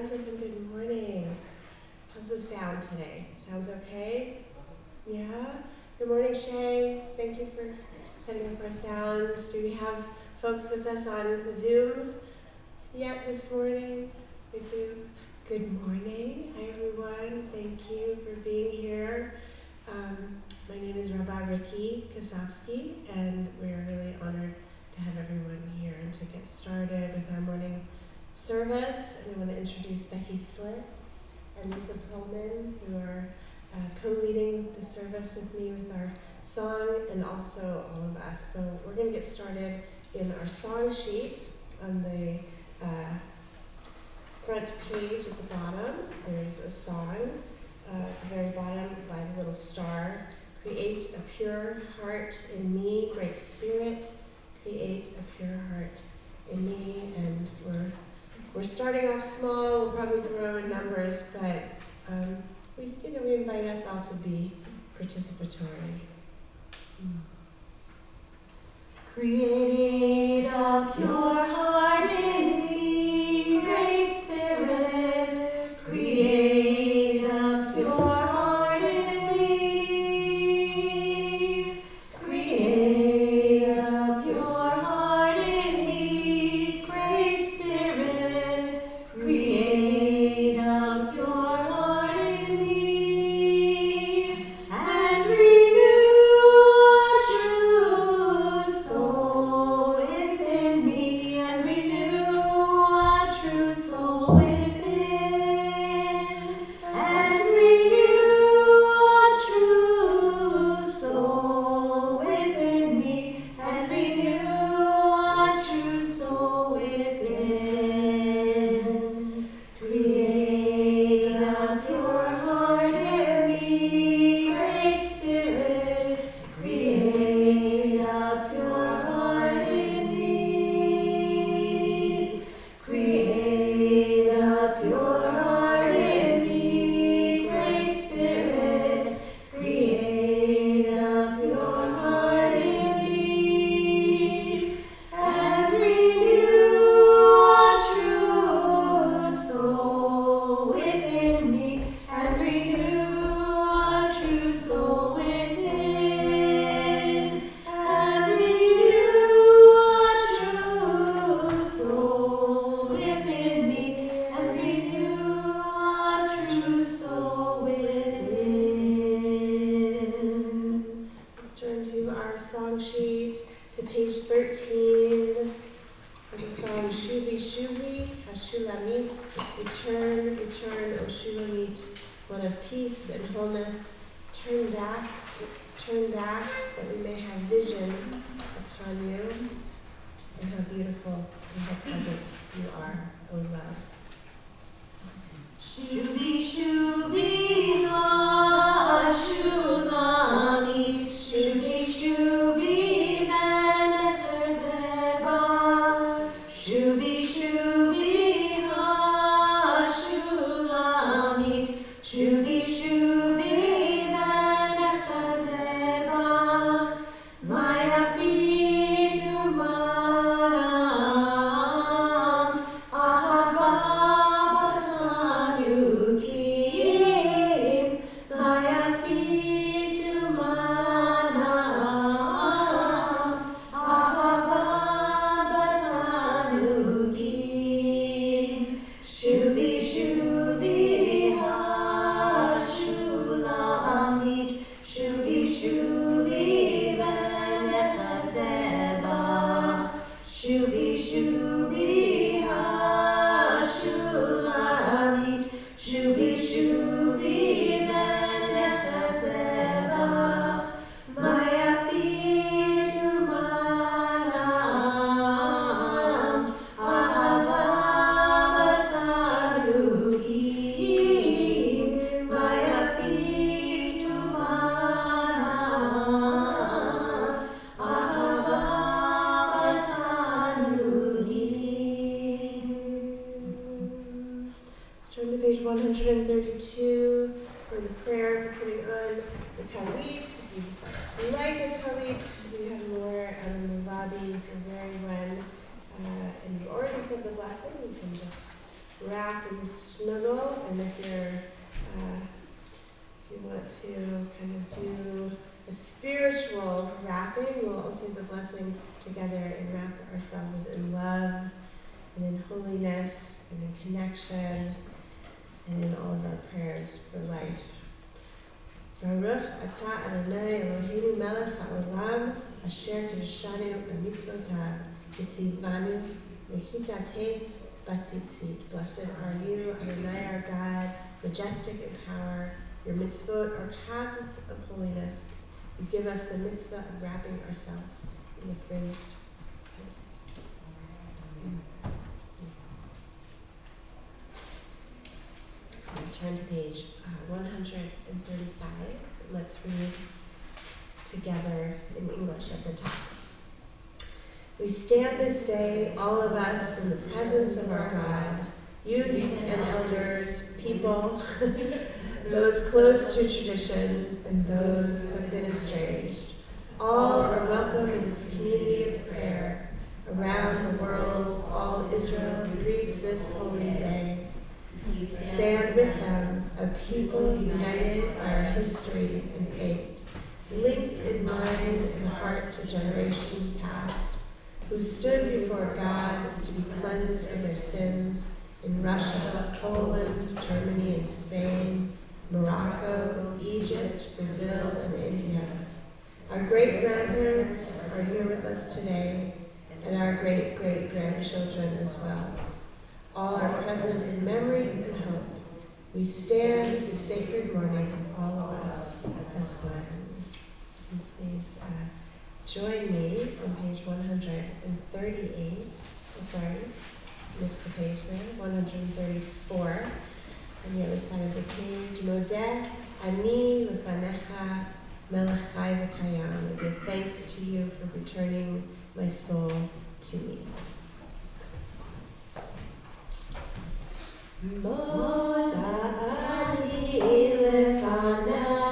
hands up and good morning. How's the sound today? Sounds okay? Yeah? Good morning, Shay. Thank you for setting up our sound. Do we have folks with us on Zoom yet this morning? We do. Good morning. Hi, everyone. Thank you for being here. My name is Rabbi Ricky Kasovsky, and we're really honored to have everyone here and to get started with our morning service. And I want to introduce Becky Slitz and Lisa Pullman, who are co-leading the service with me with our song, and also all of us. So we're going to get started in our song sheet on the front page at the bottom. There's a song at the very bottom by the little star. Create a pure heart in me, great spirit. Create a pure heart in me. And we're starting off small. We'll probably grow in numbers, but we invite us all to be participatory. Create a pure heart in me, great spirit. Create a pure heart in me. Create a pure heart in me, great spirit. Create a pure heart in me, and renew a true soul within me, and renew a true soul within, and renew a true soul within me, and renew a true soul within. Create a pure heart in me, great spirit. Create a pure heart in me. Create a pure heart in me, great spirit. Create a pure heart in me, and renew a true soul within me, and renew a true soul within, and renew a true soul within me, and renew a true soul within. Let's turn to our song sheet to page 13 for the song Shuvi Shuvi Hashulamit. Return, return, O Shulamit, one of peace and wholeness. Turn back, that we may have vision upon you, and how beautiful and how pleasant you are, O love. Shuvi shuvi hashulamit, shuvi shuvi benefer zeba, shuvi shuvi hashulamit, shuvi shuvi benefer zeba, maya fitu manam, Ahavah batanukim, maya fitu manam, Ahavah batanukim, shuvi shuvi hashulamit, shuvi shuvi benefer zeba, shuvi shuvi hashulamit, shuvi shuvi benefer zeba, maya fitu manam, Ahavah batanukim, maya fitu manam, Ahavah batanukim. Let's turn to page 132 for the prayer for putting on the talit. If you like a talit, we have more out in the lobby if you're wearing one. And you already said the blessing, you can just wrap and snuggle, and if you want to kind of do a spiritual wrapping, we'll all say the blessing together and wrap ourselves in love and in holiness and in connection and in all of our prayers for life. Baruch atah Adonai Eloheinu melech haolam asher kiddushanu b'mitzvotav v'tzivanu v'chitateh b'tzitzit. Blessed are you, Adonai our God, majestic in power. Your mitzvot are paths of holiness. You give us the mitzvah of wrapping ourselves in the fringed. Turn to page 135. Let's read together in English at the top. We stand this day, all of us, in the presence of our God, youth and elders, people, those close to tradition and those who have been estranged. All are welcome in this community of prayer. Around the world, all Israel greets this holy day. Stand with them, a people united by our history and faith, linked in mind and heart to generations past, who stood before God to be cleansed of their sins in Russia, Poland, Germany, and Spain, Morocco, Egypt, Brazil, and India. Our great-grandparents are here with us today, and our great-great-grandchildren as well. All are present in memory and hope. We stand this sacred morning, all of us, as one. And please join me on page 138. Oh, sorry, missed the page there. 134. On the other side of the page, Modeh ani lefanecha melech chai v'kayam. I give thanks to you for returning my soul to me. Modeh ani lefanecha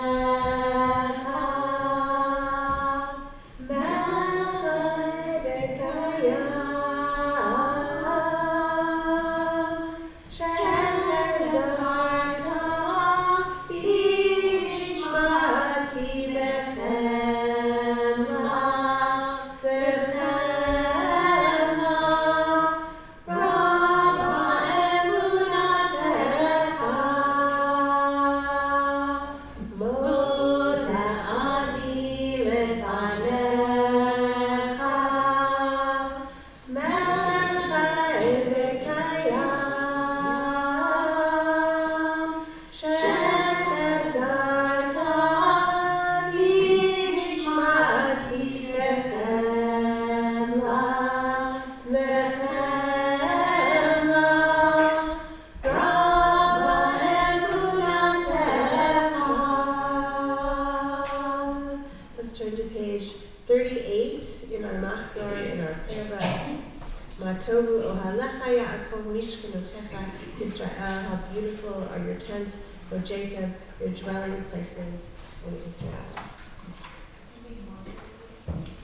Israel, how beautiful are your tents, O Jacob, your dwelling places in Israel.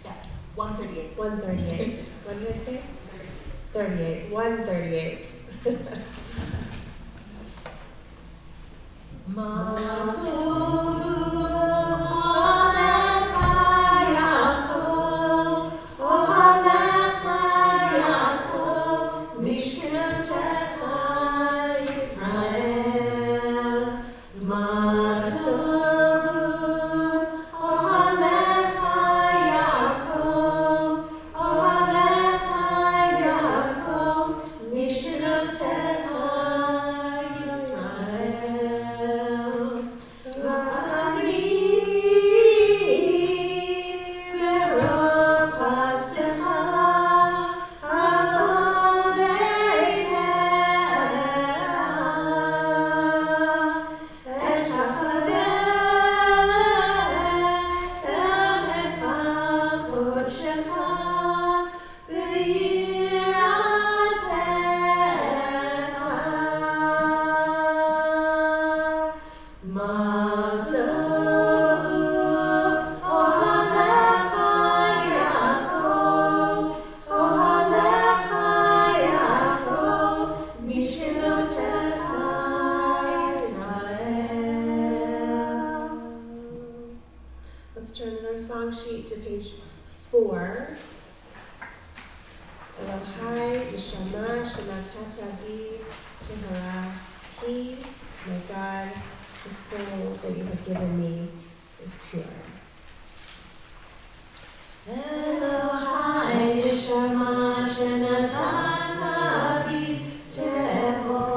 Yes, 138. 138. What did I say? 38. 138. to page 4. Elohai, Neshama, Shematata Bi, Tehara. He, my God, the soul that you have given me is pure. Elohai Neshama Shenatata Bi Tehorahi.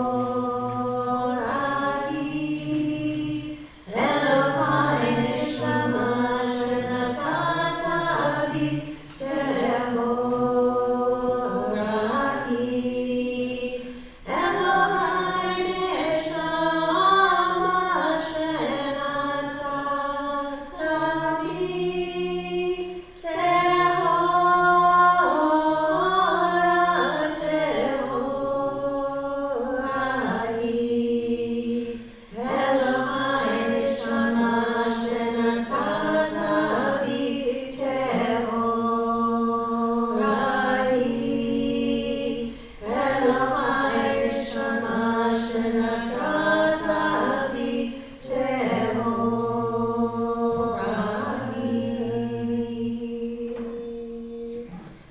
Elohai Neshama Shenatata Bi Tehorahi. Elohai Neshama Shenatata Bi Tehorahi. Elohai Neshama Shenatata Bi Tehorahi. Elohai Neshama Shenatata Bi Tehorahi.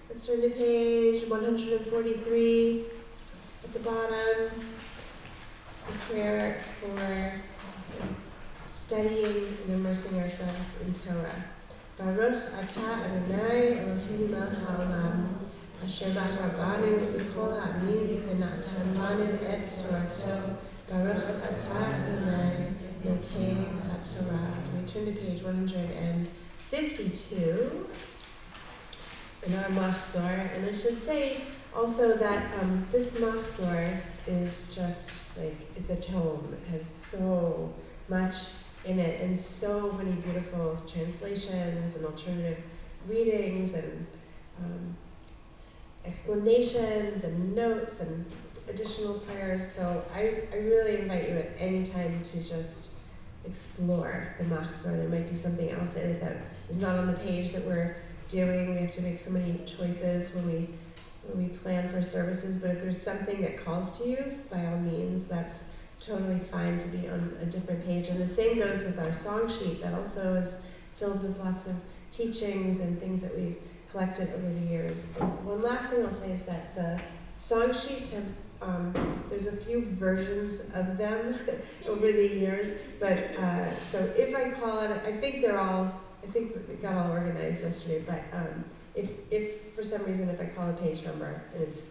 Let's turn to page 143 at the bottom. A prayer for studying and immersing ourselves in Torah. Baruch atah Adonai Eloheinu melech haolam, asher b'harabanu b'kol ha'amim v'natan lanu et Torato. Baruch atah Adonai notei ha'Torah. We turn to page 152 in our machzor, and I should say also that this machzor is just like, it's a tome. It has so much in it and so many beautiful translations and alternative readings and explanations and notes and additional prayers. So I really invite you at any time to just explore the machzor. There might be something else in it that is not on the page that we're doing. We have to make so many choices when we plan for services, but if there's something that calls to you, by all means, that's totally fine to be on a different page. And the same goes with our song sheet that also is filled with lots of teachings and things that we've collected over the years. And one last thing I'll say is that the song sheets have, there's a few versions of them over the years, but so if I call it, I think we got all organized yesterday, but if for some reason if I call a page number and it's,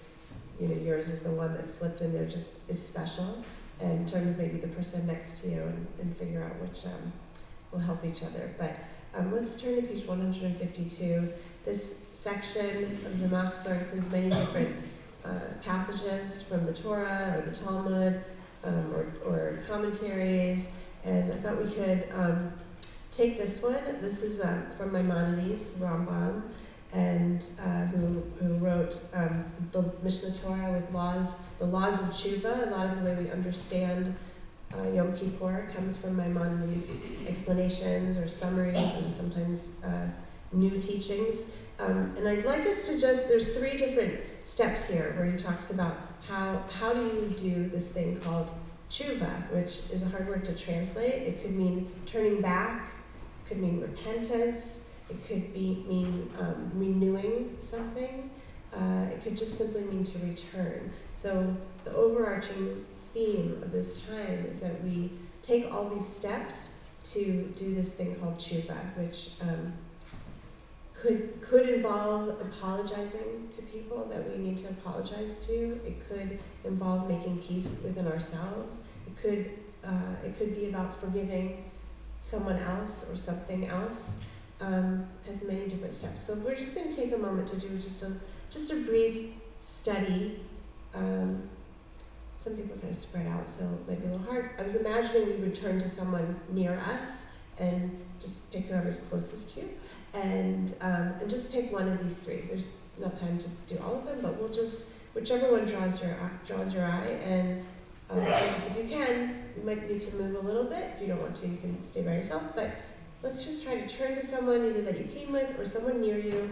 yours is the one that slipped in there, just it's special, and turn to maybe the person next to you and figure out which will help each other. But let's turn to page 152. This section of the machzor includes many different passages from the Torah or the Talmud or commentaries, and I thought we could take this one. This is from Maimonides, Rambam, and who wrote the Mishnah Torah with the laws of tshuva. A lot of the way we understand Yom Kippur comes from Maimonides' explanations or summaries and sometimes new teachings. And I'd like us to there's 3 different steps here where he talks about how do you do this thing called tshuva, which is a hard word to translate. It could mean turning back, it could mean repentance, it could mean renewing something. It could just simply mean to return. So the overarching theme of this time is that we take all these steps to do this thing called tshuva, which could involve apologizing to people that we need to apologize to. It could involve making peace within ourselves. It could be about forgiving someone else or something else. Has many different steps. So we're just going to take a moment to do just a brief study. Some people are kind of spread out, so it might be a little hard. I was imagining we would turn to someone near us and just pick whoever's closest to you, and just pick one of these 3. There's not time to do all of them, but we'll just whichever one draws your eye. And if you can, you might need to move a little bit. If you don't want to, you can stay by yourself. But let's just try to turn to someone either that you came with or someone near you.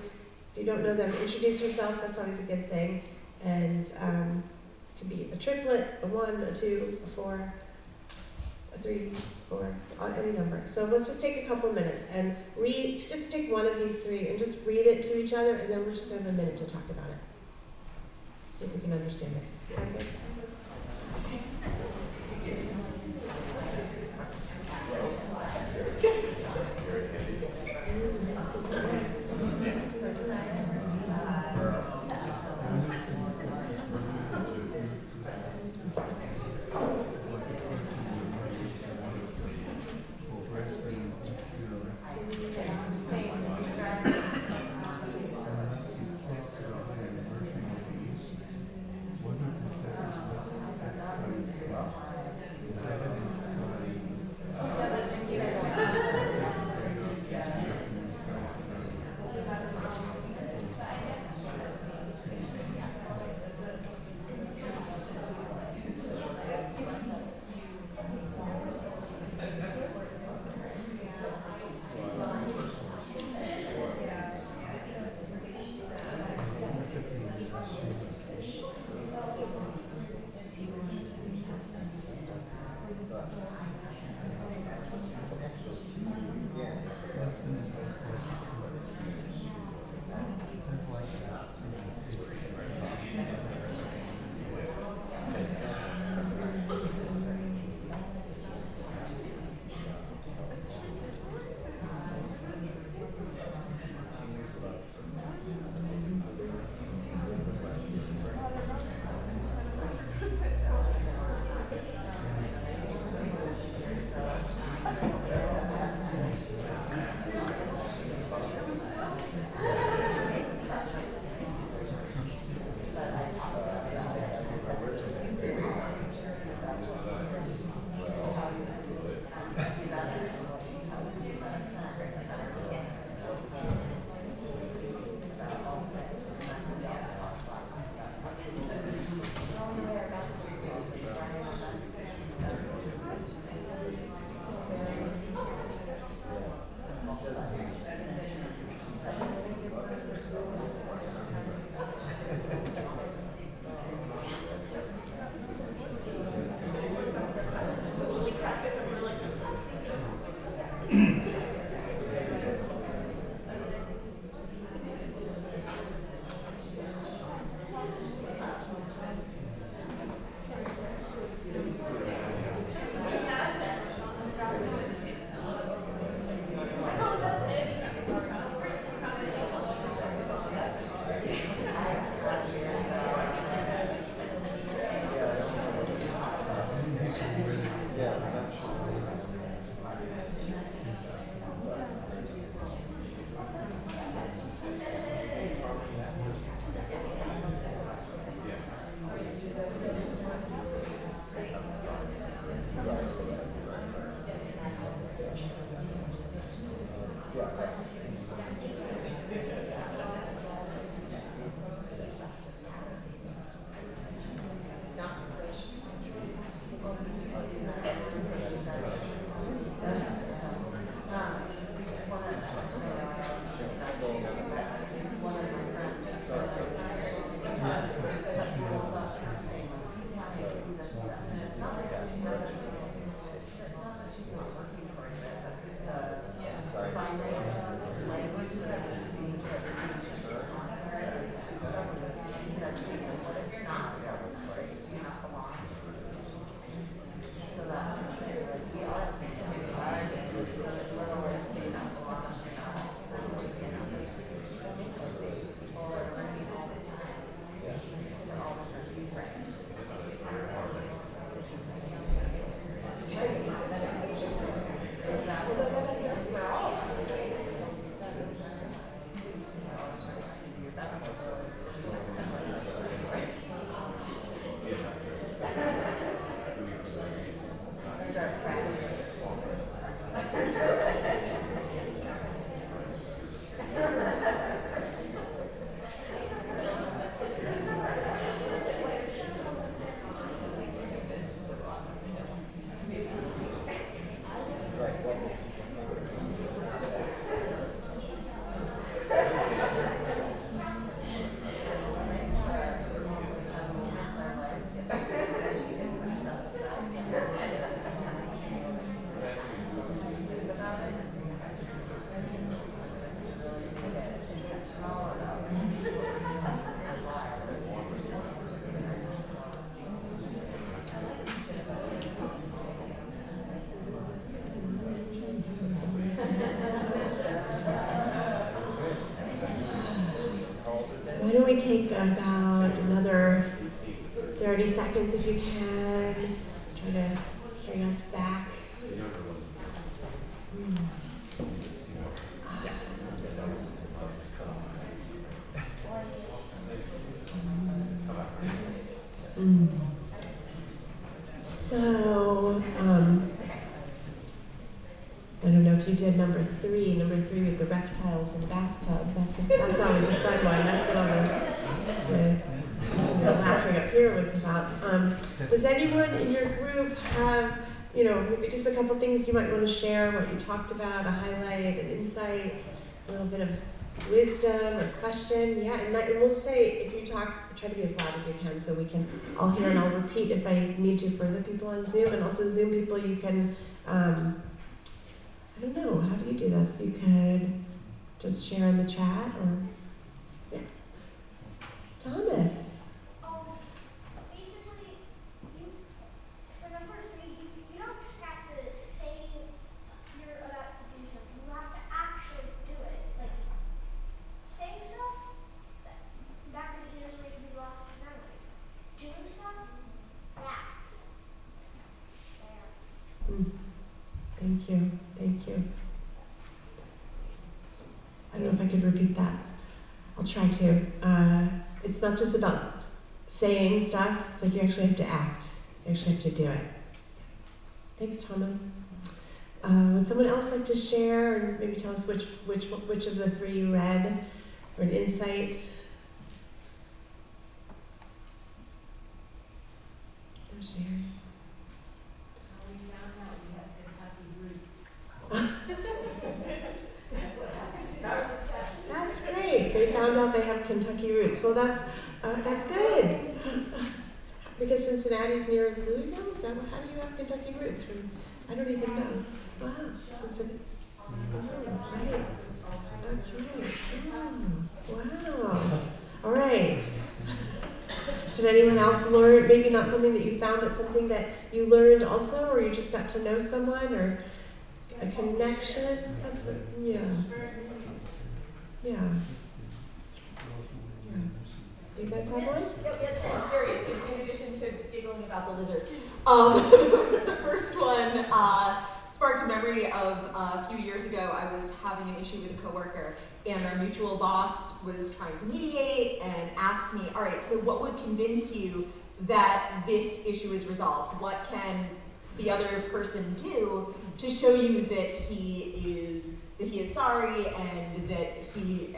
If you don't know them, introduce yourself. That's always a good thing. And it could be a triplet, a 1, a 2, a 4, a 3, 4, any number. So let's just take a couple minutes and read, just pick one of these 3 and just read it to each other, and then we're just going to have a minute to talk about it. See if we can understand it. Sound good? Okay. take about another 30 seconds if you can. Try to bring us back. So, I don't know if you did number three with the reptiles in the bathtub. That's always a fun one. That's what all the laughing up here was about. Does anyone in your group have, maybe just a couple things you might want to share, what you talked about, a highlight, an insight, a little bit of wisdom or question? Yeah, and we'll say, if you talk, try to be as loud as you can so we can all hear, and I'll repeat if I need to for the people on Zoom, and also Zoom people, you can, I don't know, how do you do this? You could just share in the chat, or, yeah. Thomas. Basically, for number 3, you don't just have to say you're about to do something. You have to actually do it. Like, saying stuff, that could easily be lost in memory. Doing stuff, that. Thank you. I don't know if I could repeat that. I'll try to. It's not just about saying stuff. It's like you actually have to act. You actually have to do it. Thanks, Thomas. Would someone else like to share, or maybe tell us which of the 3 you read, or an insight? No sharing. That's great. They found out they have Kentucky roots. Well, that's good. Because Cincinnati's near Louisville. Is that how do you have Kentucky roots? I don't even know. Wow, Cincinnati. Oh, right. That's right. Oh, wow. All right. Did anyone else learn? Maybe not something that you found, but something that you learned also, or you just got to know someone, or a connection? That's what. Yeah. Do you guys have one? Yep, I'm serious. In addition to giggling about the lizards. The first one sparked a memory of a few years ago. I was having an issue with a coworker, and our mutual boss was trying to mediate and asked me, all right, so what would convince you that this issue is resolved? What can the other person do to show you that he is sorry and that he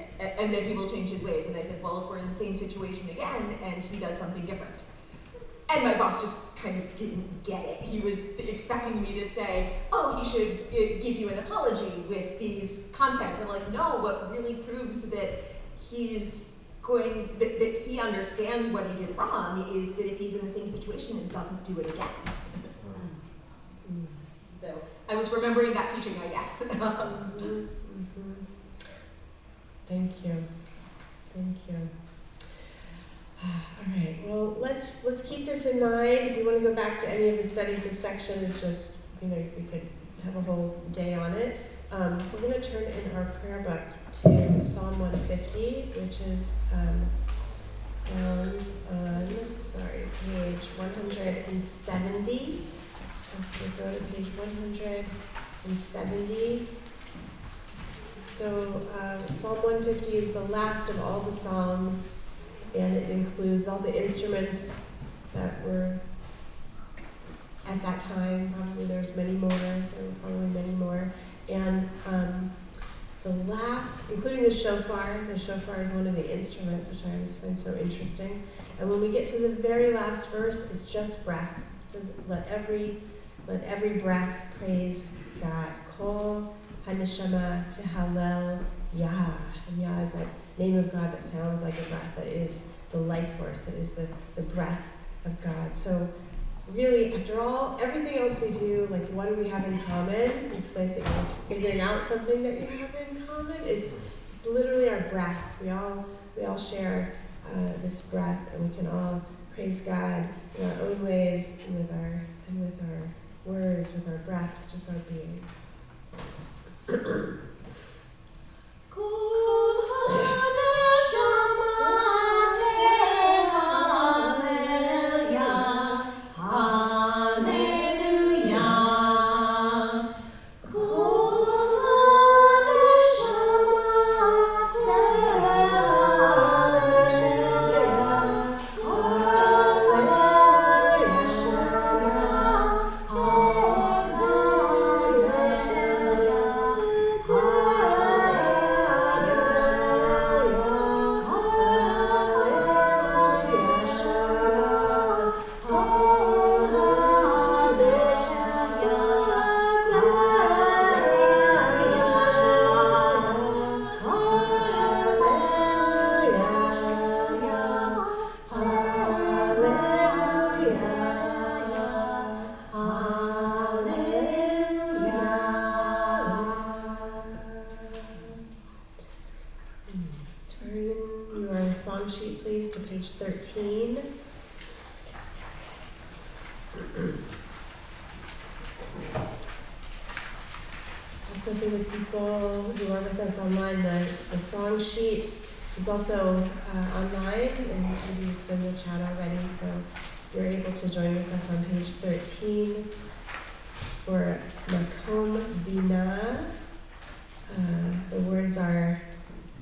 will change his ways? And I said, well, if we're in the same situation again and he does something different. And my boss just kind of didn't get it. He was expecting me to say, oh, he should give you an apology with these contents. I'm like, no, what really proves that that he understands what he did wrong is that if he's in the same situation and doesn't do it again. So I was remembering that teaching, I guess. Thank you. All right. Well, let's keep this in mind. If you want to go back to any of the studies, this section is just we could have a whole day on it. We're going to turn in our prayer book to Psalm 150, which is found on page 170. So if we go to page 170. So Psalm 150 is the last of all the Psalms, and it includes all the instruments that were at that time. Probably there's many more. There were probably many more. And the last, including the shofar is one of the instruments, which I always find so interesting. And when we get to the very last verse, it's just breath. It says, let every breath praise God. Kol haneshama tehalel Yah. And Yah is that name of God that sounds like a breath, that is the life force, that is the breath of God. So really, after all, everything else we do, like what do we have in common? It's nice that you're figuring out something that you have in common. It's literally our breath. We all share this breath, and we can all praise God in our own ways and with our words, with our breath, just our being. Kol haneshama page 13. Also for the people who are with us online, the song sheet is also online, and maybe it's in the chat already, so you're able to join with us on page 13 for Makom Bina. The words are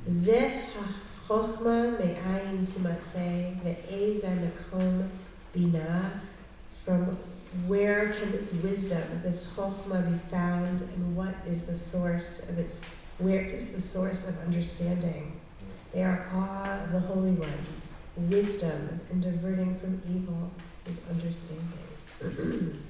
V'ha-chochma me'ayin timatzeh ve'ezeh makom bina. From where can this wisdom, this chochma be found, and what is the source of its, where is the source of understanding? They are awe of the Holy One. Wisdom and diverting from evil is understanding.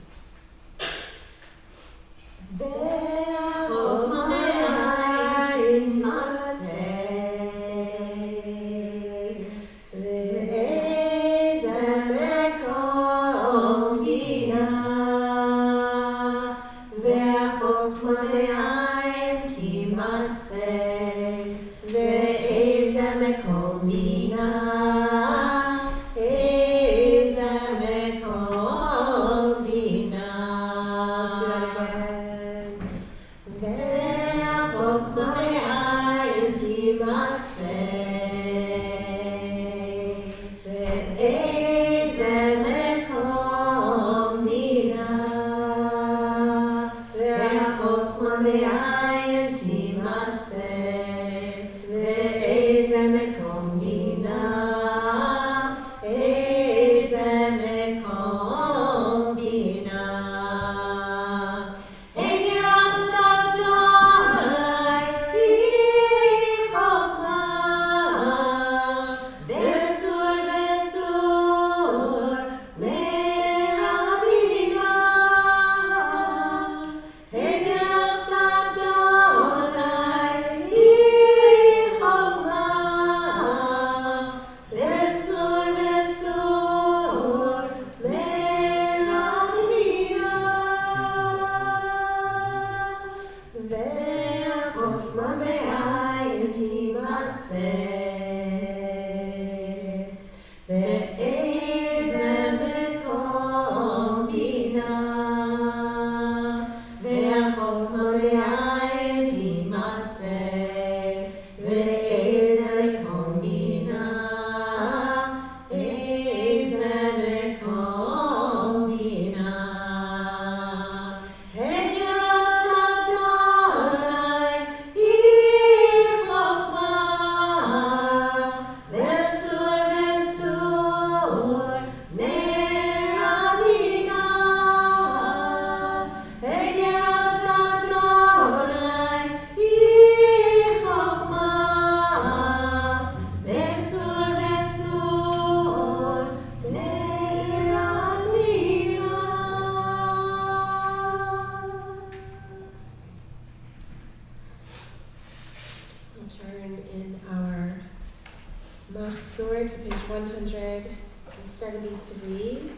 Mahzor to page 173.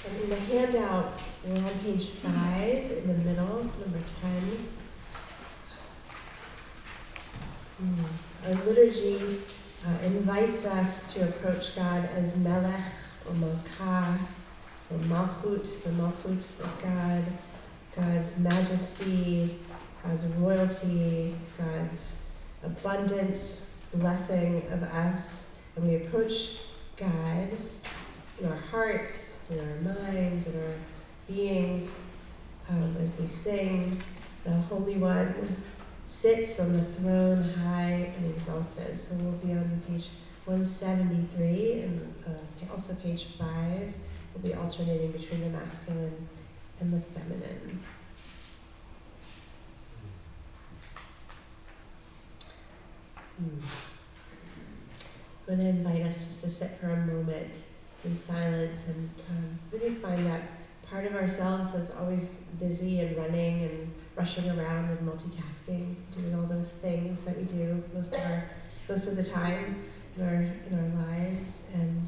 And in the handout, we're on page 5 in the middle, number 10. Our liturgy invites us to approach God as Melech or Malkah, or Malchut, the Malchut of God, God's majesty, God's royalty, God's abundance, blessing of us. And we approach God in our hearts, in our minds, in our beings, as we sing, the Holy One sits on the throne high and exalted. So we'll be on page 173 and also page 5. We'll be alternating between the masculine and the feminine. I'm going to invite us just to sit for a moment in silence and really find that part of ourselves that's always busy and running and rushing around and multitasking, doing all those things that we do most of the time in our lives. And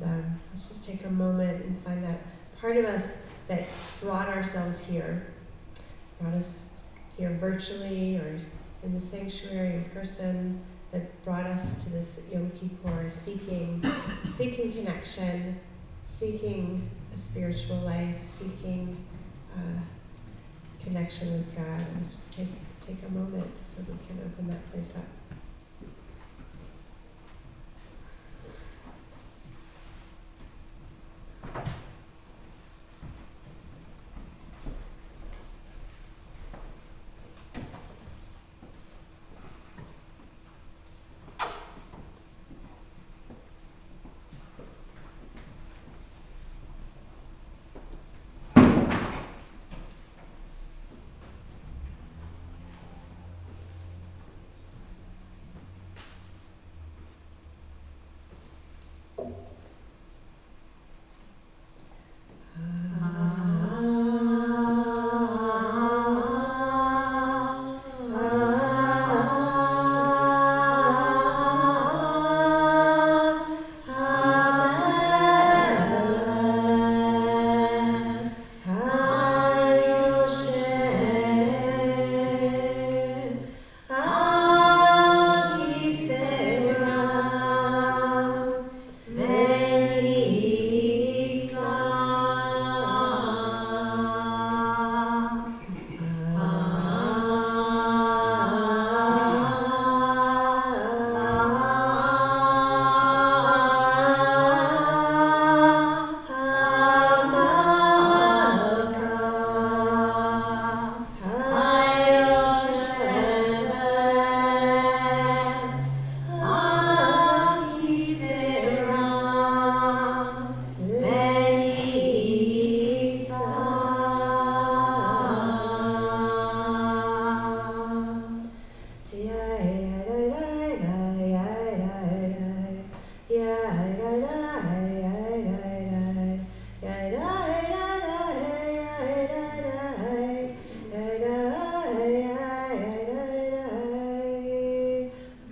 let's just take a moment and find that part of us that brought us here virtually or in the sanctuary in person, that brought us to this Yom Kippur, seeking connection, seeking a spiritual life, seeking connection with God. Let's just take a moment so we can open that place up.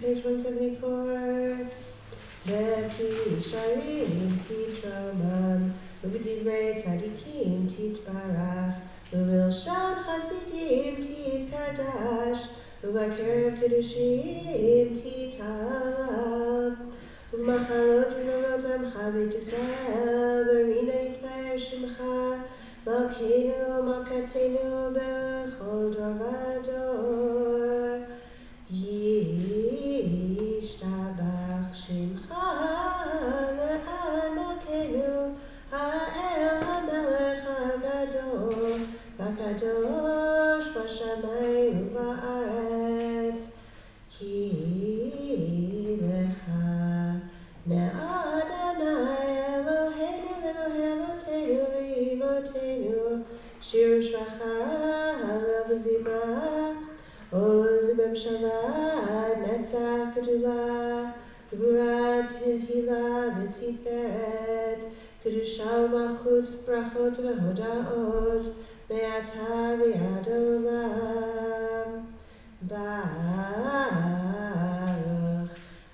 Page 174. Bepi Sharim Titramam, Uvidivrei Tzadikim Titbarach, Uvilshan Chasidim Titkadash, Uvakerev Kedushim Titalam, Uvmacharot V'notam Chavit Yisrael, Verina Yitvayer Shimcha, Malkeinu Malkatenu Bechol Dor Vador, Yishtabach Shimcha Le'ad Malkeinu Ha'el HaMelech HaGadol V'Kadosh B'Shamayim U'Ba'aretz Ki Lecha Me'Adonai Eloheinu V'Elohei V'Imotenu Shir Shvacha Halev V'Zibah Ozibem Shabbat, Netzach Kedula, Gvura Tehila V'Tiferet, Kedusha Malchut Brachot V'Hodaot, Be'ata V'Yad Olam, Baruch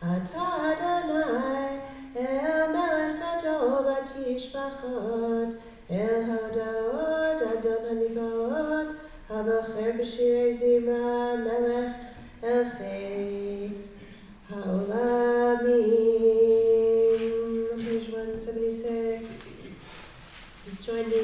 Atah Adonai, El Melech Gadol V'Tishbachot, El Hodaot Adon HaMikvaot, Habacher B'Shirei Zimra Melech El Chei Ha'olamim. Page 176. Please join me.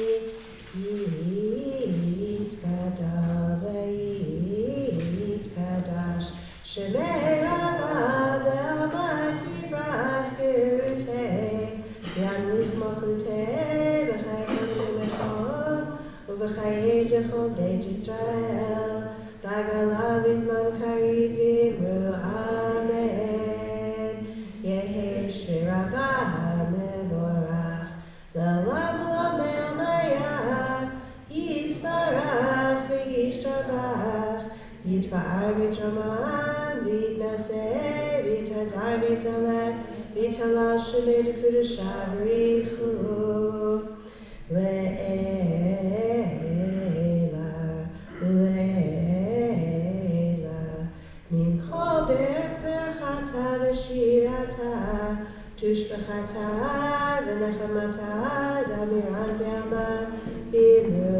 Yit Gadal V'Yit Kadash Shemei Rabbah Ve'Almighty Brach Yirutei Yanruf Malchutei B'Chai Chachim Echon U'B'Chai Yechol Beit Yisrael B'Galav Yizman Kariv Yimru Amen Yehi Shmei Rabbah Mevorach L'Olam L'Olam Me'Omayah Yitbarach V'Yishtabach Yitba'ar V'Yitramah V'Yitnaseh V'Yitadar V'Yitalet V'Yitalal Shemei D'Kedusha V'Richu Le'ela Mincho Berchata V'Shirata Tushbechata V'Nechamata Damiran Be'ama V'Ilu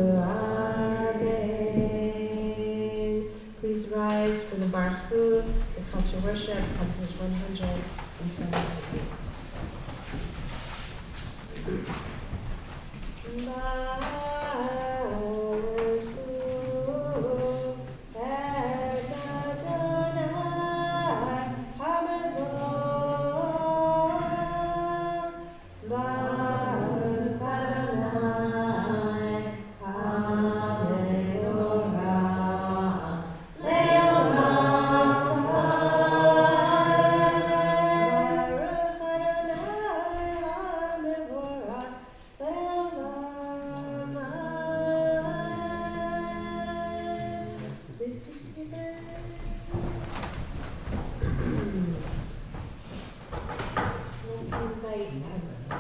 Amen. Please rise for the Baruch Hu, the culture to Worship on page 178.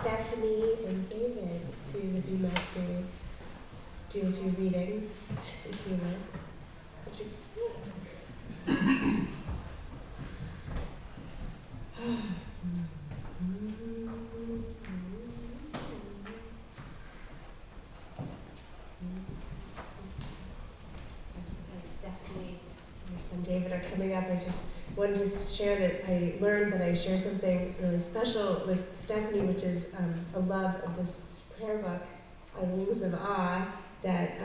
Stephanie and David to be met to do a few readings, if you would. As Stephanie and your son David are coming up, I just wanted to share that I learned that I share something really special with Stephanie, which is a love of this prayer book, Wings of Awe, that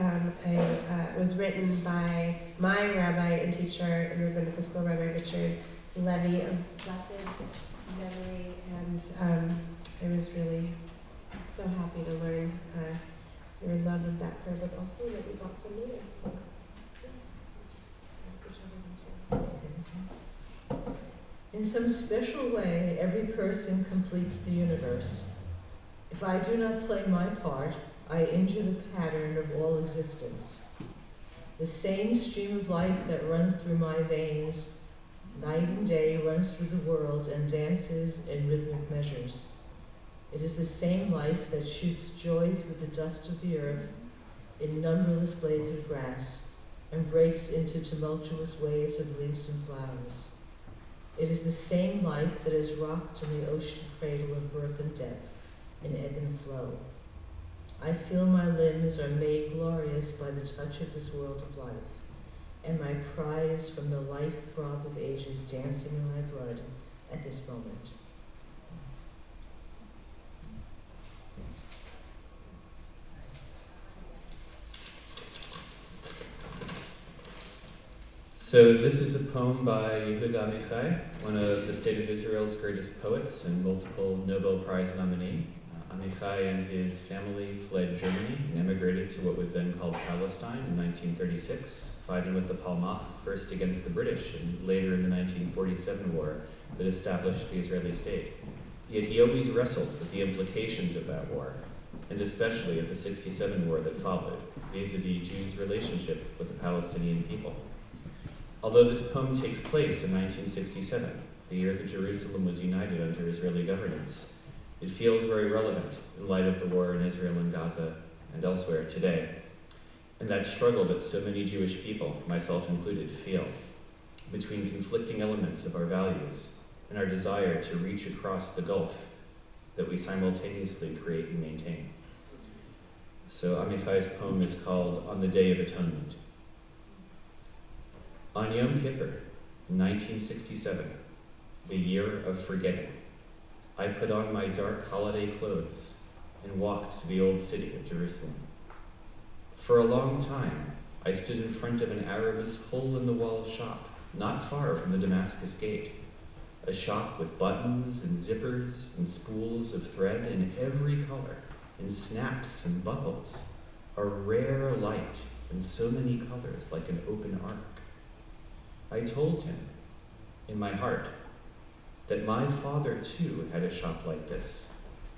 was written by my rabbi and teacher and rabbinical school Rabbi Richard Levy of blessed memory, and I was really so happy to learn your love of that prayer book also, that we got some new. So, yeah, just have each other. In some special way, every person completes the universe. If I do not play my part, I injure the pattern of all existence. The same stream of life that runs through my veins, night and day, runs through the world and dances in rhythmic measures. It is the same life that shoots joy through the dust of the earth in numberless blades of grass and breaks into tumultuous waves of leaves and flowers. It is the same life that is rocked in the ocean cradle of birth and death, in ebb and flow. I feel my limbs are made glorious by the touch of this world of life, and my pride is from the life throb of ages dancing in my blood at this moment. So this is a poem by Yehuda Amichai, one of the State of Israel's greatest poets and multiple Nobel Prize nominee. Amichai and his family fled Germany and emigrated to what was then called Palestine in 1936, fighting with the Palmach, first against the British and later in the 1947 war that established the Israeli state. Yet he always wrestled with the implications of that war, and especially of the 1967 war that followed, vis-a-vis Jews' relationship with the Palestinian people. Although this poem takes place in 1967, the year that Jerusalem was united under Israeli governance, it feels very relevant in light of the war in Israel and Gaza and elsewhere today, and that struggle that so many Jewish people, myself included, feel between conflicting elements of our values and our desire to reach across the gulf that we simultaneously create and maintain. So Amichai's poem is called On the Day of Atonement. On Yom Kippur, 1967, the year of forgetting, I put on my dark holiday clothes and walked to the old city of Jerusalem. For a long time, I stood in front of an Arab's hole-in-the-wall shop, not far from the Damascus Gate, a shop with buttons and zippers and spools of thread in every color, in snaps and buckles, a rare light in so many colors like an open arc. I told him, in my heart, that my father too had a shop like this,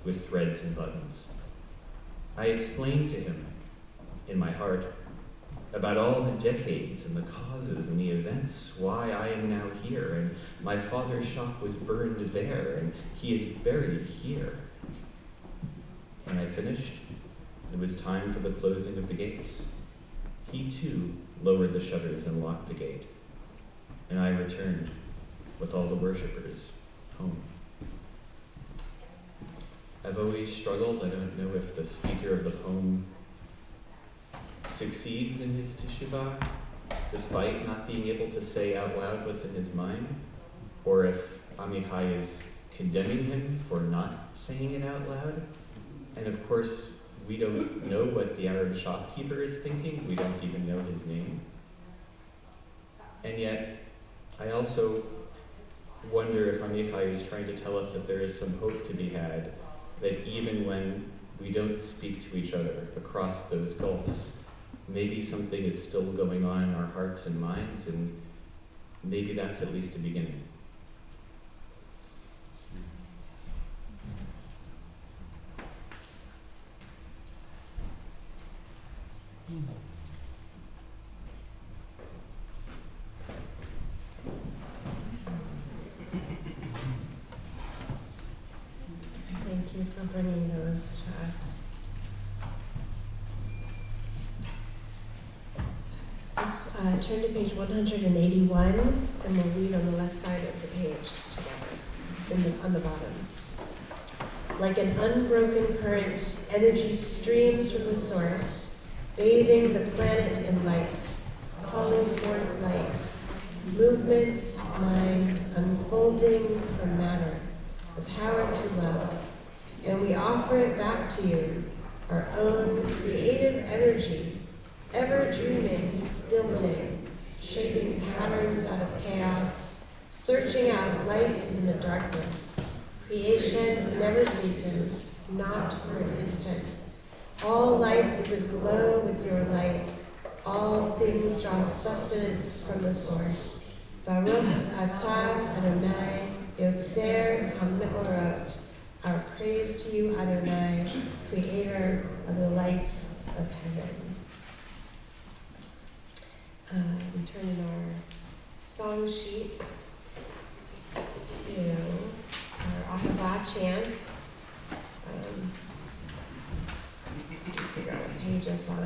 with threads and buttons. I explained to him, in my heart, about all the decades and the causes and the events, why I am now here, and my father's shop was burned there, and he is buried here. When I finished, it was time for the closing of the gates. He too lowered the shutters and locked the gate, and I returned with all the worshippers home. I've always struggled. I don't know if the speaker of the poem succeeds in his teshuvah, despite not being able to say out loud what's in his mind. or if Amichai is condemning him for not saying it out loud. And of course, we don't know what the Arab shopkeeper is thinking. We don't even know his name. And yet, I also wonder if Amichai is trying to tell us that there is some hope to be had, that even when we don't speak to each other across those gulfs, maybe something is still going on in our hearts and minds, and maybe that's at least a beginning. Thank you for bringing those to us. Let's turn to page 181, and we'll read on the left side of the page together, on the bottom. Like an unbroken current, energy streams from the source, bathing the planet in light, calling forth light, movement, mind, unfolding from matter, the power to love. And we offer it back to you, our own creative energy, ever dreaming, building, shaping patterns out of chaos, searching out light in the darkness. Creation never ceases, not for an instant. All life is aglow with your light. All things draw sustenance from the source. Baruch atah Adonai, Yotzer HaMeorot. Our praise to you, Adonai, creator of the lights of heaven. We turn in our song sheet to our Ahavah chant. Figure out what page it's on.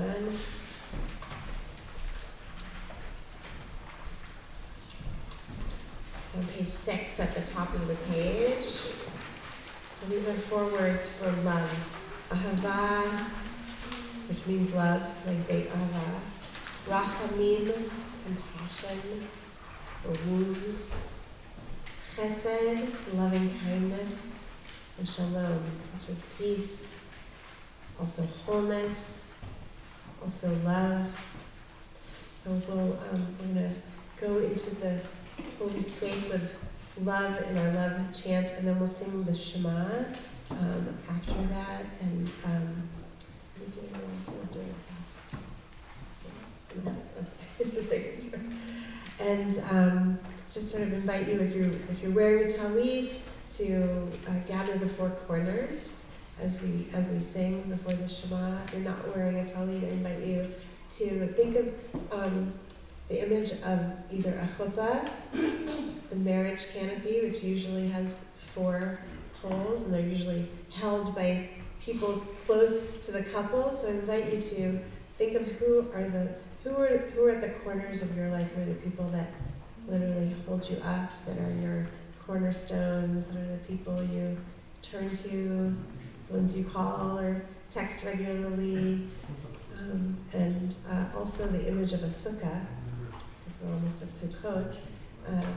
It's on page 6 at the top of the page. So these are 4 words for love. Ahavah, which means love, like Beit Ahavah. Rachamim, compassion, or wounds. Chesed, is loving kindness. And shalom, which is peace. Also wholeness. Also love. So we're going to go into the holy space of love in our love chant, and then we'll sing the Shema after that. And we'll do it fast. Just making sure. And just sort of invite you, if you're wearing a talit, to gather the 4 corners as we sing before the Shema. If you're not wearing a talit, I invite you to think of the image of either a chuppah, the marriage canopy, which usually has 4 poles, and they're usually held by people close to the couple. So I invite you to think of who are at the corners of your life, who are the people that literally hold you up, that are your cornerstones, that are the people you turn to, the ones you call or text regularly, and also the image of a sukkah, because we're almost at Sukkot,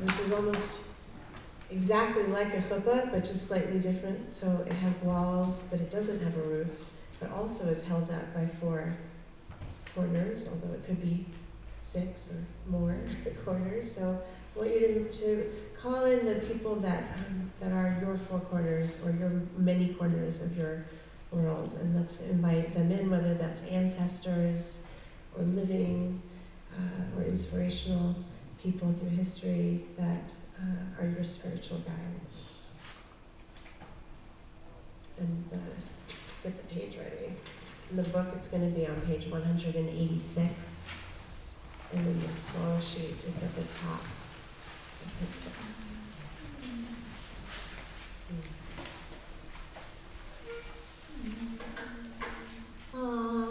which is almost exactly like a chuppah, but just slightly different. So it has walls, but it doesn't have a roof, but also is held up by 4 corners, although it could be 6 or more corners. So I want you to call in the people that are your 4 corners, or your many corners of your world, and let's invite them in, whether that's ancestors or living or inspirational people through history that are your spiritual guides. And let's get the page ready. In the book, it's going to be on page 186, and in the song sheet, it's at the top of page 6. Ah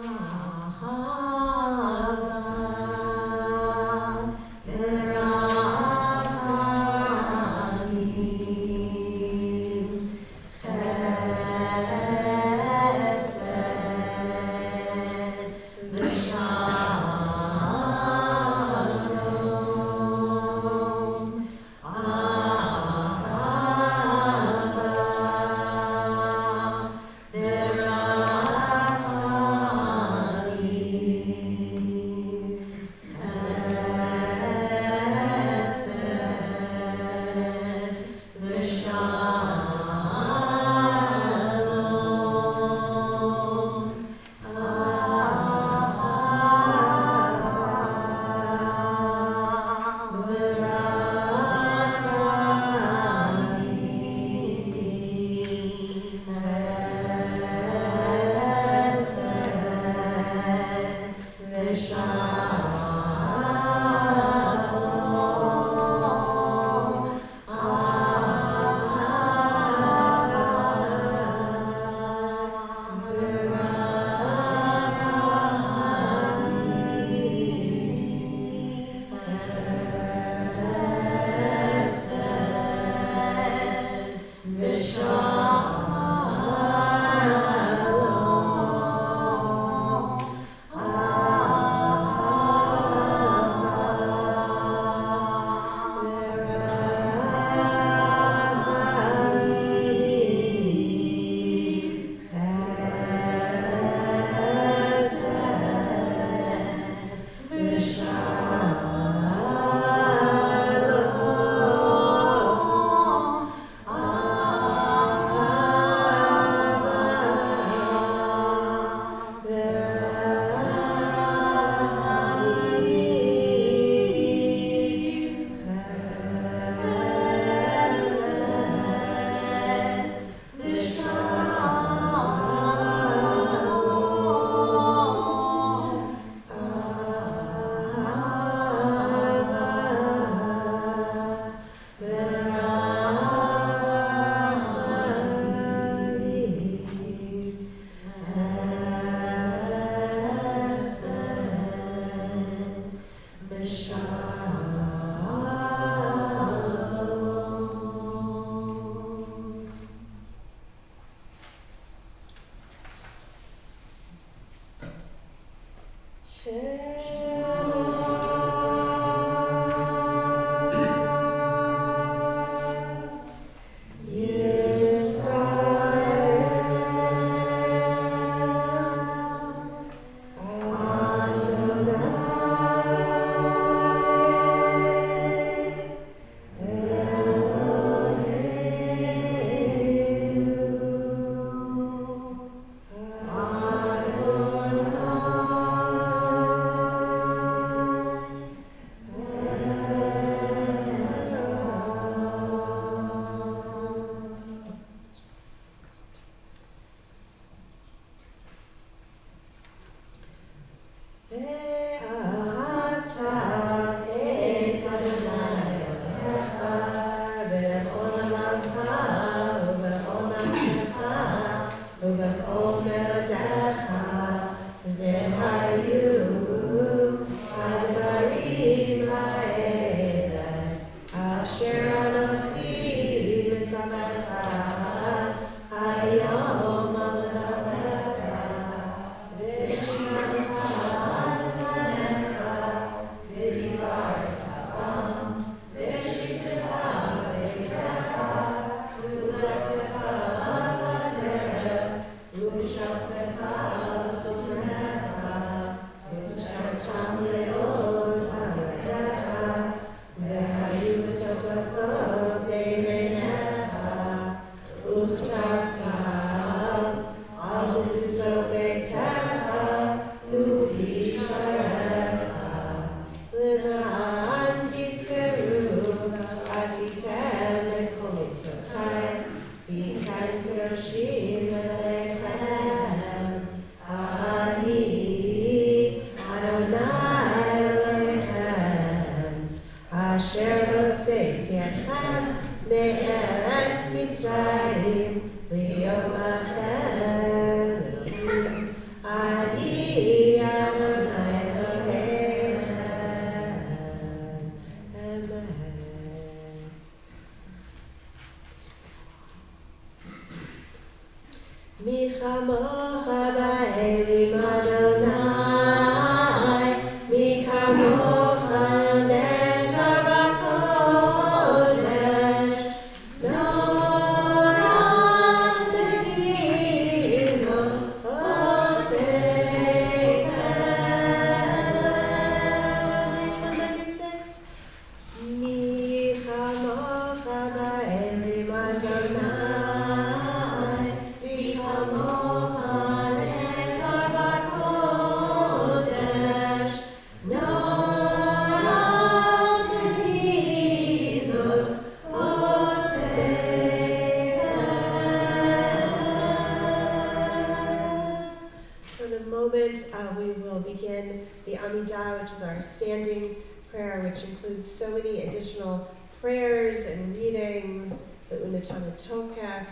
We will begin the Amidah, which is our standing prayer, which includes so many additional prayers and readings, the Unatama Tokef,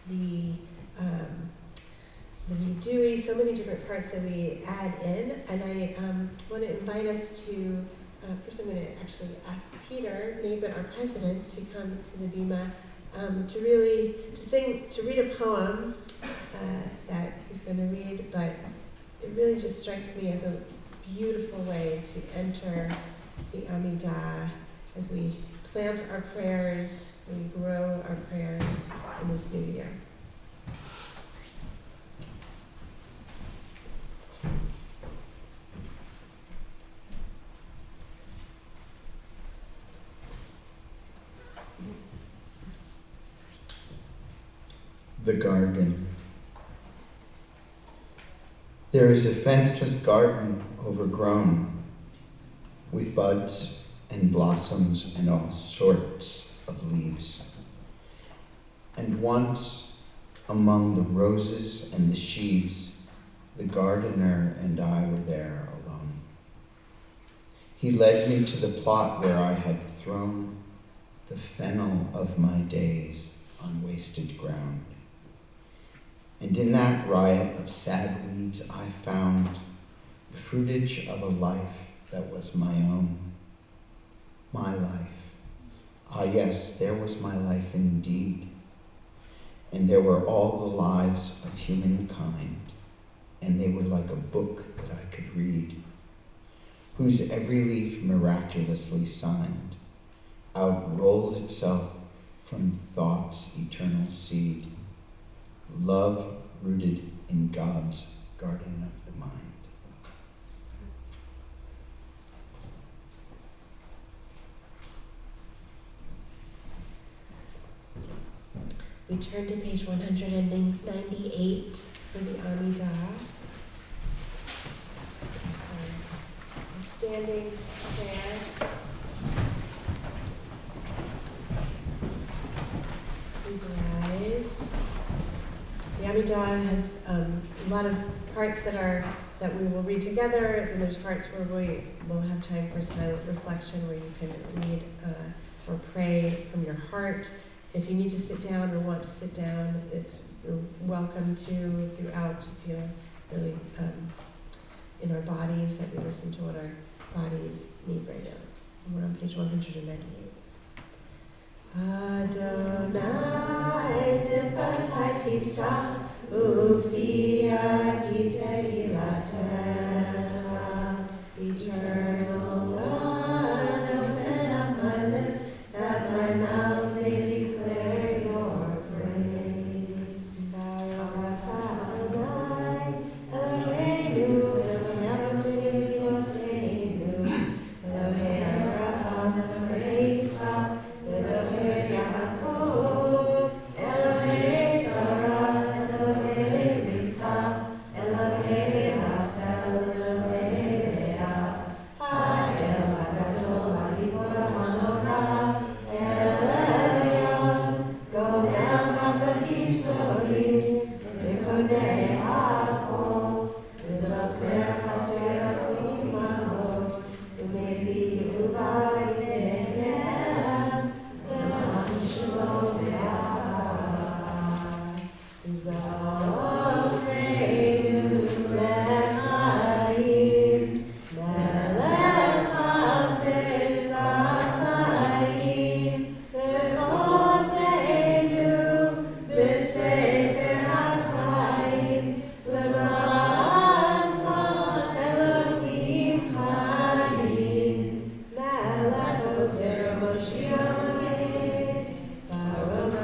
the Vidui, so many different parts that we add in. And I want to invite us to, first I'm going to actually ask Peter, Nathan, our president, to come to the Bima to read a poem that he's going to read, but it really just strikes me as a beautiful way to enter the Amidah as we plant our prayers and we grow our prayers in this new year. The garden. There is a fenceless garden overgrown with buds and blossoms and all sorts of leaves. And once, among the roses and the sheaves, the gardener and I were there alone. He led me to the plot where I had thrown the fennel of my days on wasted ground. And in that riot of sad weeds I found the fruitage of a life that was my own. My life. Ah yes, there was my life indeed. And there were all the lives of humankind, and they were like a book that I could read. whose every leaf miraculously signed, outrolled itself from thought's eternal seed, love rooted in God's garden of the mind. We turn to page 198 for the Amidah. Standing there. Please rise. The Amidah has a lot of parts that we will read together, and there's parts where we will have time for silent reflection, where you can read or pray from your heart. If you need to sit down or want to sit down, it's welcome to throughout if you're really in our bodies, that we listen to what our bodies need right now. And we're on page 198. Adonai sifatai tiftach ufia itehilatecha. Eternal God, open up my lips that my mouth may declare your praise. Baruch Adonai Eloheinu Elohim Eloheinu Elohei Avraham Elohei Yitzchak Elohei Yaakov Elohei Sarah Elohei Rivka Elohei Rachel Elohei Leah Ha'el HaGadol HaGibor HaNorah El Elyon Goel Chasadim Tovim V'konei HaKol V'zocher Chaser U'imahot V'mevi U'lai Nehem V'man Shlo V'ahai Zokreinu L'chaim Melech Hafez B'chaim V'choteinu B'sefer HaChaim L'man Elohim Chaim Melech Ozer Moshiach Baruch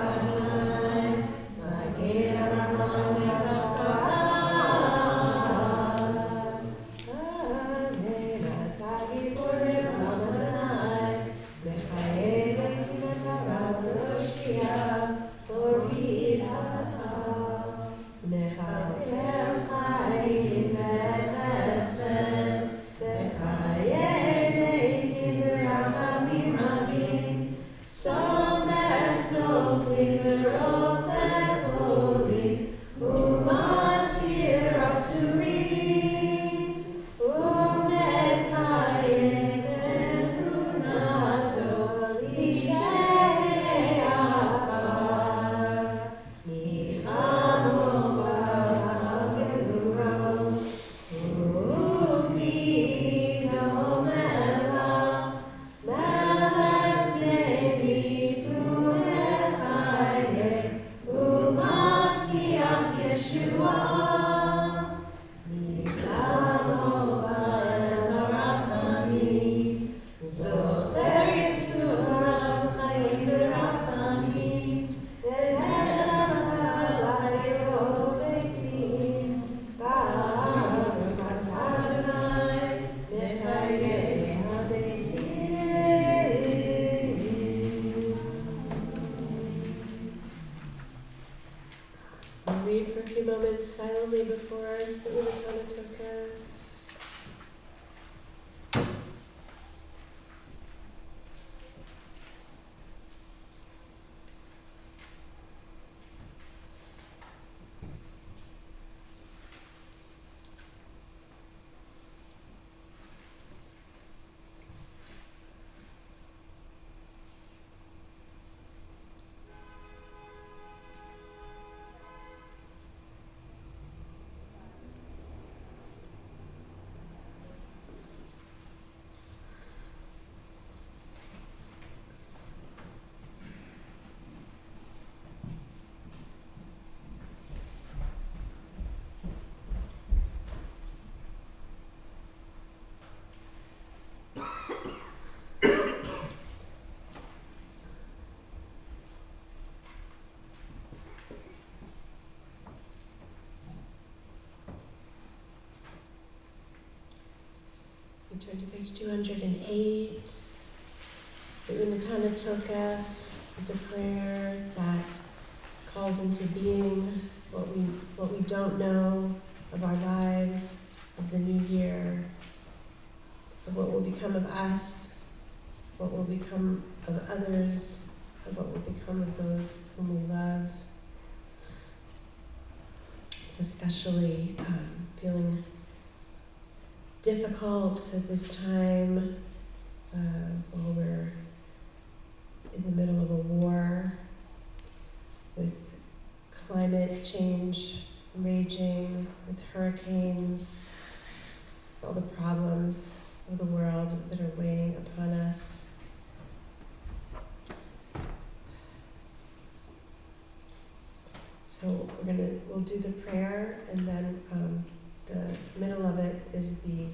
Adonai Magid Avraham Yitzchak Amen. Atah gibor Adonai Mechayev Leitim Torah V'Hoshia Orid Atah Mechayev Chaim V'Chesed Mechayev Leitim V'Rachamim Rabim Somech Noflim V'Rofech Olim Umatir Asurim Umekayem Emunato Lishnei Afar Nichamo V'Hageluro Umino Melach Melech Nevitu Echayem Umasiach Yeshua Nikamo V'Elorachamim Zocher Yitzuram Chaim V'Rachamim V'Nechal Ha'Elohim Baruch Adonai Mechayeh HaBeitim. We'll read for a few moments silently before the Ulatana Toka. we turn to page 208. The Unatana Toka is a prayer that calls into being what we don't know of our lives, of the new year, of what will become of us, what will become of others, of what will become of those whom we love. It's especially feeling difficult at this time while we're in the middle of a war with climate change raging, with hurricanes, all the problems of the world that are weighing upon us. So we'll do the prayer, and then the middle of it is the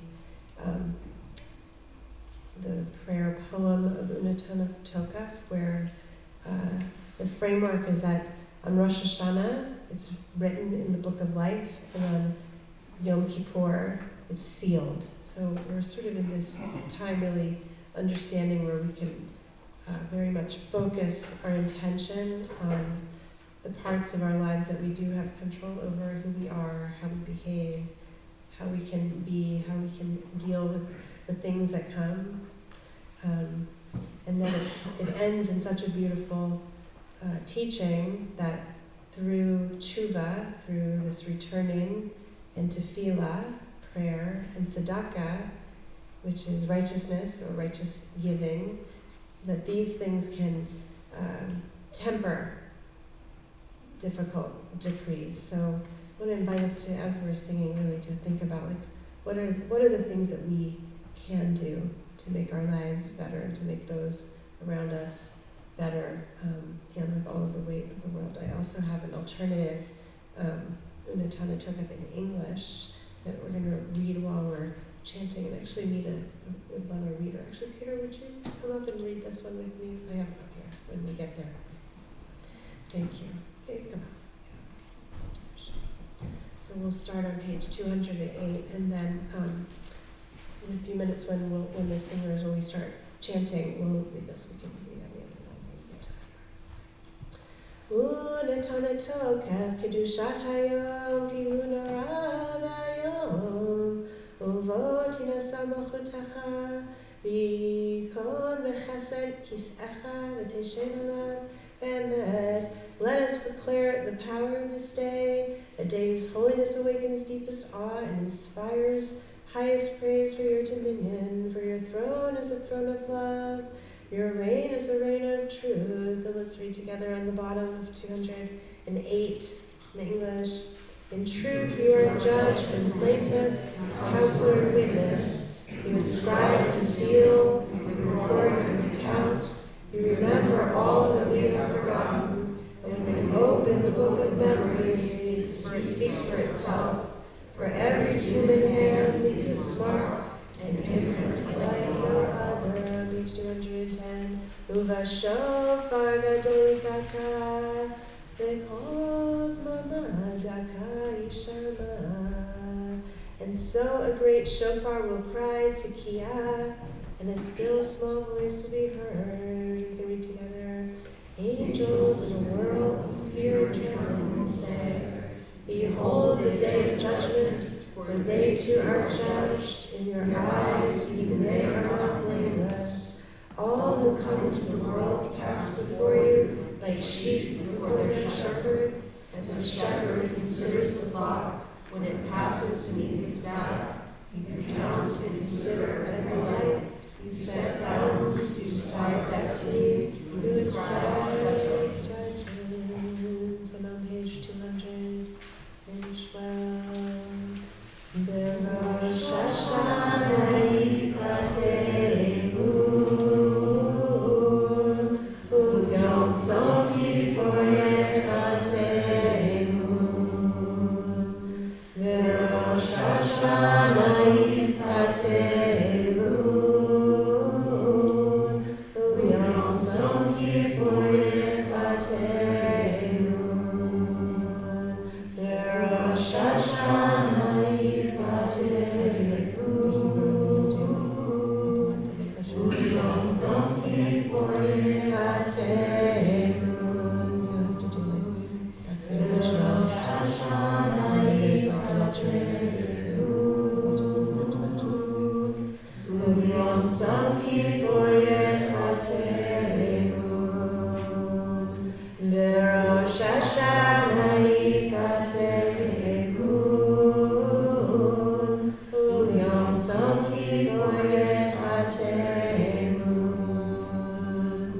prayer poem of Unatana Toka, where the framework is that on Rosh Hashanah, it's written in the Book of Life, and on Yom Kippur, it's sealed. So we're sort of in this time really understanding where we can very much focus our intention on the parts of our lives that we do have control over, who we are, how we behave, how we can be, how we can deal with the things that come. And then it ends in such a beautiful teaching that through tshuva, through this returning, and tefillah, prayer, and tzedakah, which is righteousness or righteous giving, that these things can temper difficult decrees. So I want to invite us to, as we're singing, really to think about what are the things that we can do to make our lives better and to make those around us better, and with all of the weight of the world. I also have an alternative Unatana Toka in English that we're going to read while we're chanting, and actually would love a reader. Actually, Peter, would you come up and read this one with me? I have it up here when we get there. Thank you. Here you go. So we'll start on page 208, and then in a few minutes when the singers, when we start chanting, we'll read this. We can read Unatana Toka Kedushat Hayom Kihuna Rav Hayom Uvotina Samachutacha V'yikon V'chesed Kis'echa V'teshen Alav. Let us declare the power of this day, a day whose holiness awakens deepest awe and inspires highest praise for your dominion, for your throne is a throne of love, your reign is a reign of truth. And let's read together on the bottom of 208 in English. In truth you are judge and plaintiff, counselor and witness. You inscribe and seal, you record and count. You remember all that we have forgotten. And when you open the book of memories, it speaks for itself. For every human hand leaves its mark, and imprint like no other. Page 210. Uva shofar gadol yikaka, v'kol dmama daka yishama. And so a great shofar will cry tekiah, and a still small voice will be heard. We can read together. Angels in a world of fear and trembling will say, behold the day of judgment, for they too are judged. In your eyes even they are not blameless. All who come into the world pass before you like sheep before their shepherd, as the shepherd considers the flock when it passes beneath his staff. You count and consider every life. You set bounds, you decide destiny, you inscribe judgments. And on page 212. Rosh Hashanah yikratenu, Yom Tzom Kippur yekratenu,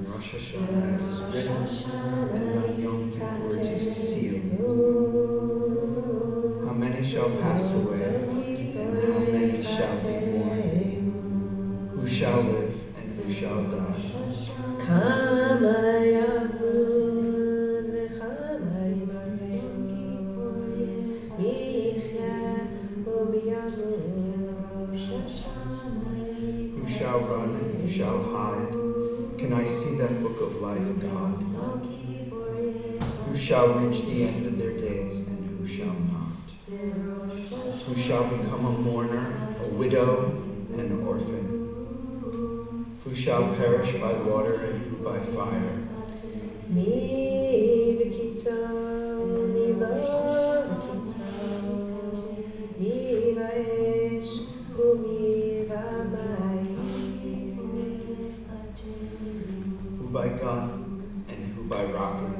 Rosh Hashanah it is written, and on Yom Kippur it is sealed. How many shall pass away, and how many shall be born? Who shall live, and who shall die? Who shall run, and who shall hide? Can I see that book of life, God? Who shall reach the end of their days, and who shall not? Who shall become a mourner, a widow, and an orphan? Who shall perish by water, and who by fire? Who by gun, and who by rocket?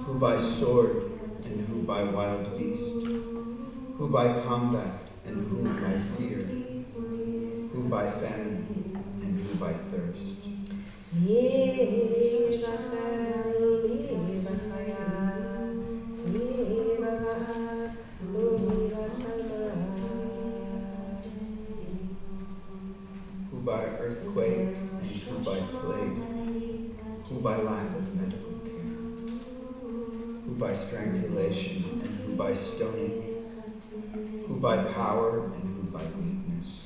Who by sword, and who by wild beast? Who by combat, and who by fear? Who by famine, and who by thirst? Who by earthquake, and who by plague? Who by lack of medical care? Who by strangulation, and who by stoning? Who by power, and who by weakness?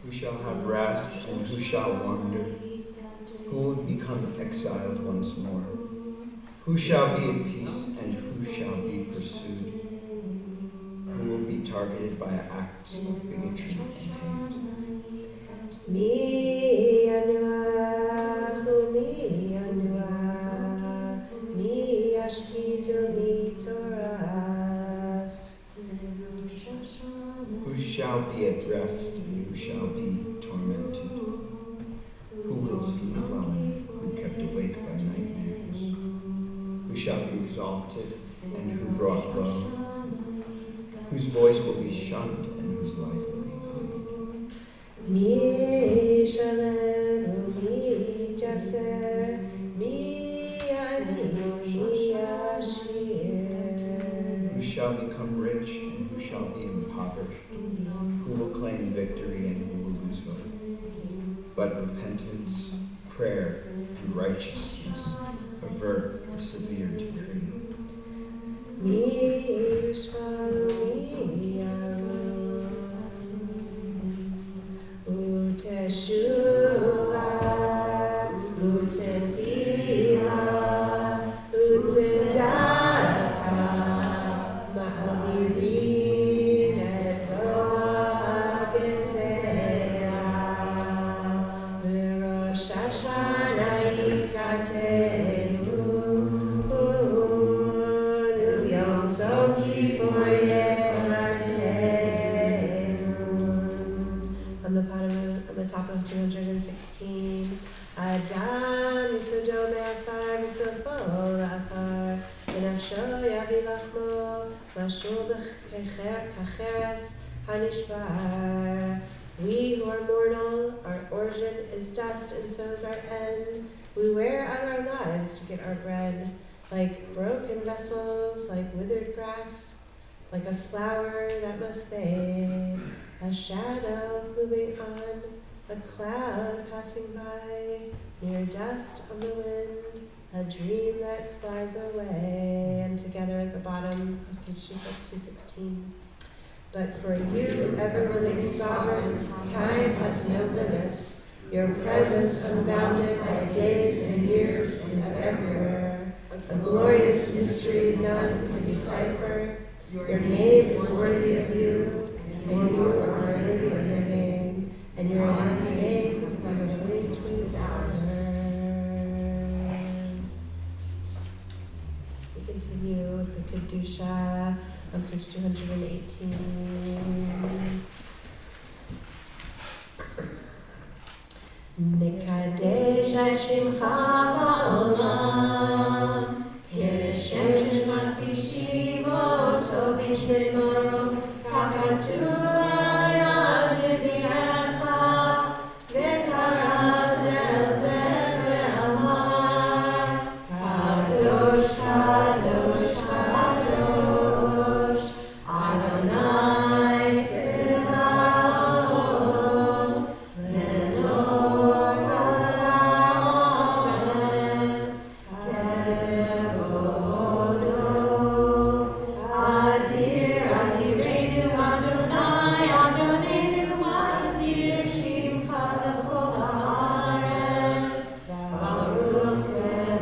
Who shall have rest, and who shall wander? Who will become exiled once more? Who shall be at peace, and who shall be pursued? Who will be targeted by acts of bigotry and hate? Who shall be at rest, and who shall be tormented? Who will sleep well, and who kept awake by nightmares? Who shall be exalted, and who brought low? Whose voice will be shunned, and whose life will be Who shall become rich, and who shall be impoverished? Who will claim victory, and who will lose hope? But repentance, prayer, and righteousness avert the severe decree. On the top of 216. Adam Yisudo Me'afar Yisofo La'afar V'nafsho Yavi Lachmo Mashul Kacheres Hanishbar. We who are mortal, our origin is dust and so is our end. We wear out our lives to get our bread, like broken vessels, like withered grass, like a flower that must fade, a shadow moving on, a cloud passing by, mere dust on the wind, a dream that flies away. And together at the bottom of page 216. But for you, ever-living sovereign, time has no limits. Your presence, unbounded by days and years, is everywhere. A glorious mystery none can decipher. Your name is worthy of you, and you are worthy of your name, and your name of the 22 hours. We continue with the Kedusha on page 218. וקדש את שמך בעולם, כשם שמקדישים אותו בשמרו, ככתוב על יד נביאך, וקרא זה אל זה ואמר, קדוש קדוש קדוש, אדוני צבאות, לאלוהים הארץ, כבודו, אדיר אדירנו אדוני, אדוננו אדיר שמך לכל הארץ, ברוך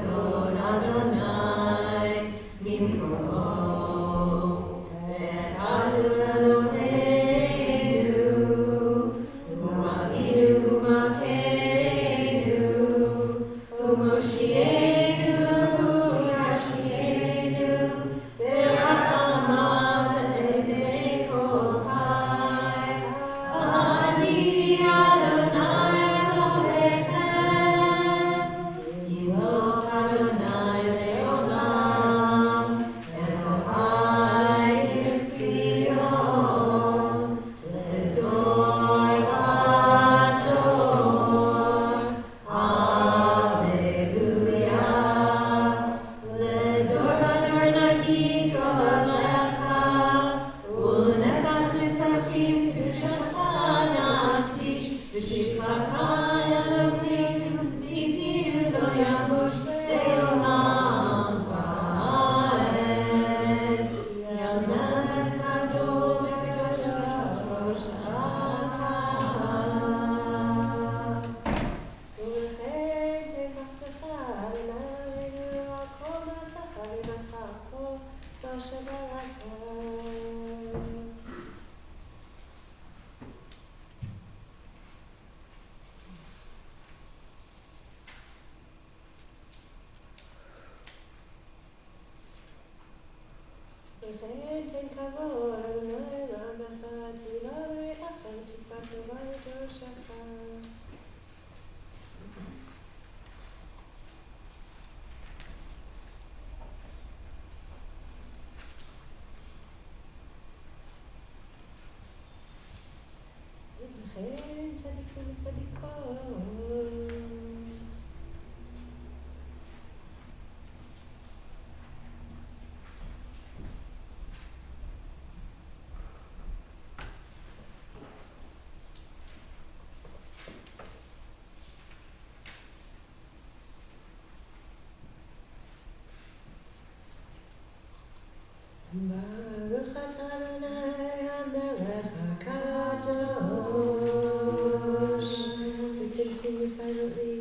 כבוד אדוני ממקומו. ואחדו אלוהינו, הוא אבינו ומלכנו, הוא מושיענו, הוא ישמיענו, ברחמיו לעיני כל חי. אני אדוני אלוהיכם, ימלוך אדוני לעולם, אלוהי לציון, לדור ודור. הללויה. לדור ודור נגיד גואלך, ולנצח נצחים קדושתך נקדיש, ושבחך אלוהינו מפינו לא ימוש לעולם ועד. יא מלך גדול וקדוש אתה. ולכן תברכך אדוני על כל מעשיך וברכך בשבילך. וכן תן כבוד אדוני לעמך, תהילה רעך ותקווה טובה לקדושך. וכן צדיקים וצדיקות. ברוך אתה אדוני המלך הקדוש. We continue silently.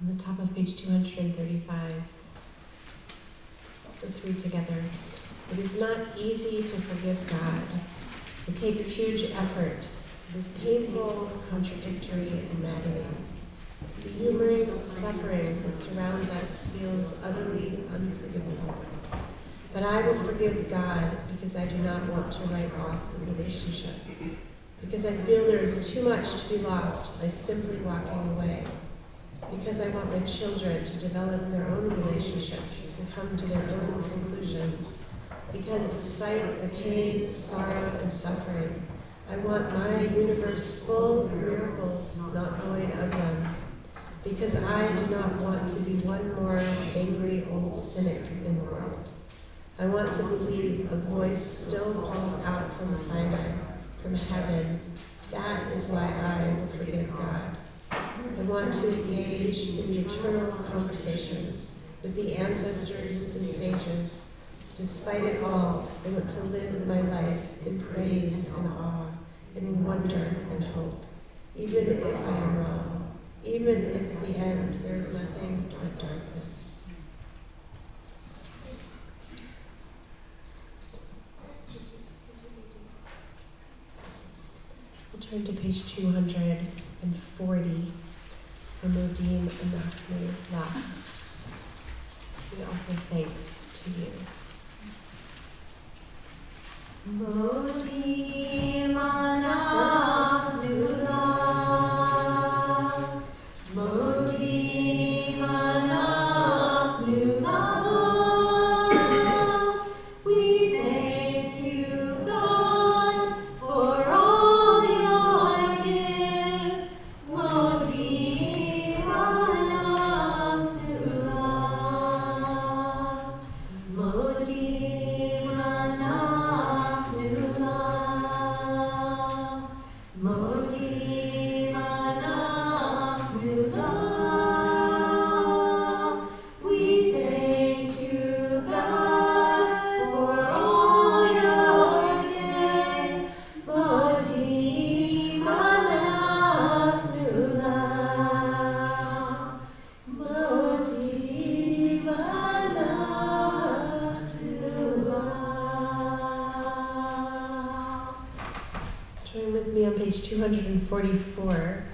on the top of page 235. Let's read together. It is not easy to forgive God. It takes huge effort. It is painful, contradictory, and maddening. The humoring suffering that surrounds us feels utterly unforgivable. But I will forgive God because I do not want to write off the relationship. Because I feel there is too much to be lost by simply walking away. Because I want my children to develop their own relationships and come to their own conclusions. Because despite the pain, sorrow, and suffering, I want my universe full of miracles, not void of them. Because I do not want to be one more angry old cynic in the world. I want to believe a voice still calls out from Sinai, from heaven. That is why I will forgive God. I want to engage in the eternal conversations with the ancestors and sages. Despite it all, I want to live my life in praise and awe, in wonder and hope, even if I am wrong, even if at the end there is nothing but darkness. We'll turn to page 240. Modim Anachnu Lach. We offer thanks to you. Modim Anachnu Lach. Modim Anachnu Lach. We thank you, God, for all your gifts. Modim Anachnu Lach. Modim Anachnu Lach. Modim Anachnu Lach. We thank you, God, for all your gifts. Modim Anachnu Lach. Modim Anachnu Lach. Join with me on page 244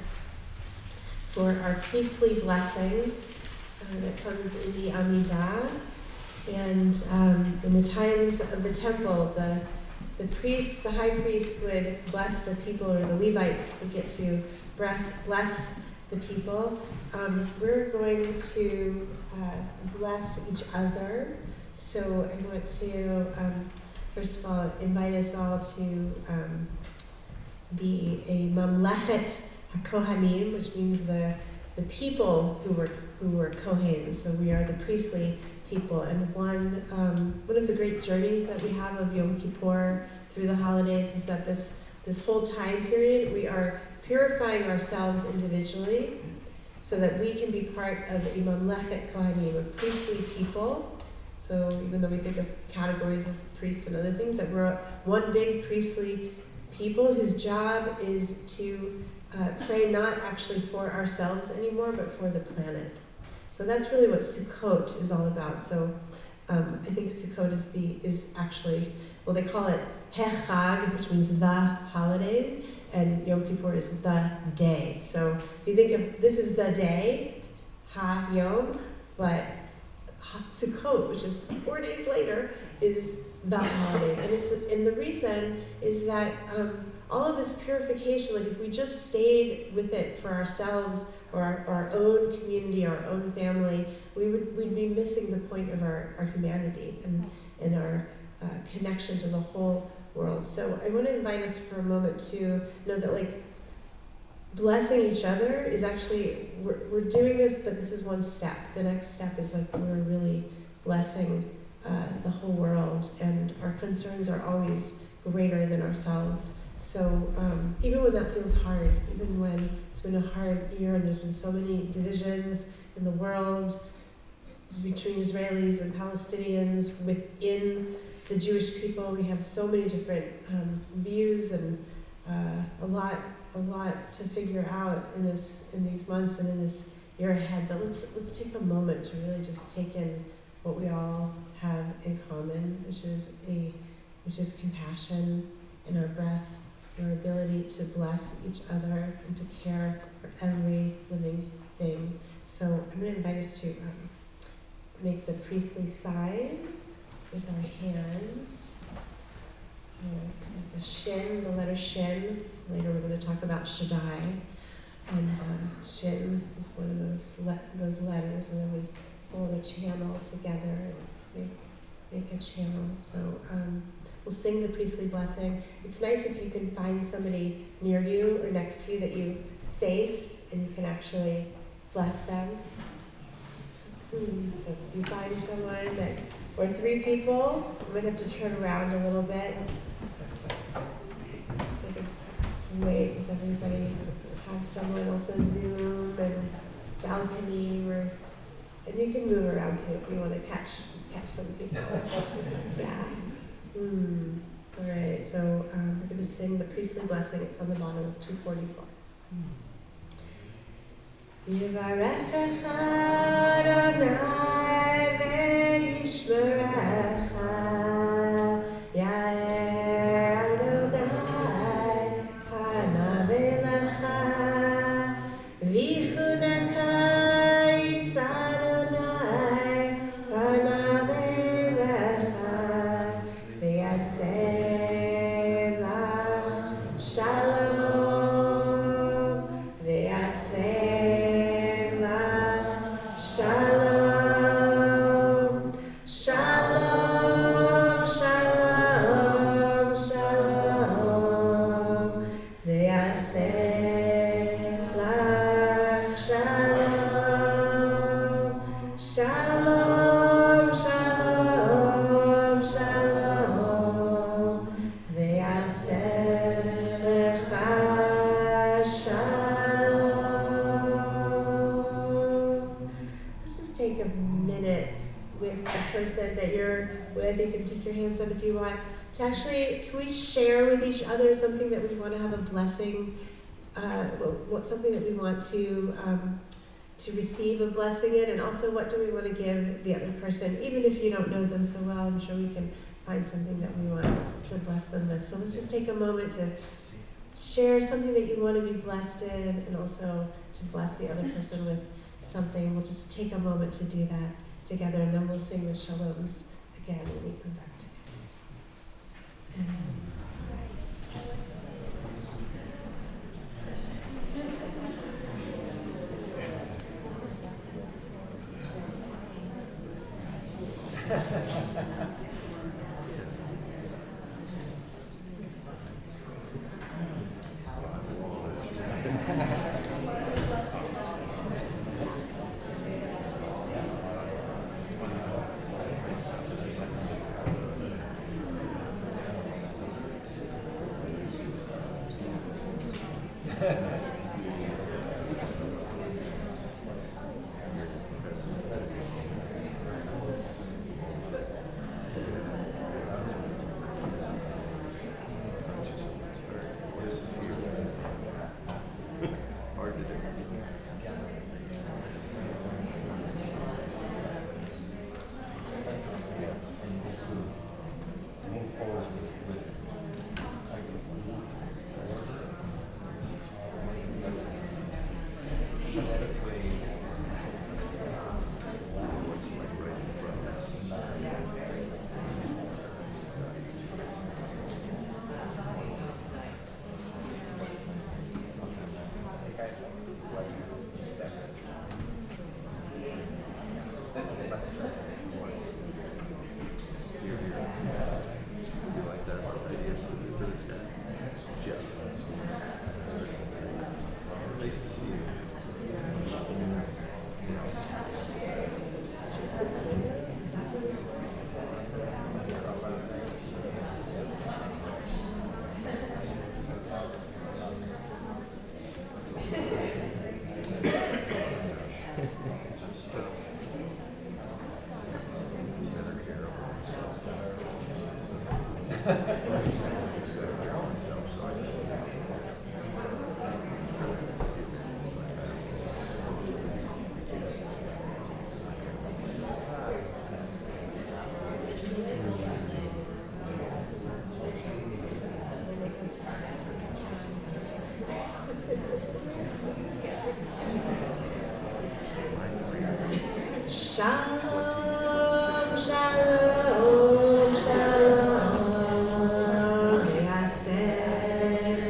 for our priestly blessing that comes in the Amidah. And in the times of the temple, the priests, the high priest would bless the people, or the Levites would get to bless the people. We're going to bless each other. So I want to, first of all, invite us all to be a mamlechet hakohanim, which means the people who were kohen. So we are the priestly people. And one of the great journeys that we have of Yom Kippur through the holidays is that this whole time period we are purifying ourselves individually so that we can be part of a mamlechet kohanim, a priestly people. So even though we think of categories of priests and other things, that we're one big priestly people whose job is to pray not actually for ourselves anymore, but for the planet. So that's really what Sukkot is all about. So I think Sukkot is actually, well, they call it Hechag, which means the holiday, and Yom Kippur is the day. So if you think of this is the day, Ha Yom, but Sukkot, which is 4 days later, is the holiday. And the reason is that all of this purification, like if we just stayed with it for ourselves or our own community, our own family, we'd be missing the point of our humanity and our connection to the whole world. So I want to invite us for a moment to know that, like, blessing each other is actually, we're doing this, but this is one step. The next step is like we're really blessing the whole world, and our concerns are always greater than ourselves. So even when that feels hard, even when it's been a hard year and there's been so many divisions in the world between Israelis and Palestinians, within the Jewish people, we have so many different views and a lot to figure out in these months and in year ahead, but let's take a moment to really just take in what we all have in common, which is compassion in our breath, our ability to bless each other and to care for every living thing. So I'm going to invite us to make the priestly sign with our hands. So it's like the shin, the letter shin. Later we're going to talk about Shaddai. And shin is one of those letters, and then we form a channel together and make a channel. So we'll sing the priestly blessing. It's nice if you can find somebody near you or next to you that you face and you can actually bless them. So if you find someone that, or 3 people, you might have to turn around a little bit. So just wait, does everybody have someone also Zoom and balcony, and you can move around too if you want to catch some people. Yeah. All right, so we're going to sing the priestly blessing. It's on the bottom of 244. Yivarechecha Adonai ve'yishmerecha, Ya'er Adonai panav elecha, v'yichuneka Yis Adonai panav elecha, v'yaseh lach shalom, v'yaseh Shalom, shalom, shalom, shalom. Ve'aseh lach shalom, shalom, shalom, shalom. Ve'aseh lecha shalom. Take a minute with the person that you're with. You can take your hands up if you want. To actually, can we share with each other something that we want to have a blessing, something that we want to receive a blessing in, and also what do we want to give the other person, even if you don't know them so well. I'm sure we can find something that we want to bless them with. So let's just take a moment to share something that you want to be blessed in, and also to bless the other person with something. We'll just take a moment to do that together, and then we'll sing the shaloms again when we come back together. Shalom, shalom, shalom. Yaseh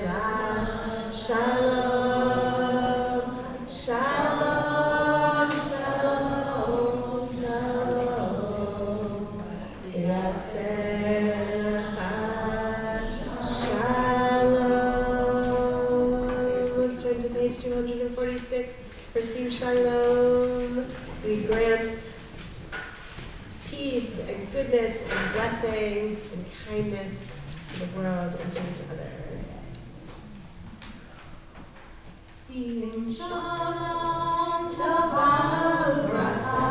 shalom, shalom, shalom, shalom. Yaseh shalom. Let's turn to page 246. Receive shalom. So we grant peace and goodness and blessing and kindness to the world and to each other. Sim shalom tova ubracha.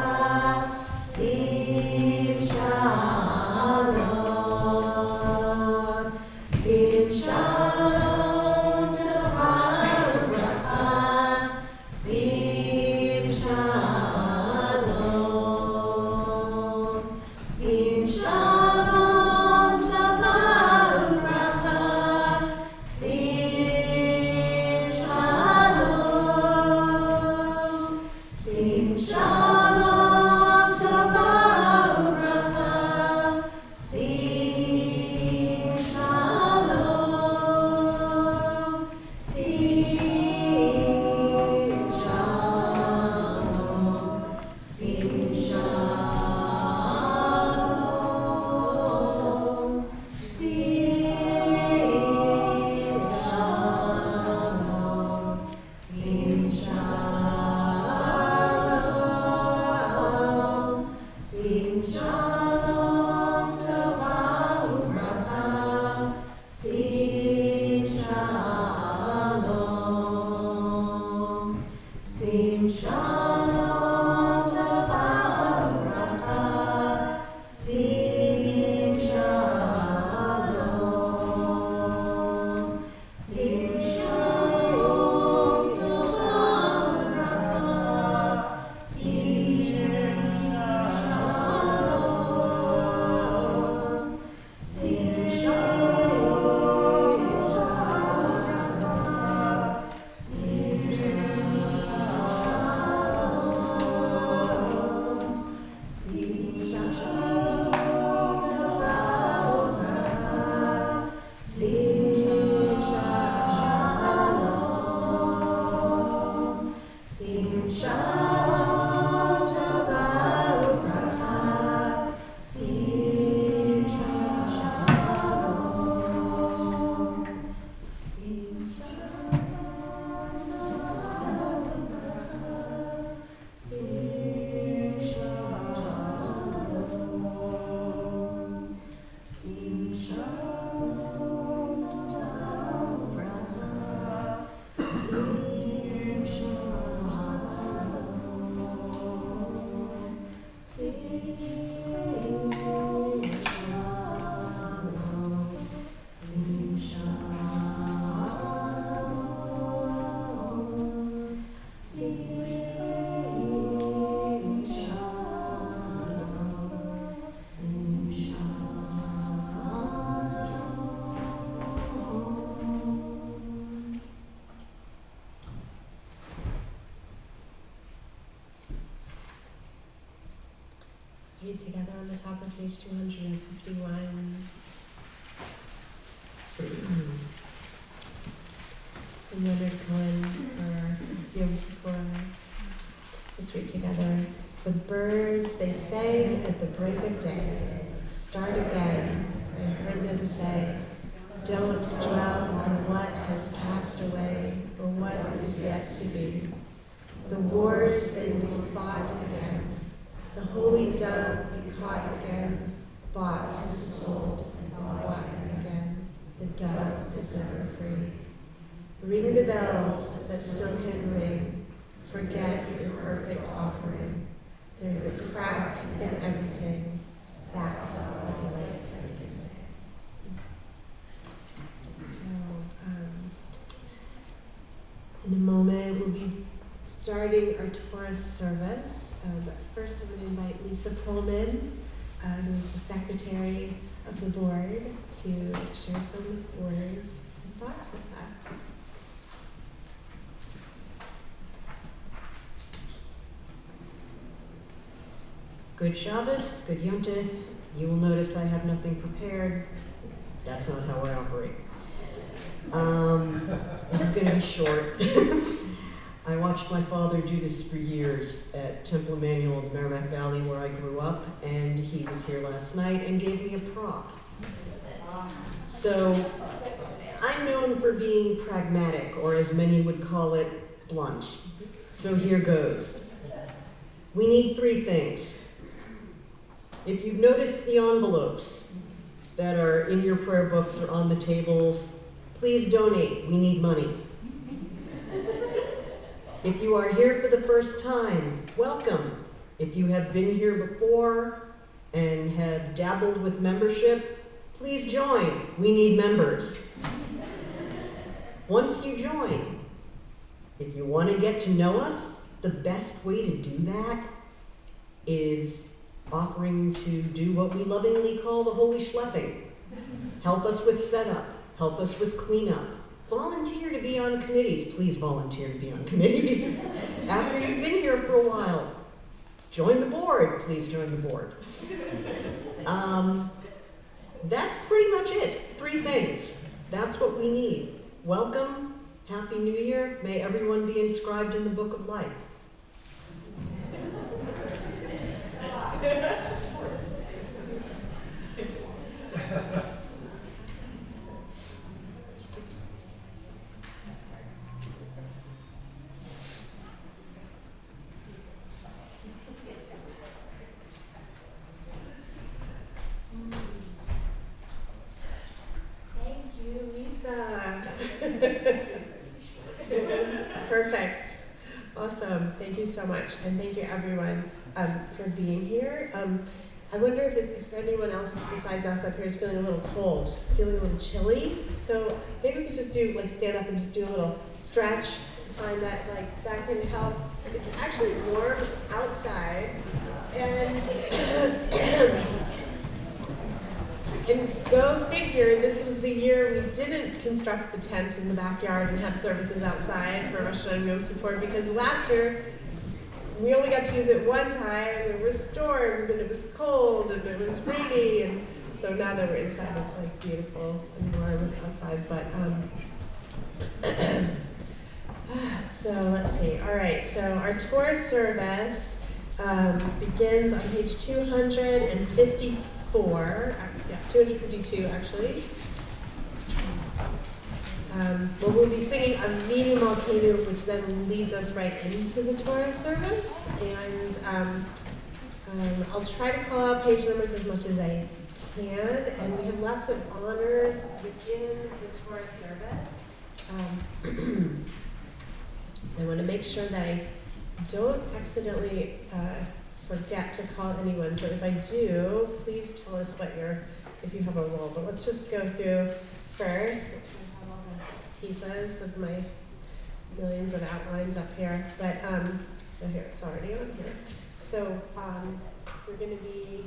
Sim shalom. Sim shalom tova ubracha. Sim shalom. Sim shalom tova ubracha. Sim shalom. Sim shalom tova ubracha. Sim shalom. Sim shalom. Sim shalom. Sim shalom. Sim shalom tova ubracha. Sim shalom. Sim shalom tova ubracha. Sim shalom. Sim shalom tova ubracha. Sim shalom. Sim shalom Let's read together on the top of page 251. Some Leonard Cohen for Yom Kippur. Let's read together. The birds, they sang at the break of day. Start again. I heard them say, don't dwell on what has passed away or what is yet to be. The wars, they will be fought again. The holy dove be caught again, bought and sold and bought again. The dove is never free. Ring the bells that still can ring. Forget your perfect offering. There's a crack in everything. That's what the light can say. In a moment, we'll be starting our Torah service. But first, I'm going to invite Lisa Pullman, who is the secretary of the board, to share some words and thoughts with us. Good Shabbos, good Yom Tov. You will notice I have nothing prepared. That's not how I operate. This is going to be short. I watched my father do this for years at Temple Emmanuel in Merrimack Valley, where I grew up, and he was here last night and gave me a prop. So I'm known for being pragmatic, or as many would call it, blunt. So here goes. We need 3 things. If you've noticed the envelopes that are in your prayer books or on the tables, please donate. We need money. If you are here for the first time, welcome. If you have been here before and have dabbled with membership, please join. We need members. Once you join, if you want to get to know us, the best way to do that is offering to do what we lovingly call the holy schlepping. Help us with setup, help us with cleanup. Volunteer to be on committees. Please volunteer to be on committees. After you've been here for a while, join the board. Please join the board. That's pretty much it. 3 things. That's what we need. Welcome, Happy New Year. May everyone be inscribed in the book of life. Thank you, Lisa. Perfect. Awesome. Thank you so much. And thank you, everyone, for being here. I wonder if anyone else besides us up here is feeling a little cold, feeling a little chilly. So maybe we could just do, stand up and just do a little stretch. Find that, that can help. It's actually warm outside. And go figure, this was the year we didn't construct the tent in the backyard and have services outside for Rosh Hashanah and Yom Kippur, because last year we only got to use it one time. There were storms and it was cold and it was rainy, and so now that we're inside, it's beautiful and warm outside. But so let's see. All right, so our Torah service begins on page 254. 252 actually. Well, we'll be singing a Mini Malkeinu, which then leads us right into the Torah service. And I'll try to call out page numbers as much as I can. And we have lots of honors within the Torah service. I want to make sure that I don't accidentally forget to call anyone. So if I do, please tell us if you have a role. But let's just go through first. Make sure I have all the pieces of my millions of outlines up here. But here, it's already on here. So we're going to be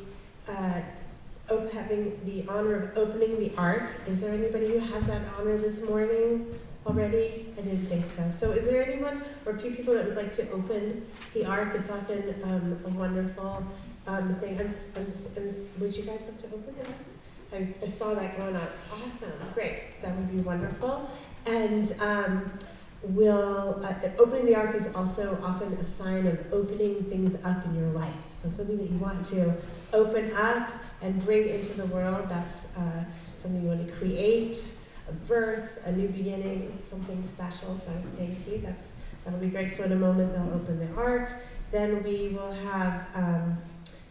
having the honor of opening the Ark. Is there anybody who has that honor this morning already? I didn't think so. So is there anyone or a few people that would like to open the Ark? It's often a wonderful thing. Would you guys like to open it? I saw that going on. Awesome. Great. That would be wonderful. And opening the Ark is also often a sign of opening things up in your life. So something that you want to open up and bring into the world, that's something you want to create, a birth, a new beginning, something special. So thank you. That'll be great. So in a moment they'll open the Ark. Then we will have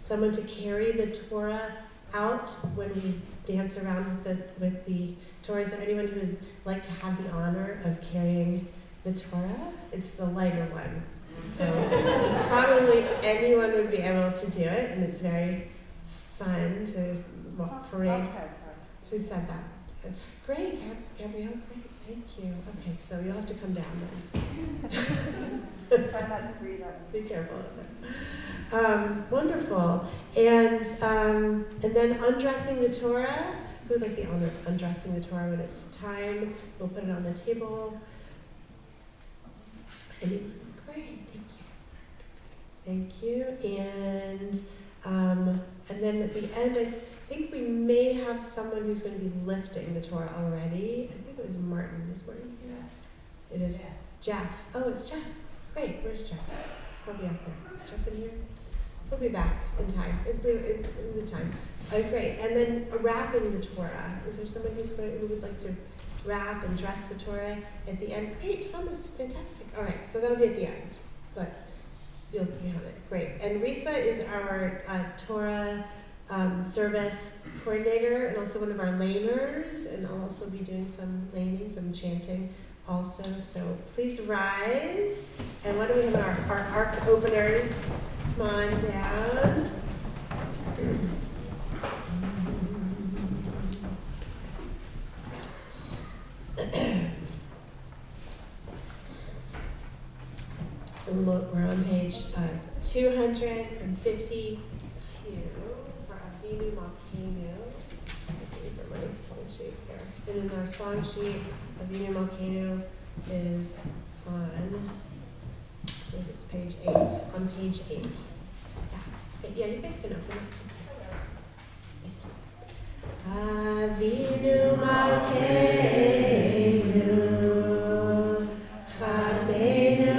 someone to carry the Torah out when we dance around with the Torah. Is there anyone who would like to have the honor of carrying the Torah? It's the lighter one. So probably anyone would be able to do it, and it's very fun to walk parade. Who said that? Great, Gabrielle, great, thank you. Okay, so you'll have to come down then. Try not to breathe out. Be careful of it. Wonderful. And then undressing the Torah. Who would like the honor of undressing the Torah when it's time? We'll put it on the table. Great, thank you. Thank you. And at the end, I think we may have someone who's going to be lifting the Torah already. I think it was Martin this morning. Yeah. It is Jeff. Oh, it's Jeff. Great. Where's Jeff? He's probably out there. Is Jeff in here? He'll be back in time. In the time. Great. And then wrapping the Torah. Is there someone who would like to wrap and dress the Torah at the end? Great, Thomas. Fantastic. All right. So that'll be at the end. But you'll have it. Great. And Risa is our Torah service coordinator and also one of our laners. And I'll also be doing some laning, some chanting also. So please rise. And what do we have in our ark openers? Come on down. We're on page 252 for Avinu Malkeinu. For my song sheet here. And in our song sheet, Avinu Malkeinu is on, I think it's page 8. On page 8. Yeah, it's good. Yeah, you guys can open it. Avinu Malkeinu, Chadenu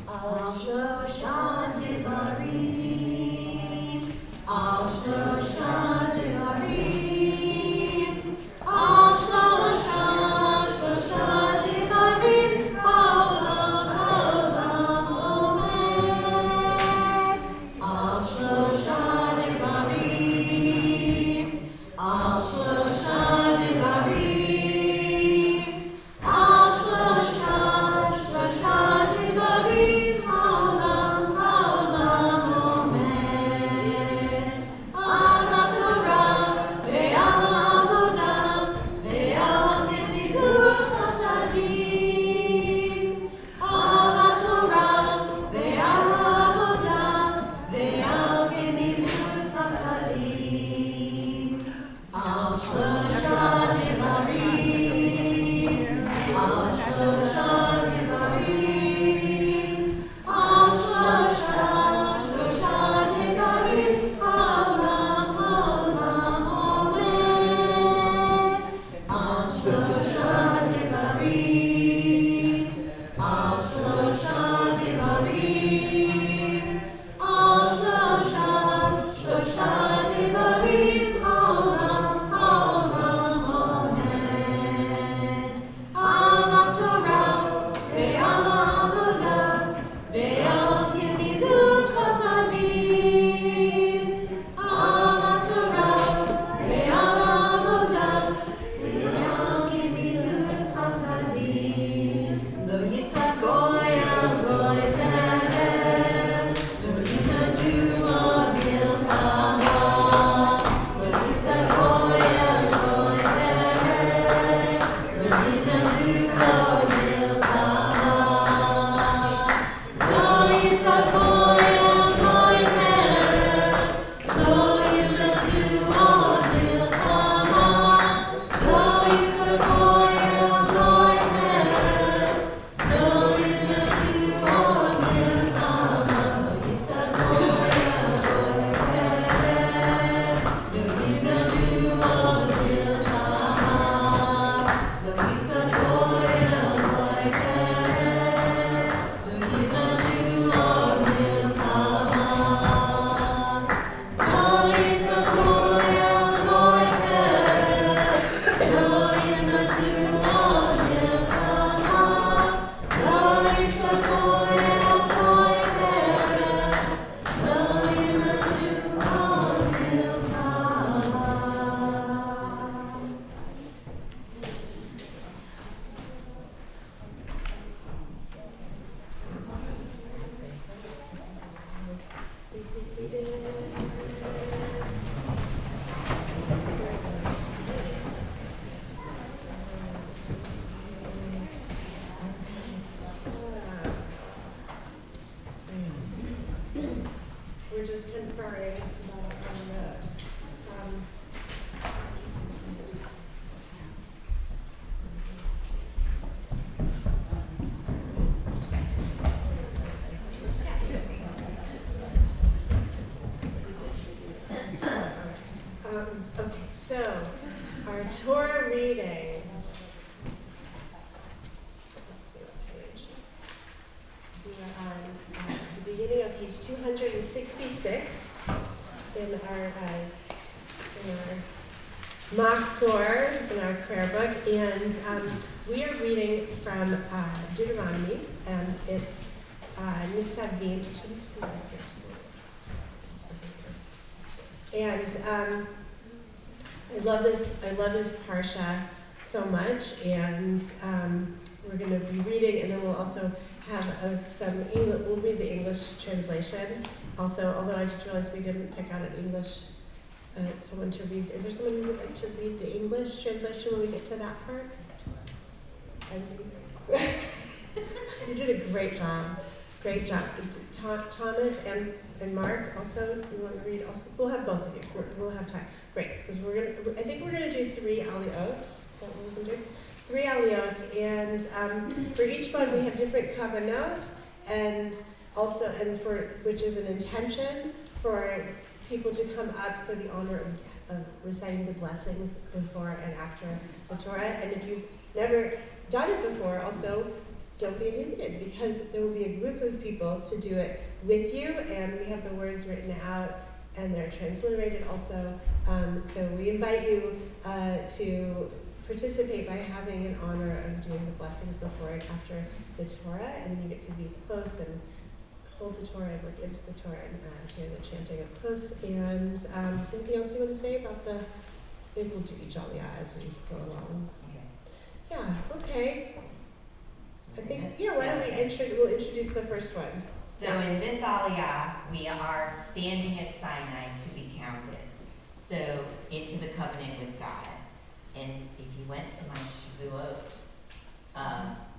Al Shoshana. Torah reading. Let's see what page. We are on the beginning of page 266 in our Machzor, in our prayer book, and we are reading from Deuteronomy, and it's Nitzavim. Should we scroll up here? And I love this parsha so much, and we're going to be reading, and then we'll also have some English. We'll read the English translation. Also, although I just realized we didn't pick out an English someone to read. Is there someone who would like to read the English translation when we get to that part? You did a great job. Great job. Thomas and Mark also, you want to read also? We'll have both of you. We'll have time. Great. Because I think we're going to do 3 aliyot. Is that what we're going to do? 3 aliyot. And for each one we have different kavanot, and also, which is an intention for people to come up for the honor of reciting the blessings before and after the Torah. And if you've never done it before, also, don't be intimidated, because there will be a group of people to do it with you, and we have the words written out, and they're transliterated also. So we invite you to participate by having an honor of doing the blessings before and after the Torah, and then you get to be close and hold the Torah and look into the Torah and hear the chanting up close. And anything else you want to say about maybe we'll do each aliyah as we go along. Yeah, okay. I think, why don't we'll introduce the first one. So in this aliyah, we are standing at Sinai to be counted. So into the covenant with God. And if you went to my Shavuot,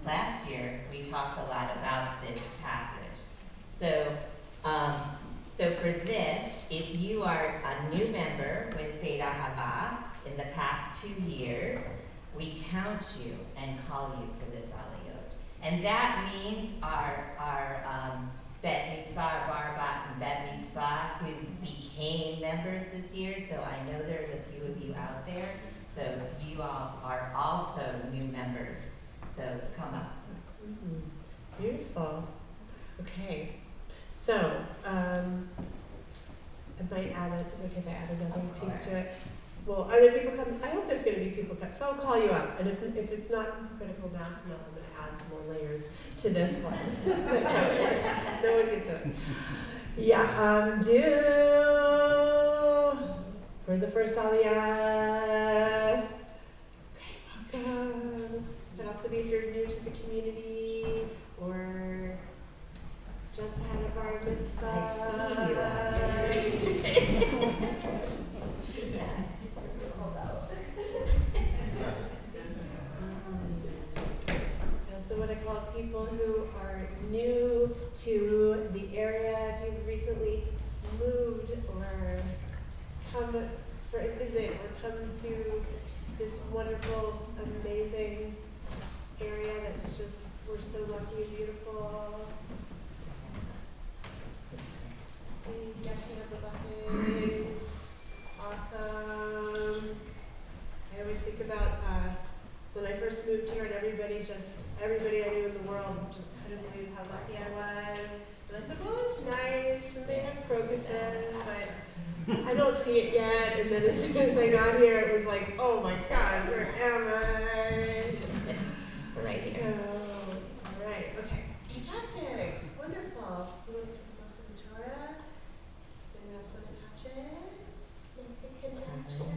last year, we talked a lot about this passage. So for this, if you are a new member with Beit Ahavah in the past 2 years, we count you and call you for this aliyot. And that means our Bet Mitzvah, our Bar Bat and Bet Mitzvah, who became members this year. So I know there's a few of you out there. So you all are also new members. So come up. Mm-hmm. Beautiful. Okay. So, I might add is it okay if I add another piece to it? Well, are there people coming? I hope there's going to be people coming. So I'll call you up. And if it's not critical mass enough, I'm going to add some more layers to this one. No one gets it. Yeah, do for the first aliyah. Okay, welcome. But also be if you're new to the community or just had a bar mitzvah. I see you. Yes. So what I call people who are new to the area, if you've recently moved or come for a visit or come to this wonderful, amazing area that's just, we're so lucky and beautiful. Yes, we have the blessings. Awesome. I always think about when I first moved here and everybody I knew in the world just couldn't believe how lucky I was. And I said, well, it's nice, and they have crocuses, but I don't see it yet. And then as soon as I got here, it was like, oh my God, where am I? Right So, here. all right, okay. Fantastic. Wonderful. So we went through most of the Torah. Does anyone else want to touch it? Make the connection.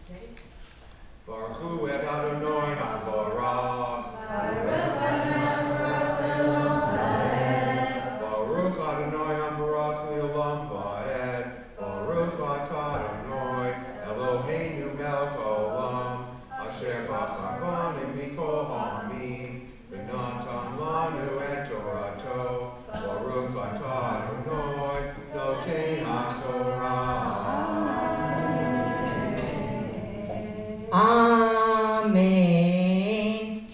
Okay. Baruch Hu et Adonai HaBarach. Baruch Adonai HaBarach Le'olam Va'ed. Baruch atah Adonai Eloheinu melech haolam. Asher b'chavanim mikol ha'amim. V'natan lanu et Torato. Baruch atah Adonai Noten HaTorah. Amen.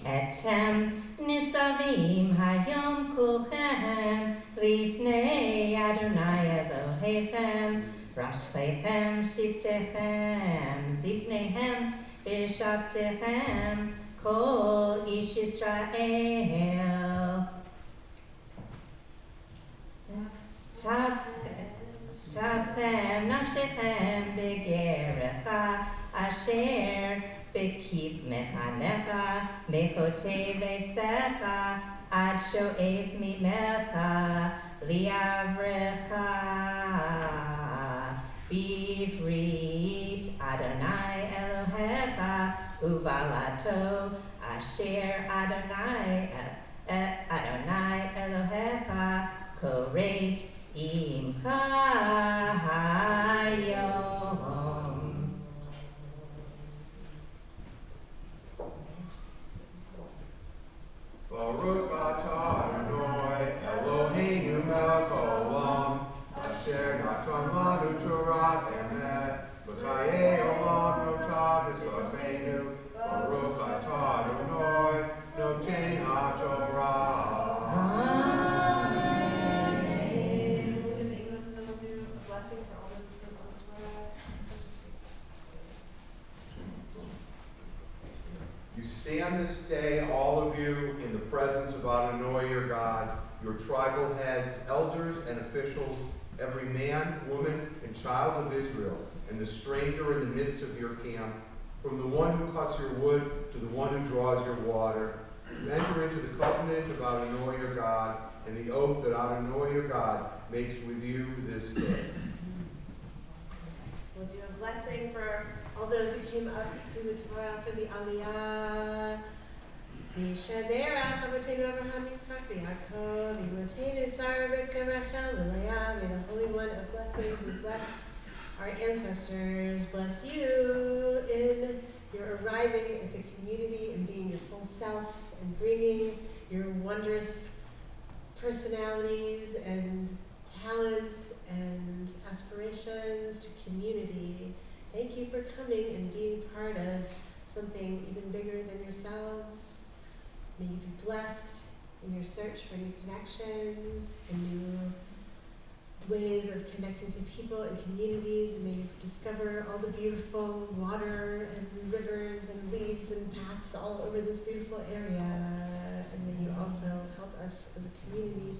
Etem nitzavim hayom kulchem lifnei לפניהם ושבתכם כל איש ישראל. תפם נפשכם בגרך אשר בקדמך מחוטי ביתך עד שואף ממך לעברך. בברית אדוני אלוהיך ובעלתו אשר אדוני אלוהיך כורת עמך היום. Baruch atah Adonai Eloheinu melech haolam asher natan lanu Torah emet v'chayei olam notah b'safeinu. Baruch atah Adonai noten haTorah. You stand this day, all of you, in the presence of Adonai your God, your tribal heads, elders and officials, every man, woman, and child of Israel, and the stranger in the midst of your camp, from the one who cuts your wood to the one who draws your water, to enter into the covenant of Adonai your God, and the oath that Adonai your God makes with you this day. We'll do a blessing for all those who came up to the Torah for the Aliyah. V'shaberach Avotenu Abraham Yitzchak v'Yaakov v'Imotenu Sarah Rivka Rachel v'Leah. May the Holy One of Blessing who blessed our ancestors bless you in your arriving at the community and being your full self and bringing your wondrous personalities and talents and aspirations to community. Thank you for coming and being part of something even bigger than yourselves. May you be blessed in your search for new connections and new ways of connecting to people and communities. And may you discover all the beautiful water and rivers and leaves and paths all over this beautiful area. And may you also help us as a community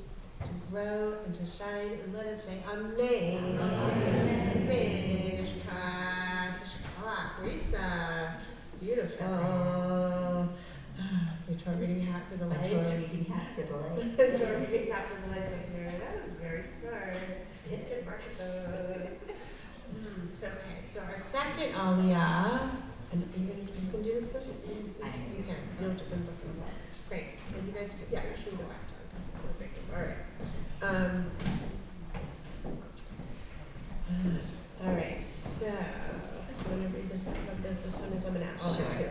to grow and to shine. And let us say Amen. Amen. Risa. Beautiful. Your Torah reading hat for the light. Torah reading hat for the light. Torah reading hat for the lights up here. That was very smart. It's good market those. So okay, so our second Aliyah, and you can do this one? You can. You don't have to bring both of them. Great. And you guys, yeah, you should go back to it because it's so big. All right. All right, so I'm going to read this up. This one is I'm going to add Sure. to.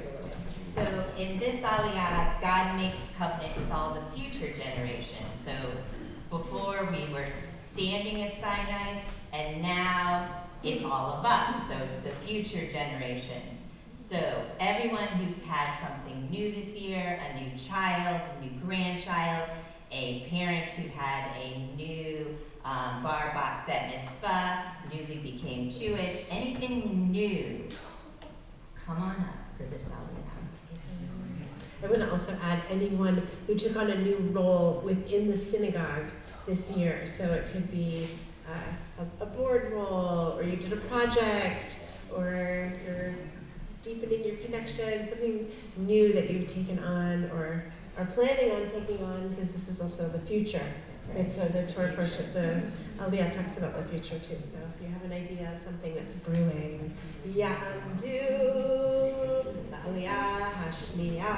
So in this Aliyah, God makes covenant with all the future generations. So before we were standing at Sinai, and now it's all of us. So it's the future generations. So everyone who's had something new this year, a new child, a new grandchild, a parent who had a new bar bat mitzvah, newly became Jewish, anything new, come on up for this Aliyah. I'm going to also add anyone who took on a new role within the synagogue this year. So it could be a board role, or you did a project, or you're deepening your connection, something new that you've taken on or are planning on taking on, because this is also the future. Right. So the Torah portion, the Aliyah talks about the future too. So if you have an idea of something that's brewing, Ya'amdu Aliyah Hashniya.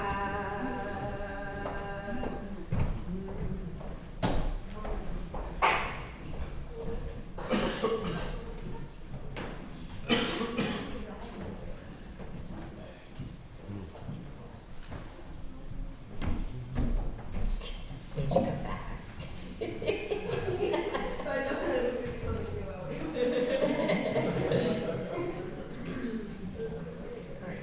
Did you come back? All right,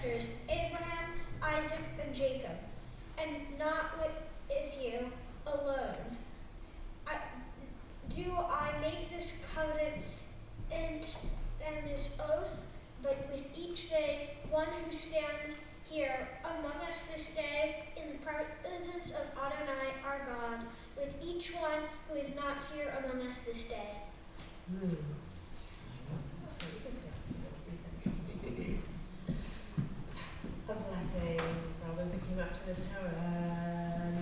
ancestors, Abraham, Isaac, and Jacob, and not with you alone. Do I make this covenant and this oath, but with each day, one who stands here among us this day in the presence of Adonai our God, with each one who is not here among us this day. A blessing for all those who came up to this Torah.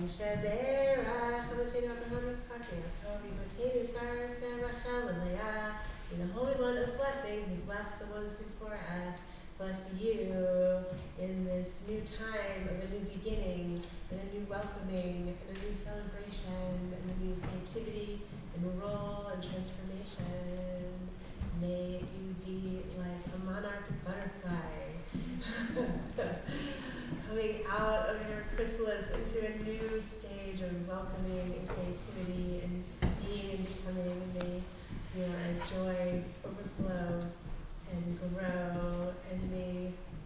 Shadera, Hamatenu Abraham Yitzchak, Yaakov, Yimotenu, Sarah, Rachel, and Leah. May the Holy One of blessing, who bless the ones before us, bless you in this new time of a new beginning, and a new welcoming, and a new celebration, and a new creativity, and role, and transformation. May you be like a monarch butterfly, coming out of your chrysalis into a new stage of welcoming and creativity and being and becoming. May your joy overflow and grow, and may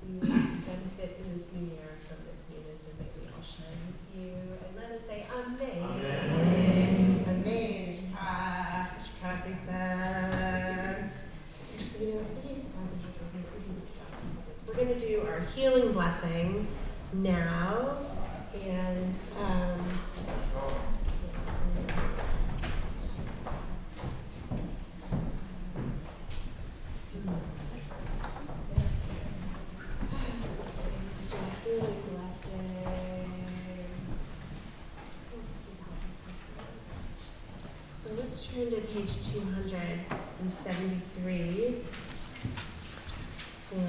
you benefit in this new year from this newness, and may we all shine with you. And let us say Amen. Amen. Amen. Actually, we're going to do our healing blessing now, and healing blessing. So let's turn to page 273 for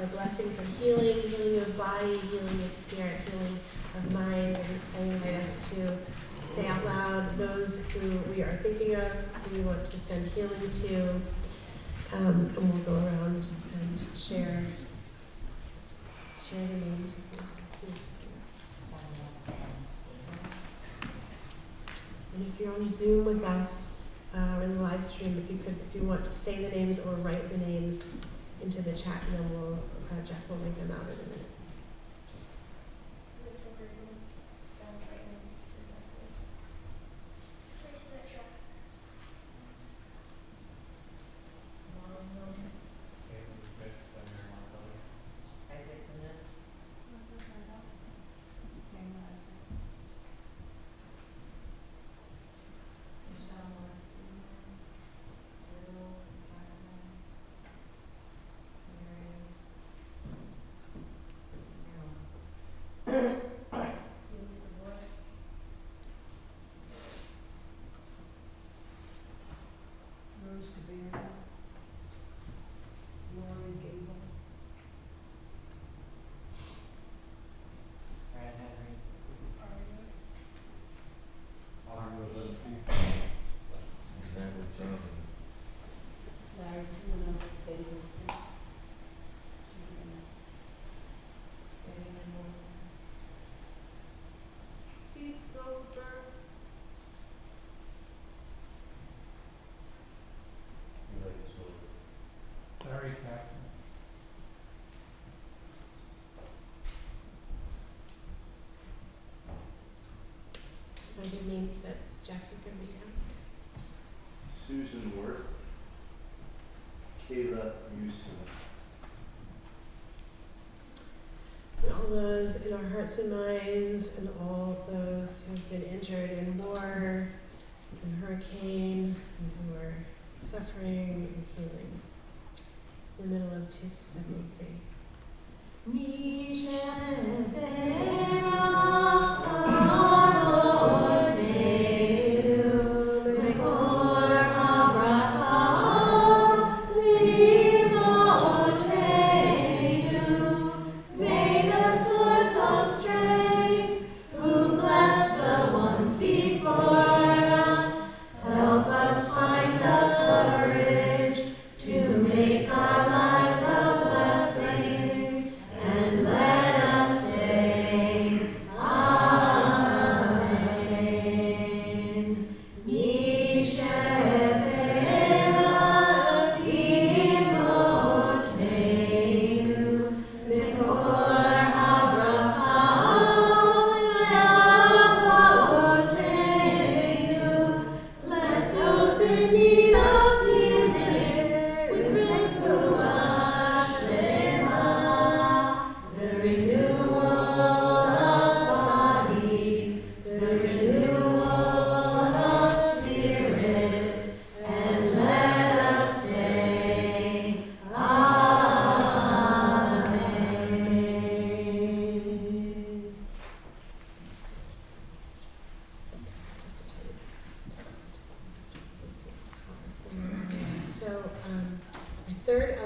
our blessing for healing, healing of body, healing of spirit, healing of mind. And I invite us to say out loud those who we are thinking of, who we want to send healing to, and we'll go around and share the names of those. And if you're on Zoom with us, or in the live stream, if you do want to say the names or write the names into the chat, and then Jeff will make them out in a minute. Are there names that Jackie can read out? Susan Worth, Kayla Houston. And all those in our hearts and minds, and all those who have been injured in war, in hurricane, and who are suffering and healing. In the middle of 273. Say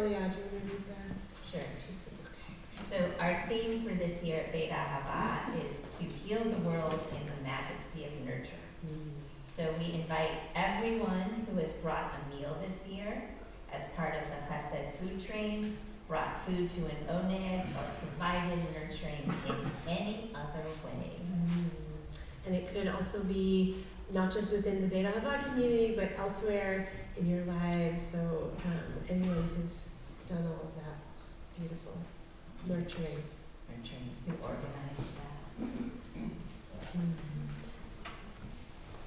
Elia, do you want to read the share pieces? Okay. So our theme for this year at Beit Ahavah is to heal the world in the majesty of nurture. So we invite everyone who has brought a meal this year as part of the Chesed food train, brought food to an oneg, or provided nurturing in any other way. And it could also be not just within the Beit Ahavah community, but elsewhere in your lives. So anyone who's done all of that, beautiful, nurturing. Nurturing, who organized that.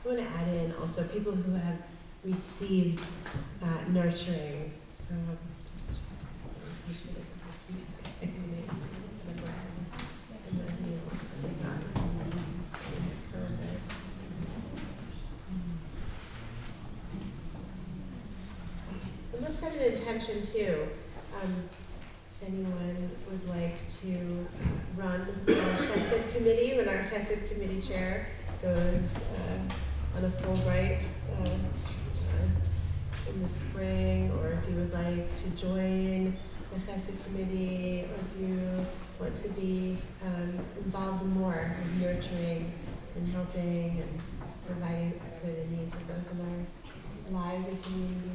I want to add in also people who have received nurturing. So just appreciate it. And let's set an intention too. If anyone would like to run our Chesed committee, when our Chesed committee chair goes on a Fulbright in the spring, or if you would like to join the Chesed committee, or if you want to be involved more in nurturing and helping and providing for the needs of those in our lives and community.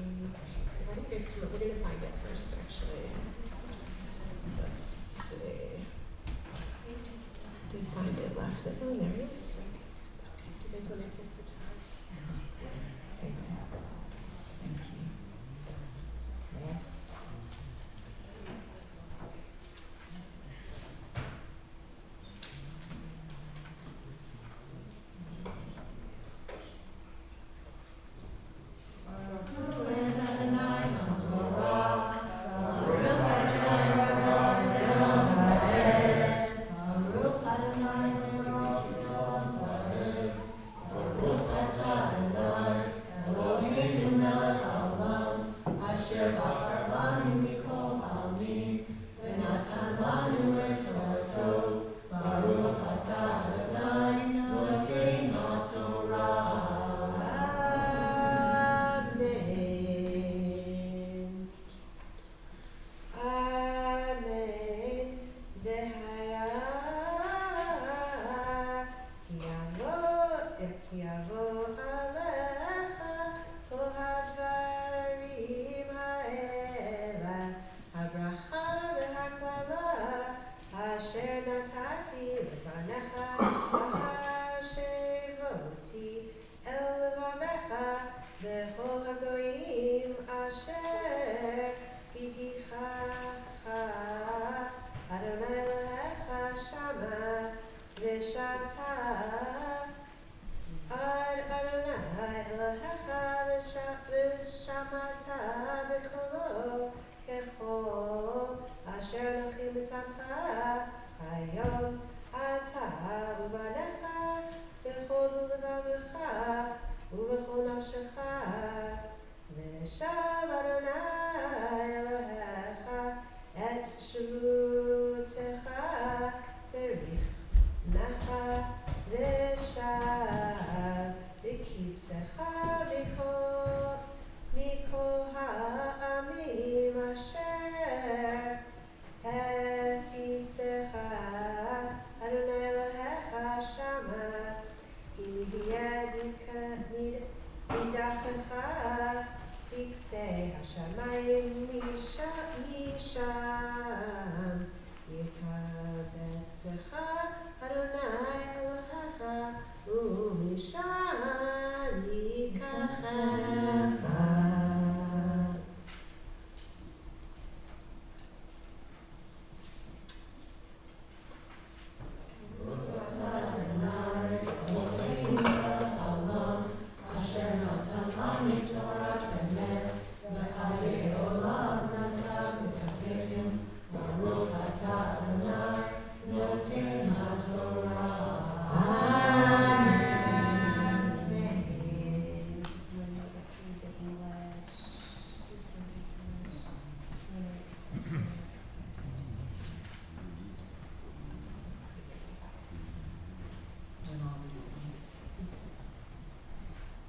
I think there's, we're going to find it first, actually. Let's see. Did find it last night. Oh, there it is. Okay. Do you guys want to kiss the time?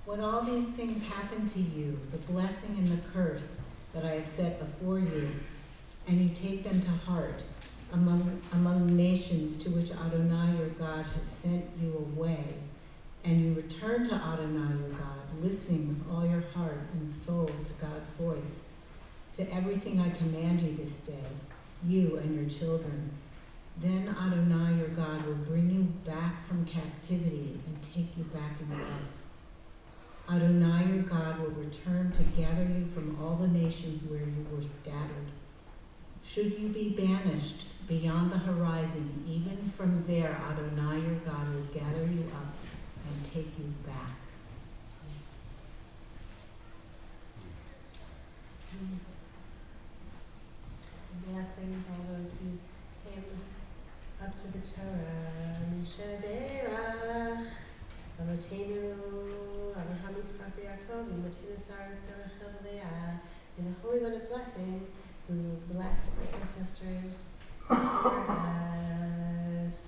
When all these things happen to you, the blessing and the curse, that I have set before you, and you take them to heart among nations to which Adonai your God has sent you away, and you return to Adonai your God, listening with all your heart and soul to God's voice, to everything I command you this day, you and your children. Then Adonai your God will bring you back from captivity and take you back in love. Adonai your God will return to gather you from all the nations where you were scattered. Should you be banished beyond the horizon, even from there Adonai your God will gather you up and take you back. Blessing all those who came up to the Torah. Mishaderach, Avotenu, Abraham, Yitzchak, Yaakov, Yimotinu, Sarah, Pelech, Leah. In the Holy One of Blessing, who blessed my ancestors for us.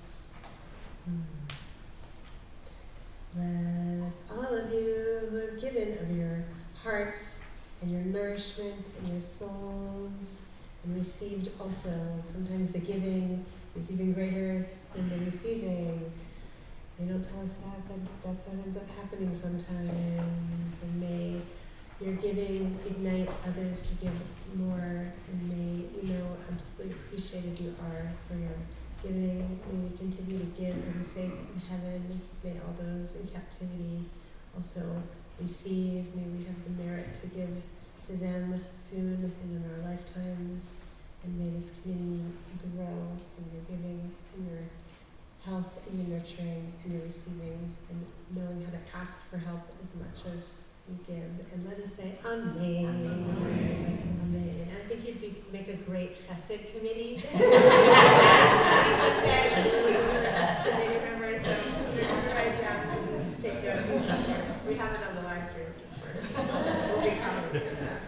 Bless all of you who have given of your hearts and your nourishment and your souls, and received also. Sometimes the giving is even greater than the receiving. They don't tell us that, but that's what ends up happening sometimes. And may your giving ignite others to give more, and may we know how deeply appreciated you are for your giving. May we continue to give for the sake in heaven. May all those in captivity also receive. May we have the merit to give to them soon and in our lifetimes. And may this community grow in your giving, in your health, in your nurturing, and your receiving, and knowing how to ask for help as much as you give. And let us say Amen. Amen. Amen. And I think you'd make a great chesed committee. Lisa said, committee members, so write down and take care of these numbers. We have it on the live stream. We'll be coming to that.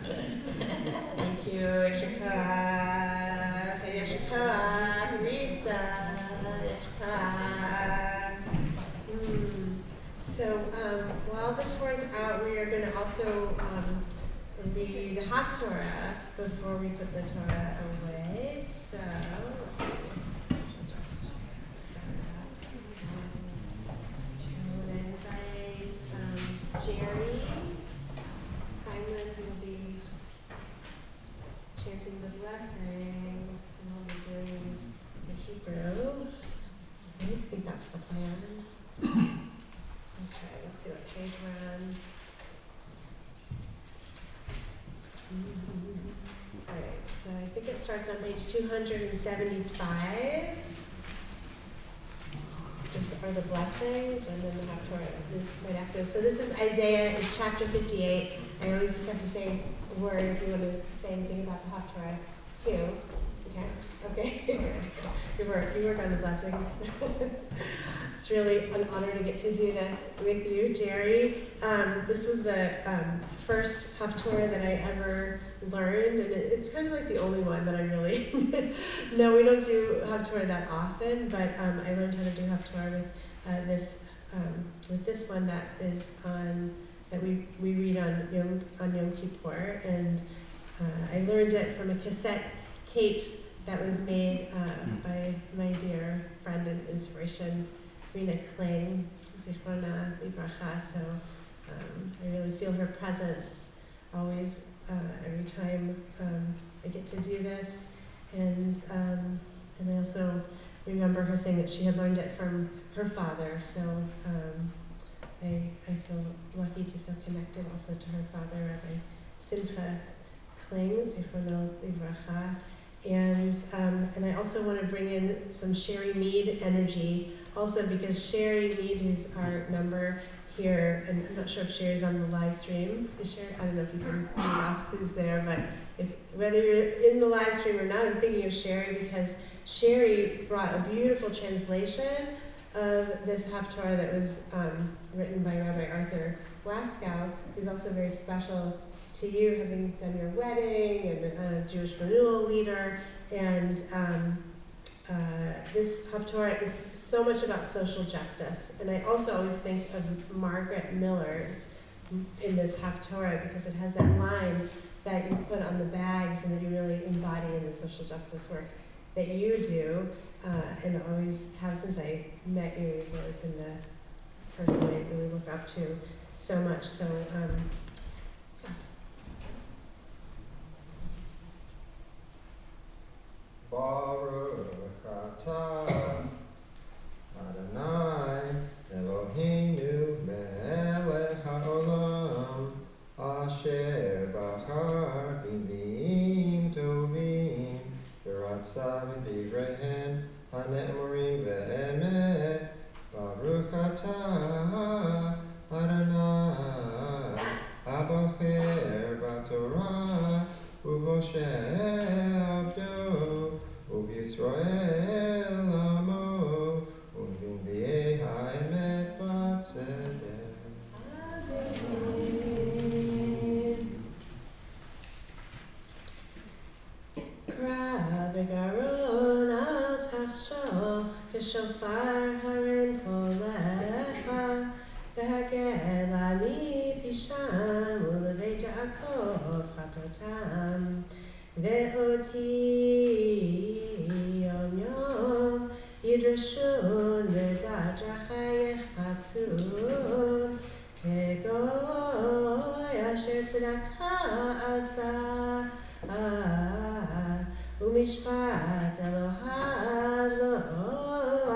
Thank you, Yeshua, Risa, So while the tour is out, we are going to also read Haftorah before we put the Torah away. So let's just start up. I want to invite Jerry Heinlein, who will be chanting the blessings and also doing the Hebrew. I think that's the plan. Okay, let's see what page we're on. Alright, so I think it starts on page 275. Are the blessings, and then the Haftorah is right after. So this is Isaiah, it's chapter 58. I always just have to say a word if you want to say anything about the Haftorah too. Okay, you work on the blessings. It's really an honor to get to do this with you, Jerry. This was the first Haftorah that I ever learned, and it's kind of like the only one that I really no, we don't do Haftorah that often, but I learned how to do Haftorah with this one that is on that we read on Yom Kippur, and I learned it from a cassette tape that was made by my dear friend and inspiration, Rena Kling, Zichrona Libracha. So I really feel her presence always every time I get to do this. And I also remember her saying that she had learned it from her father. So I feel lucky to feel connected also to her father, Rabbi Simcha Kling, Zichrona Libracha. And I also want to bring in some Sherry Mead energy, also because Sherry Mead, who's our member here, and I'm not sure if Sherry's on the live stream. Is Sherry? I don't know if you can figure out who's there, but whether you're in the live stream or not, I'm thinking of Sherry because Sherry brought a beautiful translation of this Haftorah that was written by Rabbi Arthur Waskow, who's also very special to you, having done your wedding and a Jewish renewal leader. And this Haftorah is so much about social justice. And I also always think of Margaret Miller's in this Haftorah because it has that line that you put on the bags and that you really embody in the social justice work that you do, and always have since I met you. You've really been the person I really look up to so much. So, yeah. Baruch atah Adonai Eloheinu melech haolam asher bachar b'mim tovim v'ratza v'digrehem hane'emorim ve'emet Baruch atah Adonai abocher b'torah u'moshe abdo u'Yisrael amo u'v'nbi'ei ha'emet b'tzedek. Kra v'garon al tachshoch k'shofar haren kolecha v'hagel ami pisham u'levei Yaakov chatotam ve'oti yom yom yidrashun v'dat drachayech patzun kegoy asher tzedakah asa Umishpat Elohav lo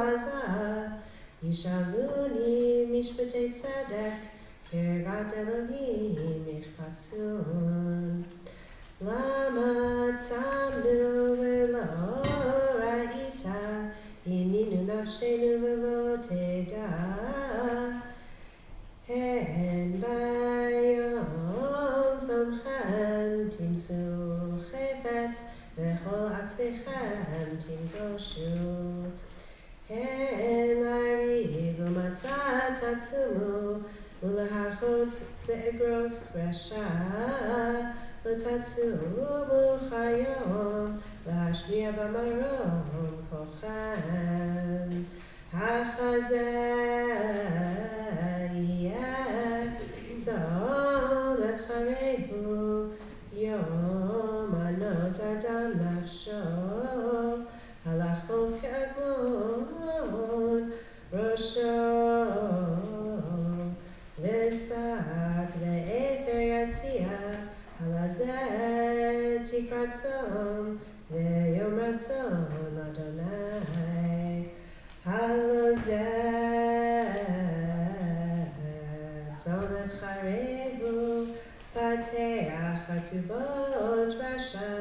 azah Yishavuni mishpatei tzedek Kirgat Elohim yichpatzun Lama tzamnu v'lo ra'ita Hininu nafshenu v'lo teda Hen bayom somchem timsu chefetz V'chol atzmechem tingoshu Hen la'ariv u'matzah tatzumu U'lahachot ve'egrof resha L'tatzumu chayom L'hashmiya b'marom kochem Hachazeh yeh zom echarehu Yom anot adam nafsho halachot ke'agon rosho v'sak ve'efer yatzia halazeh tikrat tzom ve'yom ratzon Adonai halozeh tzom echarehu Pateach hatubot rasha,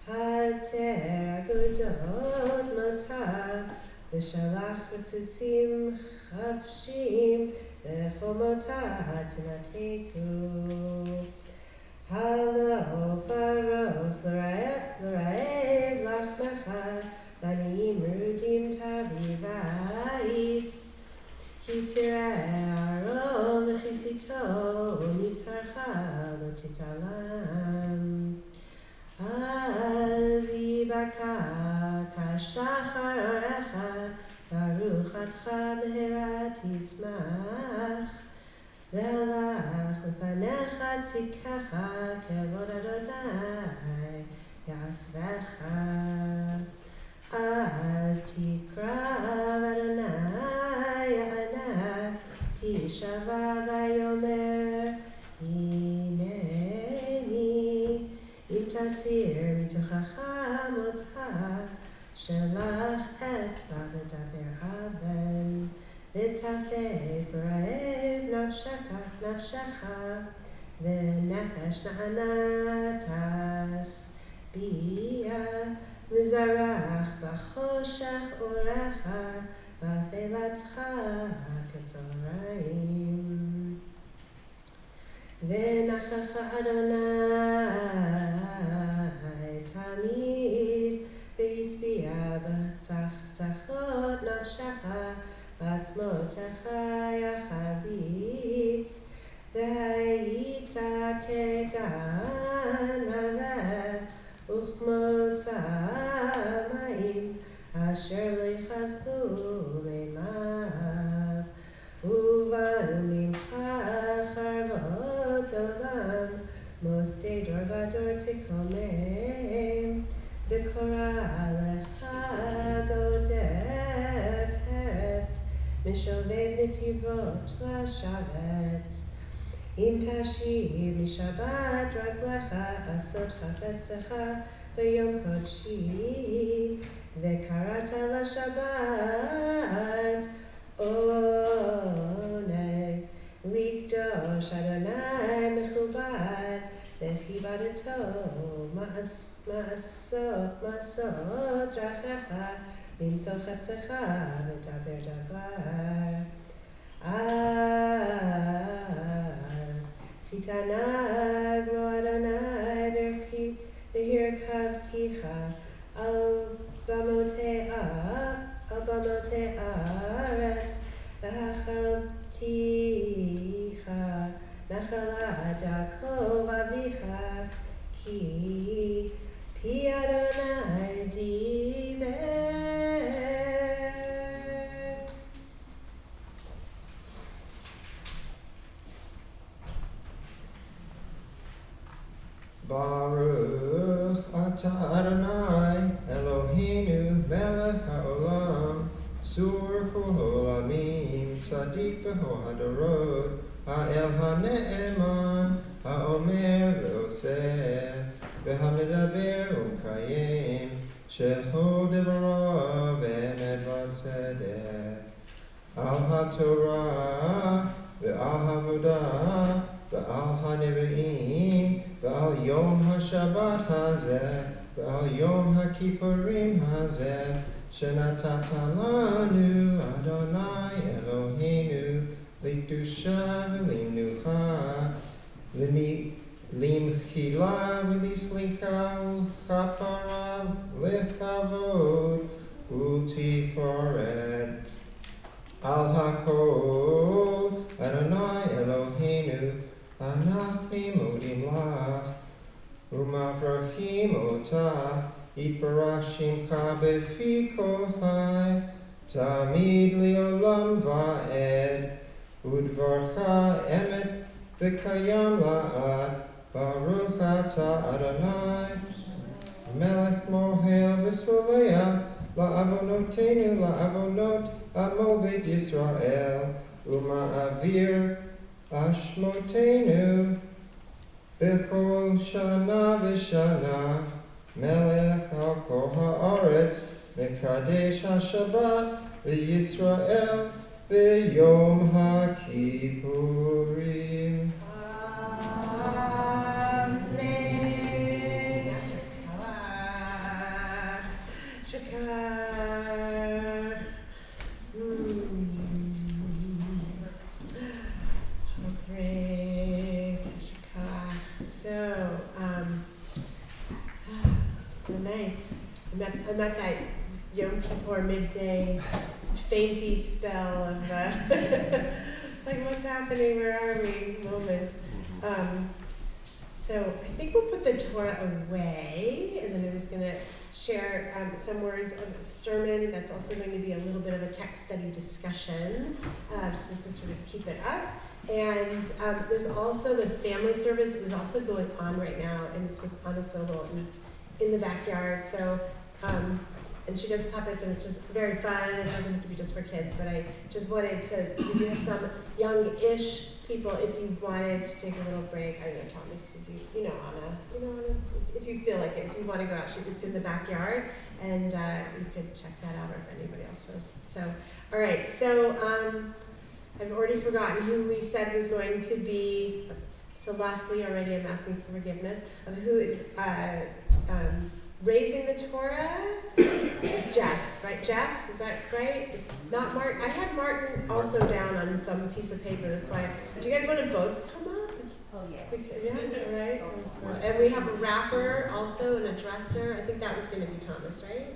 hater agudot motah, v'shalach v'tzitzim chafshim, v'chomotah tinateku. Halo faros l'raev lachmecha, l'aniyim rudim tavivait. Ki tireh aron v'chisito u'mibsarcha lo titalam. Az yibaka kashachar orecha baruch atcha beherat yitzmach v'halach u'fanecha tzikacha kevod Adonai yasvecha. Az tikrav Adonai ya'anah tishava v'yomer hineni itasir mitochacha motah shelach etzva v'daber aven v'tafeh v'raev nafshecha v'nefesh ma'anatas biyah V'zarach b'choshech orecha v'afelatcha k'tzorayim V'nachacha Adonai tamid v'hispia b'tzachot nafshecha b'atzmotecha yachalitz v'hayita kegan raveh Uchmotzamayim asher lo yichazku meimav Uvanu mimcha charvot olam mosdei dor vador וקורא לך גודל פרץ, משובב נתיבות לשרת. אם תשיב משבת רגלך, עשות חפצך ביום קודשי, וקראת לשבת עונג, לקדוש אדוני מכובד, וכיבדתו מעשות דרכיך, למצוא חפצך ודבר דבר. אז תתענג לו אדוני והרכבתיך על במותי הארץ, ואכלתיך נחלת יעקב אביך, כי פי אדוני דיבר. Baruch atah Adonai Eloheinu melech haolam, tzur kol olamim, tzadik v'ho hadorot, ha'el ha'ne'eman, ha'omer v'oseh, v'hamedaber u'mkayem, shecho devarav emet v'tzedek, al ha'torah ve'al ha'avodah ve'al ha'nevi'im ve'al yom ha'shabbat hazeh ve'al yom ha'kippurim hazeh shenatata lanu Adonai Eloheinu likdusha v'limnucha limchila v'lislicha u'chapara lechavod u'tiforet al hakol Adonai Eloheinu anachni modim lach u'mavrachim otach itbarashim ka befi kohai tamid li'olam va'ed udvarcha emet v'kayam la'ad baruch atah Adonai melech mohel v'soleach la'avonotenu la'avonot amo Beit Yisrael u'ma'avir ashmotenu b'chol shana v'shana melech al kol ha'aretz mekadesh ha'shabbat v'Yisrael v'yom ha'kippurim. So nice. I'm at that Yom Kippur midday fainty spell of it's like, what's happening, where are we moment. So I think we'll put the Torah away, and then I'm just going to share some words of a sermon that's also going to be a little bit of a text study discussion, just to sort of keep it up. And there's also the family service is also going on right now, and it's with Anna Sobel, and it's in the backyard. So, and she does puppets, and it's just very fun. It doesn't have to be just for kids, but I just wanted to, we do have some young-ish people, if you wanted to take a little break. I don't know, Thomas, if you know Anna, if you feel like it, if you want to go out, it's in the backyard, and you could check that out, or if anybody else was. So, all right, so I've already forgotten who we said was going to be, so lastly already I'm asking for forgiveness, of who is raising the Torah. Jeff, right? Jeff, is that right? Not Martin. I had Martin also down on some piece of paper. That's why. Do you guys want to both come up? We could, yeah, right. And we have a rapper also and a dresser. I think that was going to be Thomas, right?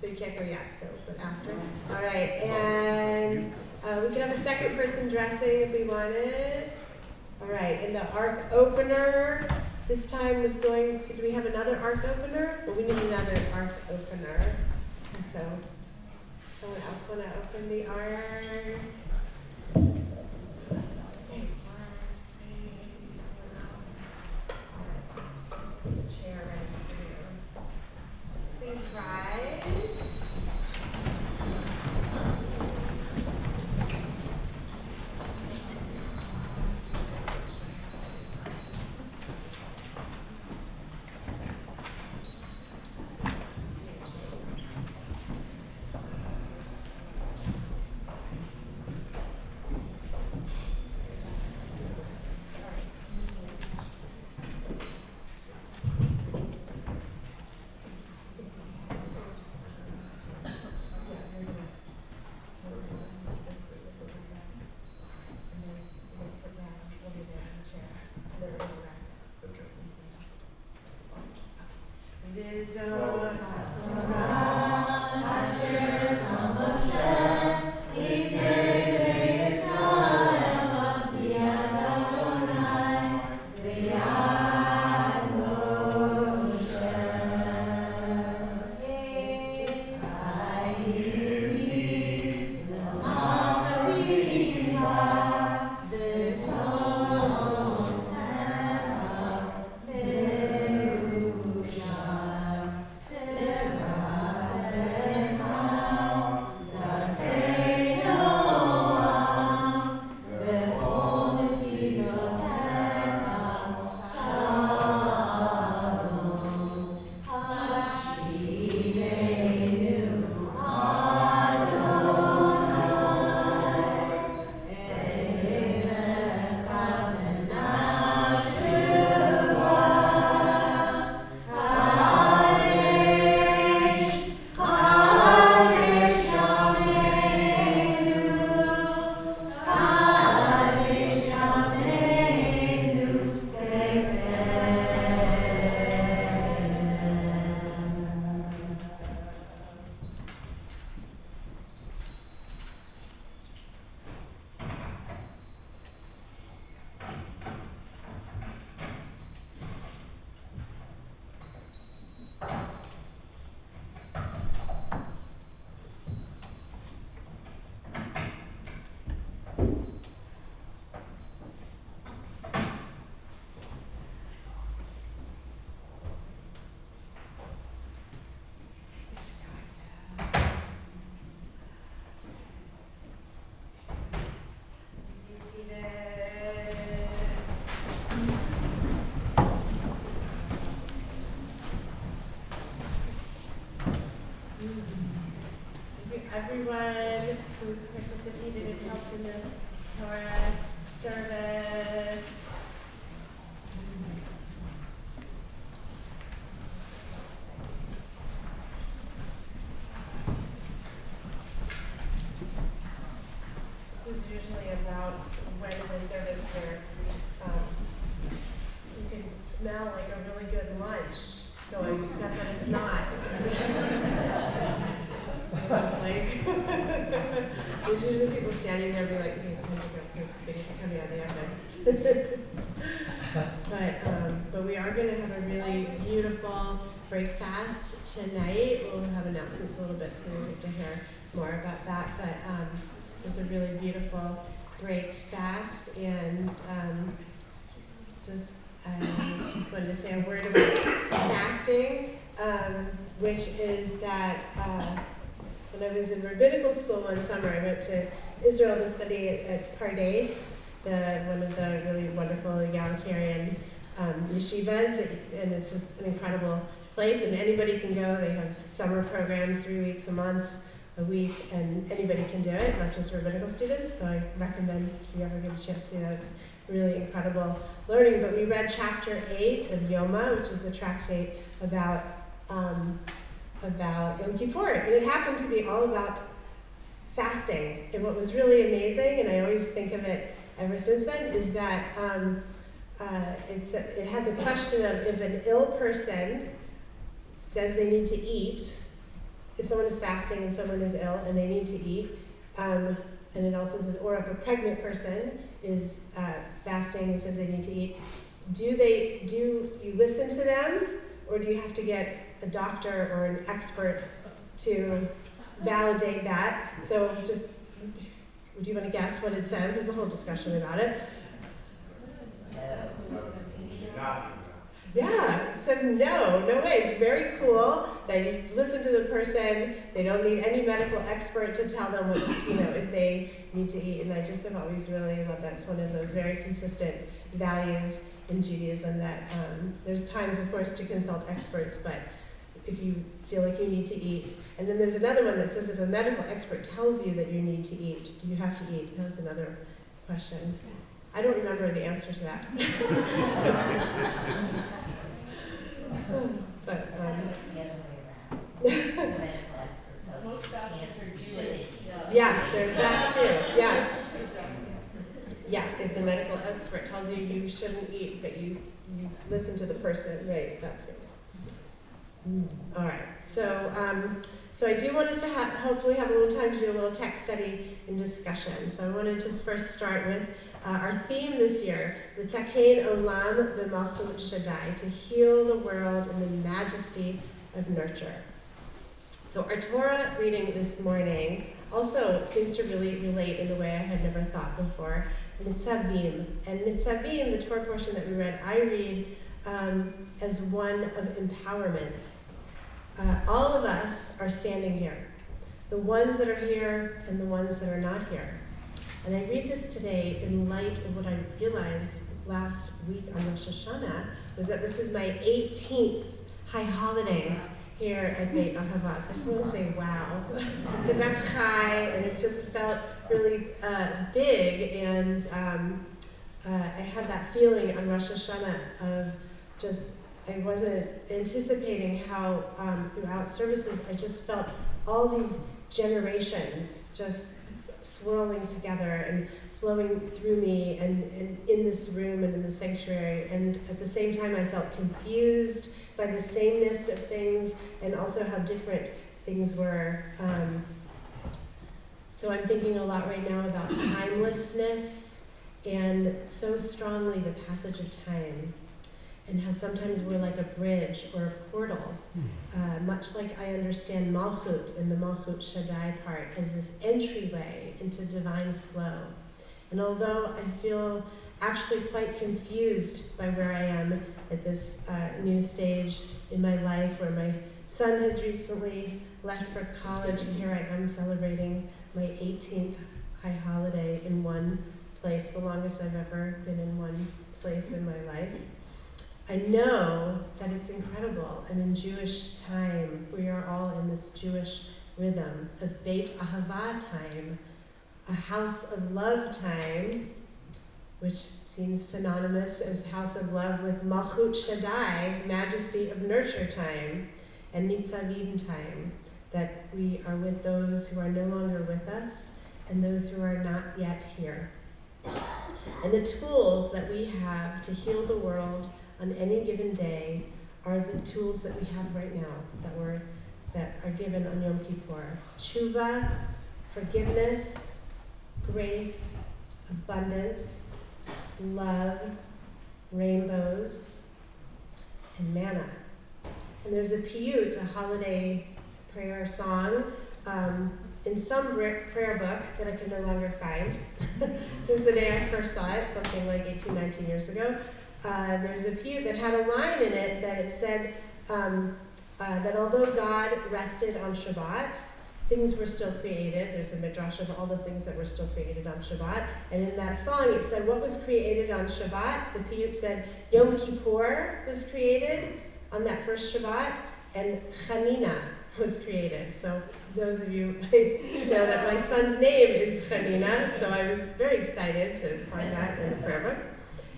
So you can't go yet. So, but after. All right, and we could have a second person dressing if we wanted. All right, and the ark opener. This time was going to, do we have another ark opener? Well, we need another ark opener. And so, someone else want to open the ark? Okay, let's get the chair ready for you. please rise. Everyone who's participated and helped in the Torah service. This is usually about when the service where you can smell like a really good lunch going, except that it's not. It's like, there's usually people standing there being like, okay, someone pick up this thing coming out of the oven. But we are going to have a really beautiful break fast tonight. We'll have announcements a little bit so you get to hear more about that. But there's a really beautiful break fast, and just wanted to say a word about fasting, which is that when I was in rabbinical school one summer, I went to Israel to study at Pardes, one of the really wonderful egalitarian yeshivas, and it's just an incredible place, and anybody can go. They have summer programs, 3 weeks a month, a week, and anybody can do it, not just rabbinical students, so I recommend if you ever get a chance to do that. It's really incredible learning. But we read chapter 8 of Yoma, which is the tractate about Yom Kippur, and it happened to be all about fasting. And what was really amazing, and I always think of it ever since then, is that it had the question of if an ill person says they need to eat, if someone is fasting and someone is ill and they need to eat, and it also says, or if a pregnant person is fasting and says they need to eat, do you listen to them, or do you have to get a doctor or an expert to validate that? So just, do you want to guess what it says? There's a whole discussion about it. Yeah, it says no way. It's very cool that you listen to the person. They don't need any medical expert to tell them what's, if they need to eat. And I just have always really loved that. It's one of those very consistent values in Judaism that there's times, of course, to consult experts, but if you feel like you need to eat. And then there's another one that says if a medical expert tells you that you need to eat, do you have to eat? That was another question. I don't remember the answer to that. But, Most doctors are Jewish. yes, there's that too. Yes. Yes, if the medical expert tells you you shouldn't eat, but you listen to the person, right? That's it. All right. So I do want us to hopefully have a little time to do a little text study and discussion. So I wanted to first start with our theme this year, the Takein Olam B'Malchut Shaddai, to heal the world in the majesty of nurture. So our Torah reading this morning also seems to really relate in a way I had never thought before. Nitzavim. And Nitzavim, the Torah portion that we read, I read as one of empowerment. All of us are standing here. The ones that are here and the ones that are not here. And I read this today in light of what I realized last week on Rosh Hashanah, was that this is my 18th high holidays here at Beit Ahavah. So I just want to say wow, because that's high, and it just felt really big, and I had that feeling on Rosh Hashanah of just, I wasn't anticipating how throughout services I just felt all these generations just swirling together and flowing through me and in this room and in the sanctuary, and at the same time I felt confused by the sameness of things and also how different things were. So I'm thinking a lot right now about timelessness and so strongly the passage of time, and how sometimes we're like a bridge or a portal, much like I understand Malchut in the Malchut Shaddai part as this entryway into divine flow. And although I feel actually quite confused by where I am at this new stage in my life, where my son has recently left for college, and here I am celebrating my 18th high holiday in one place, the longest I've ever been in one place in my life. I know that it's incredible, and in Jewish time, we are all in this Jewish rhythm of Beit Ahavah time, a house of love time, which seems synonymous as house of love with Malchut Shaddai, majesty of nurture time, and Nitzavim time, that we are with those who are no longer with us and those who are not yet here. And the tools that we have to heal the world on any given day are the tools that we have right now that are given on Yom Kippur. Tshuva, forgiveness, grace, abundance, love, rainbows, and manna. And there's a piyut, a holiday prayer song, in some prayer book that I can no longer find since the day I first saw it, something like 18, 19 years ago. There's a piyut that had a line in it that it said that although God rested on Shabbat, things were still created. There's a midrash of all the things that were still created on Shabbat. And in that song it said what was created on Shabbat. The piyut said Yom Kippur was created on that first Shabbat, and Chanina was created. So those of you know that my son's name is Chanina, so I was very excited to find that in the prayer book.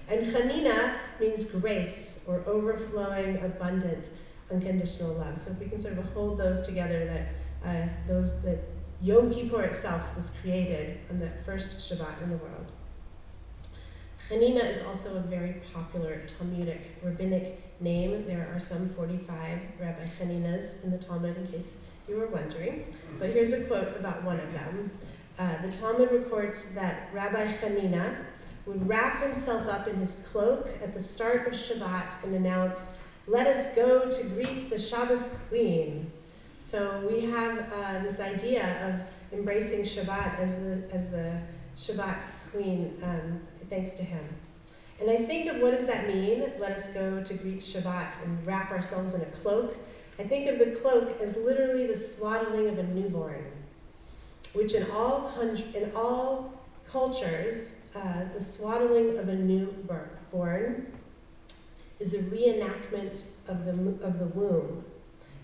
And Chanina means grace, or overflowing, abundant, unconditional love. So if we can sort of hold those together, that Yom Kippur itself was created on the first Shabbat in the world. Chanina is also a very popular Talmudic, rabbinic name. There are some 45 Rabbi Chaninas in the Talmud, in case you were wondering. But here's a quote about one of them. The Talmud records that Rabbi Chanina would wrap himself up in his cloak at the start of Shabbat and announce, "Let us go to greet the Shabbos queen." So we have this idea of embracing Shabbat as the Shabbat queen, thanks to him. And I think of what does that mean? Let us go to greet Shabbat and wrap ourselves in a cloak. I think of the cloak as literally the swaddling of a newborn, which in all cultures, the swaddling of a newborn is a reenactment of the womb.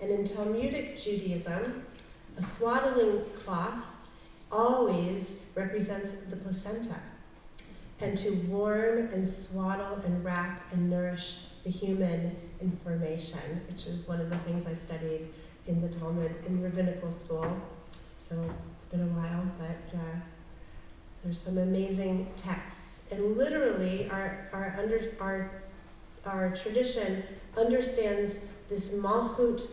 And in Talmudic Judaism, a swaddling cloth always represents the placenta, and to warm and swaddle and wrap and nourish the human in formation, which is one of the things I studied in the Talmud in rabbinical school. So it's been a while, but there's some amazing texts. And literally, our tradition understands this malchut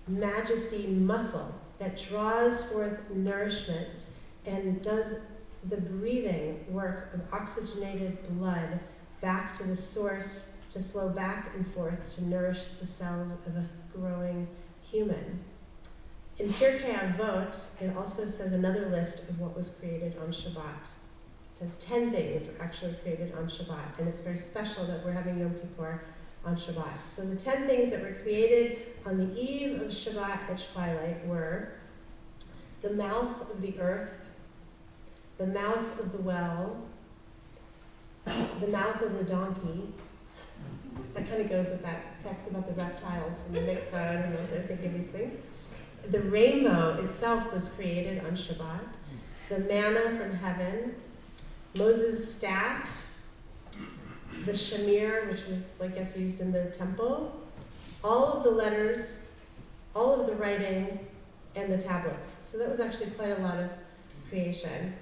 majesty muscle that draws forth nourishment and does the breathing work of oxygenated blood back to the source to flow back and forth to nourish the cells of a growing human. In Pirkei Avot, it also says another list of what was created on Shabbat. It says 10 things were actually created on Shabbat, and it's very special that we're having Yom Kippur on Shabbat. So the 10 things that were created on the eve of Shabbat at twilight were the mouth of the earth, the mouth of the well, the mouth of the donkey. That kind of goes with that text about the reptiles and the mikvah. I don't know if they're thinking these things. The rainbow itself was created on Shabbat. The manna from heaven, Moses' staff, the shamir, which was, I guess, used in the temple, all of the letters, all of the writing, and the tablets. So that was actually quite a lot of creation.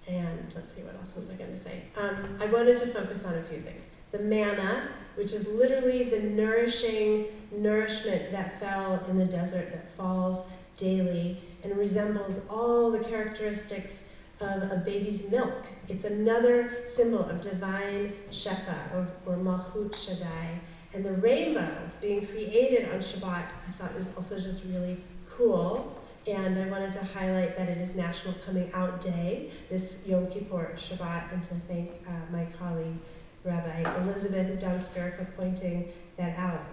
And let's see, what else was I going to say? I wanted to focus on a few things. The manna, which is literally the nourishment that fell in the desert, that falls daily and resembles all the characteristics of a baby's milk. It's another symbol of divine shefa, or malchut shaddai. And the rainbow being created on Shabbat, I thought was also just really cool. And I wanted to highlight that it is National Coming Out Day, this Yom Kippur Shabbat, and to thank my colleague, Rabbi Elizabeth Donsker, for pointing that out.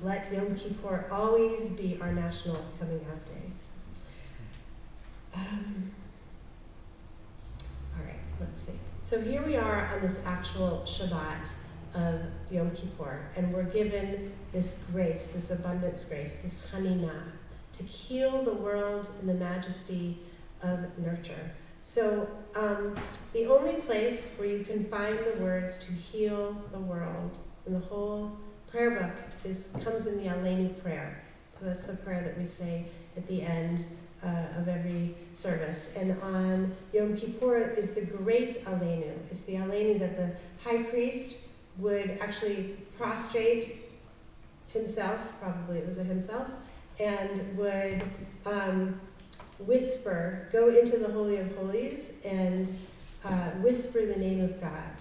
Let Yom Kippur always be our National Coming Out Day. All right, let's see. So here we are on this actual Shabbat of Yom Kippur, and we're given this grace, this abundance grace, this chanina, to heal the world in the majesty of nurture. So the only place where you can find the words to heal the world in the whole prayer book comes in the Aleinu prayer. So that's the prayer that we say at the end of every service. And on Yom Kippur is the great Aleinu. It's the Aleinu that the high priest would actually prostrate himself, probably it was a himself, and would whisper, go into the Holy of Holies and whisper the name of God.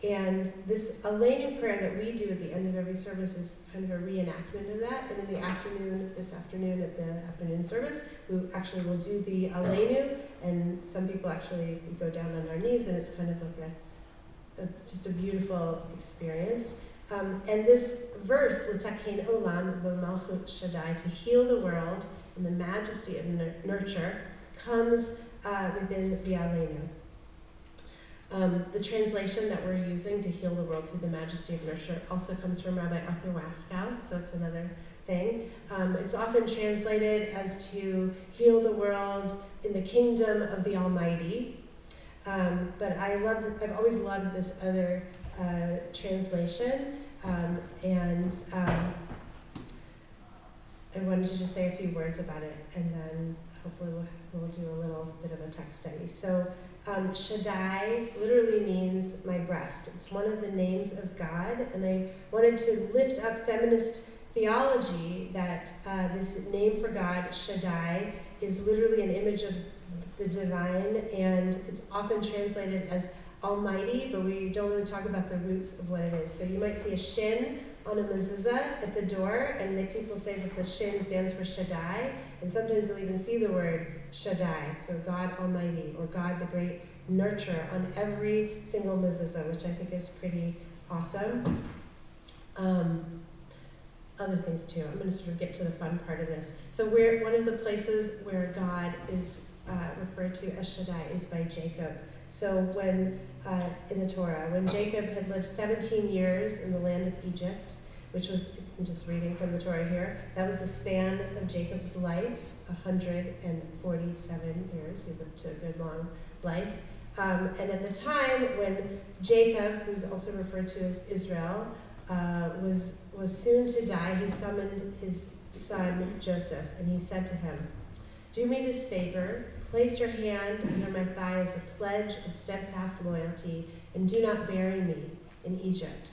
And this Aleinu prayer that we do at the end of every service is kind of a reenactment of that. And in the afternoon, this afternoon at the afternoon service, we actually will do the Aleinu, and some people actually go down on our knees, and it's kind of like just a beautiful experience. And this verse, L'takein olam v'malchut shaddai, to heal the world in the majesty of nurture, comes within the Aleinu. The translation that we're using, to heal the world through the majesty of nurture, also comes from Rabbi Arthur Waskow, so it's another thing. It's often translated as to heal the world in the kingdom of the Almighty. But I've always loved this other translation, and I wanted to just say a few words about it, and then hopefully we'll do a little bit of a text study. So Shaddai literally means my breast. It's one of the names of God, and I wanted to lift up feminist theology that this name for God, Shaddai, is literally an image of the divine, and it's often translated as Almighty, but we don't really talk about the roots of what it is. So you might see a shin on a mezuzah at the door, and the people say that the shin stands for Shaddai, and sometimes you'll even see the word Shaddai, so God Almighty, or God the Great nurture on every single mezuzah, which I think is pretty awesome. Other things too. I'm going to sort of get to the fun part of this. So one of the places where God is referred to as Shaddai is by Jacob. So when, in the Torah, when Jacob had lived 17 years in the land of Egypt, which was, I'm just reading from the Torah here, that was the span of Jacob's life, 147 years. He lived to a good long life. And at the time when Jacob, who's also referred to as Israel, was soon to die, he summoned his son Joseph, and he said to him, "Do me this favor, place your hand under my thigh as a pledge of steadfast loyalty, and do not bury me in Egypt.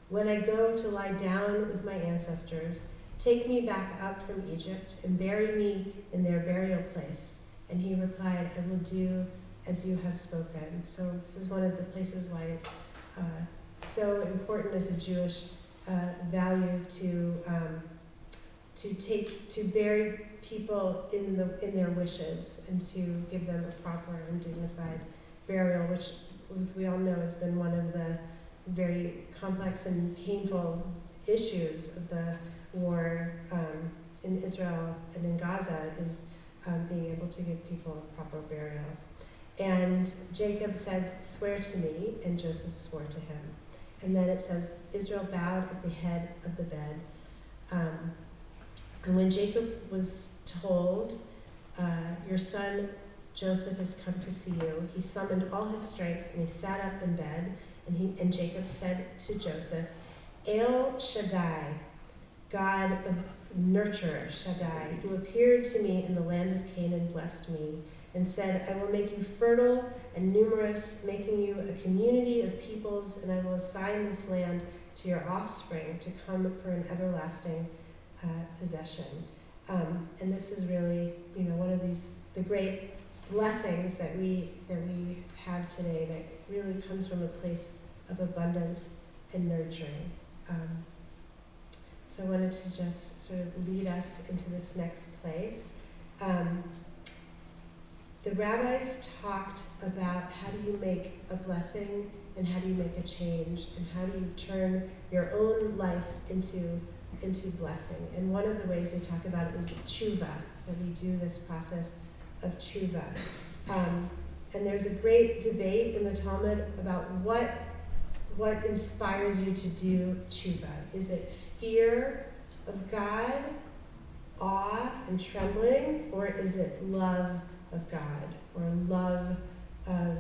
When I go to lie down with my ancestors, take me back up from Egypt and bury me in their burial place." And he replied, "I will do as you have spoken." So this is one of the places why it's so important as a Jewish value to bury people in their wishes and to give them a proper and dignified burial, which, as we all know, has been one of the very complex and painful issues of the war in Israel and in Gaza, is being able to give people a proper burial. And Jacob said, "Swear to me," and Joseph swore to him. And then it says, Israel bowed at the head of the bed. And when Jacob was told, "Your son Joseph has come to see you," he summoned all his strength and he sat up in bed. And Jacob said to Joseph, "El Shaddai, God of nurturer, Shaddai, who appeared to me in the land of Canaan, blessed me and said, 'I will make you fertile and numerous, making you a community of peoples, and I will assign this land to your offspring to come for an everlasting possession.'" And this is really, one of the great blessings that we have today that really comes from a place of abundance and nurturing. So I wanted to just sort of lead us into this next place. The rabbis talked about how do you make a blessing and how do you make a change and how do you turn your own life into blessing. And one of the ways they talk about it is tshuva, that we do this process of tshuva. And there's a great debate in the Talmud about what inspires you to do tshuva. Is it fear of God, awe and trembling, or is it love of God, or love of,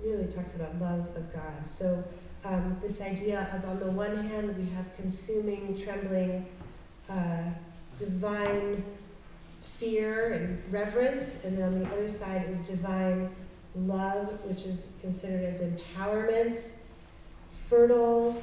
really talks about love of God. So this idea of, on the one hand, we have consuming, trembling, divine fear and reverence, and then on the other side is divine love, which is considered as empowerment, fertile,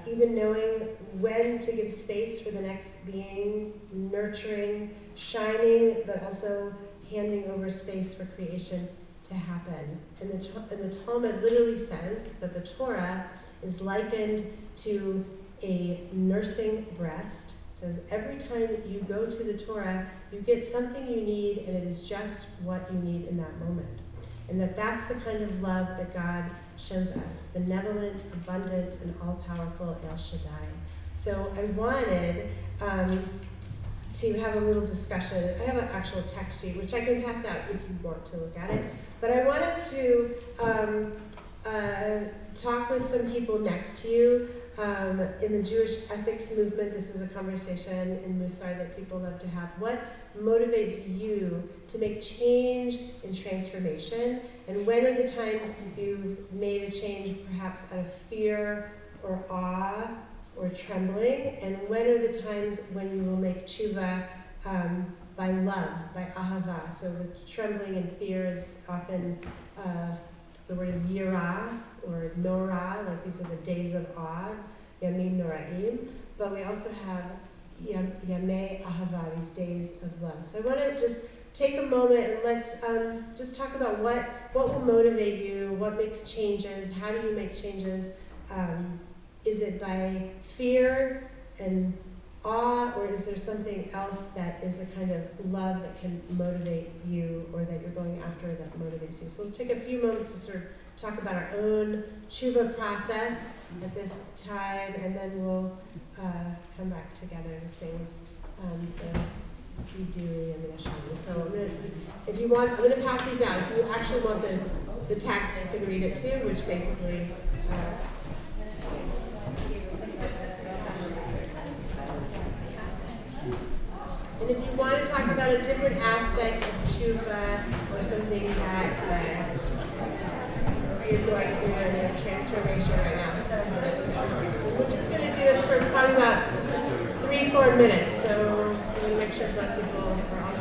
even knowing when to give space for the next being, nurturing, shining, but also handing over space for creation to happen. And the Talmud literally says that the Torah is likened to a nursing breast. It says every time you go to the Torah, you get something you need, and it is just what you need in that moment. And that's the kind of love that God shows us, benevolent, abundant, and all-powerful El Shaddai. So I wanted to have a little discussion. I have an actual text sheet, which I can pass out if you want to look at it. But I want us to talk with some people next to you. In the Jewish ethics movement, this is a conversation in Musar that people love to have. What motivates you to make change and transformation? And when are the times you've made a change perhaps out of fear or awe or trembling? And when are the times when you will make tshuva by love, by ahavah? So the trembling and fear is often, the word is yirah or norah, like these are the days of awe, yamim noraim. But we also have yamei ahavah, these days of love. So I want to just take a moment and let's just talk about what will motivate you, what makes changes, how do you make changes? Is it by fear and awe, or is there something else that is a kind of love that can motivate you, or that you're going after that motivates you? So let's take a few moments to sort of talk about our own tshuva process at this time, and then we'll come back together and sing the Vidui and the Yashanu. So I'm gonna, if you want, I'm gonna pass these out. If you actually want the text, you can read it too, which basically. And if you want to talk about a different aspect of tshuva or something that you're going through in a transformation right now, we're just going to do this for probably about 3-4 minutes. So we're going to make sure that people are all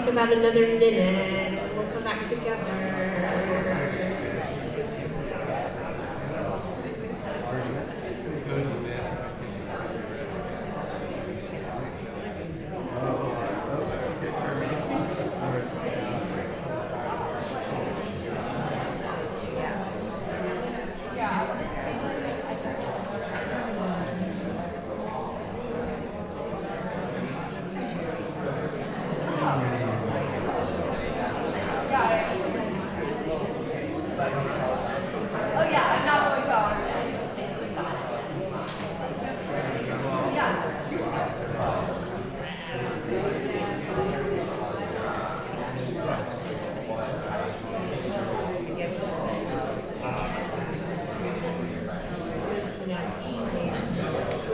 About another minute, we'll come back together.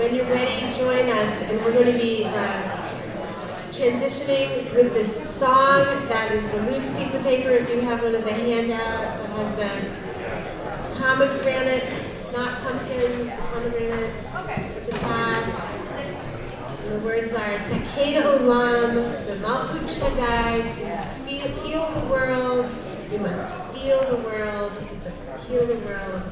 When you're ready, join us, and we're going to be transitioning with this song that is the loose piece of paper. If you have one of the handouts, it has the pomegranates, not pumpkins, the pomegranates at the top. And the words are Takeda Olam, the Malchut Shaddai, heal the world, you must feel the world, heal the world.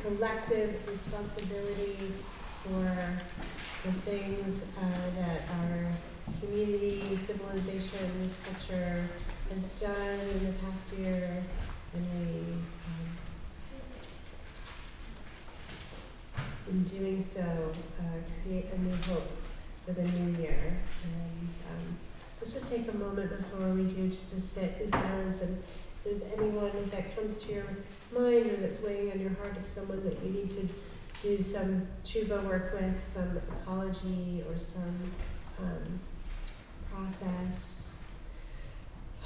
Collective responsibility for the things that our community, civilization, culture has done in the past year, and we in doing so, create a new hope for the new year. And let's just take a moment before we do just to sit in silence. And if there's anyone that comes to your mind or that's weighing on your heart of someone that you need to do some tshuva work with, some apology or some process,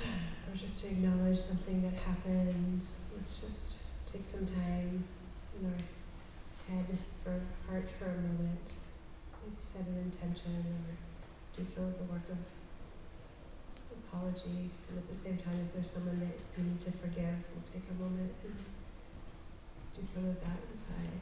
or just to acknowledge something that happened, let's just take some time in our head for heart for a moment. Maybe set an intention or do some of the work of apology. And at the same time, if there's someone that you need to forgive, we'll take a moment and do some of that inside.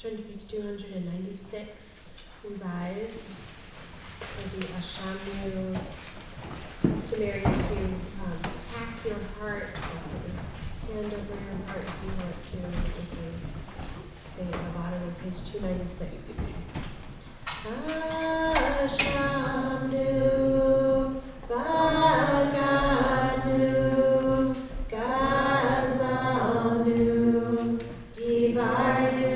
Turn to page 296, revise, for the Ashamnu, customary to tap your heart, hand over your heart if you want to, as we say at the bottom of page 296. Ashamnu, Baganu, Gazanu, Divarnu,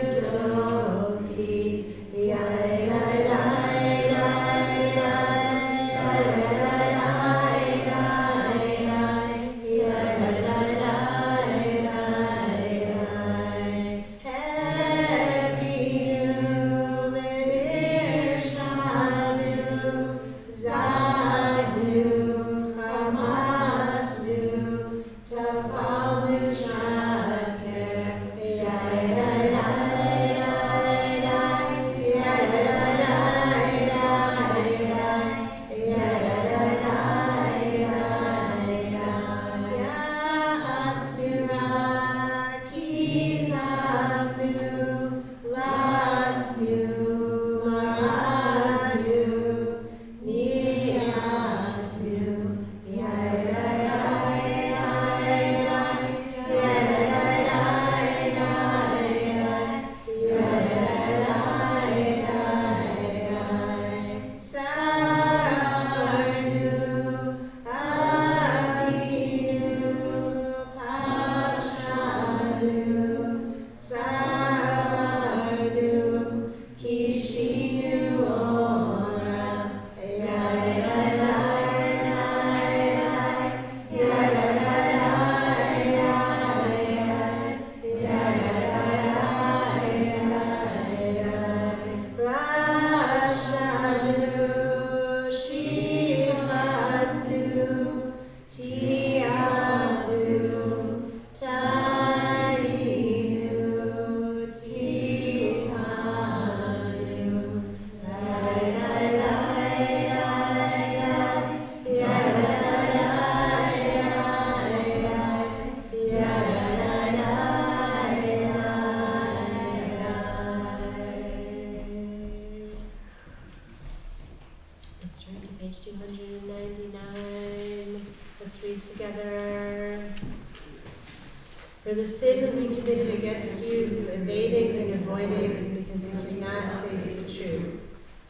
For the sins we committed against you through evading and avoiding because we did not face the truth.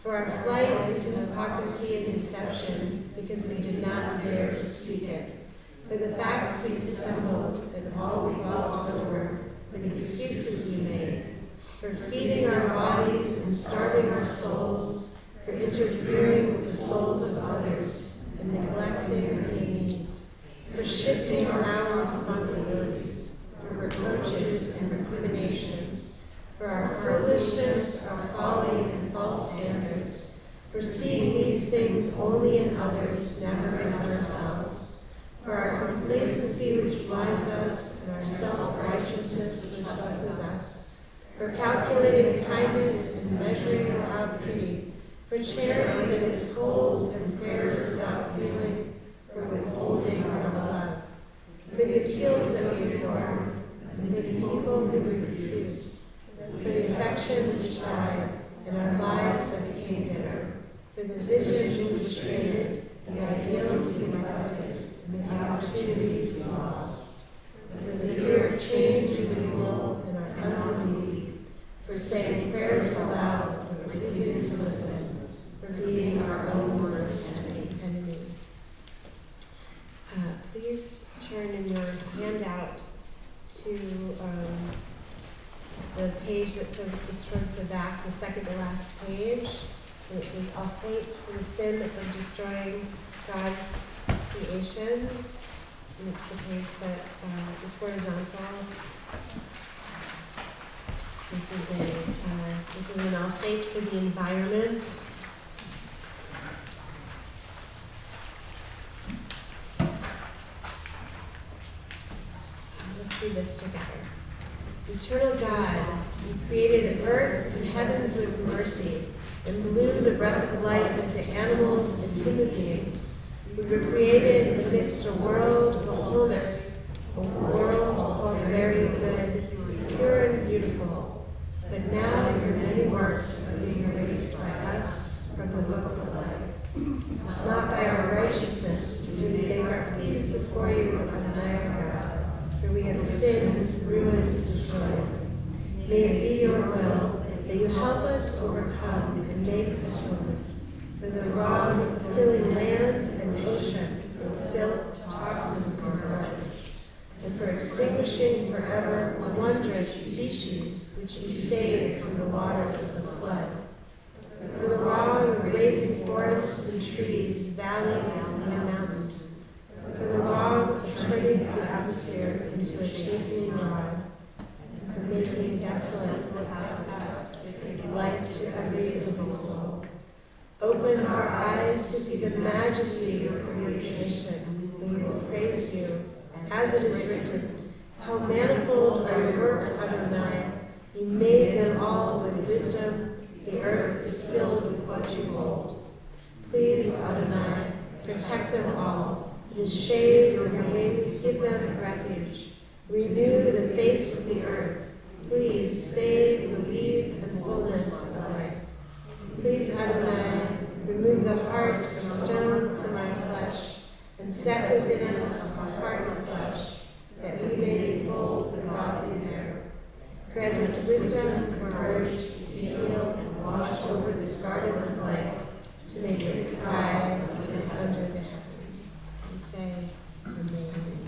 For our flight into hypocrisy and deception because we did not dare to speak it. For the facts we dissembled and all we glossed over. For the excuses we made. For feeding our bodies and starving our souls. For interfering with the souls of others and neglecting their needs. For shifting our responsibilities. For reproaches and recriminations, for our foolishness, our folly, and false standards, for seeing these things only in others, never in ourselves, for our complacency which blinds us, and our self-righteousness which blesses us, for calculating kindness and measuring without pity, for charity that is cold and prayers without feeling, for withholding our love, people who refused, for the affection which died, and our lives that became bitter, for the visions which faded, the ideals we neglected, and the opportunities we lost, for the fear of change and renewal in our unbelief, for saying prayers aloud, for refusing to listen, for being our own worst enemy. Please turn in your handout to the page that says it's towards the back, the second to last page. And it says, I'll hate for the sin of destroying God's creations. And it's the page that is horizontal. This is an I'll hate for the environment. Let's read this together. Eternal God, you created earth and heavens with mercy, and blew the breath of life into animals and human beings. We were created amidst a world of wholeness, a world called very good, pure and beautiful. But now your many works are being erased by us from the book of life. Not by our righteousness do we make our pleas before you, Adonai our God, for we have sinned, ruined, destroyed. May it be your will that you help us overcome and make atonement for the wrong of filling land and ocean with filth, toxins, and garbage, and for extinguishing forever wondrous species which you saved from the waters of the flood, for the wrong of raising forests and trees, valleys and mountains, for the wrong of turning the atmosphere into a chastening rod, and for making desolate without us life to every living soul. Open our eyes to see the majesty of your creation, and we will praise you, as it is written, how manifold are your works, Adonai. You made them all with wisdom. The earth is filled with what you hold. Please, Adonai, protect them all. In the shade of your wings, give them refuge. Renew the face of the earth. Please save the weed and fullness of life. Please, Adonai, remove the heart of stone from our flesh, and set within us a heart of flesh, that we may behold the godly there. Grant us wisdom and courage to heal and wash over this garden of life, to make it thrive under the heavens. We say, Amen.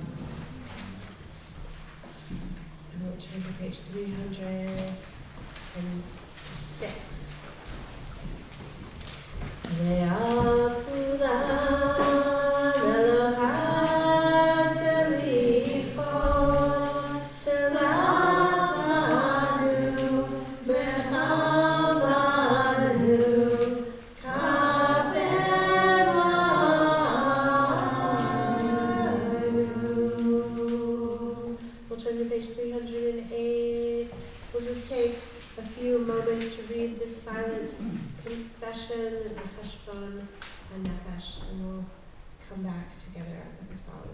And we'll turn to page 306. We'll turn to page 308. We'll just take a few moments to read this silent confession and hashbon and nefesh, and we'll come back together with a song.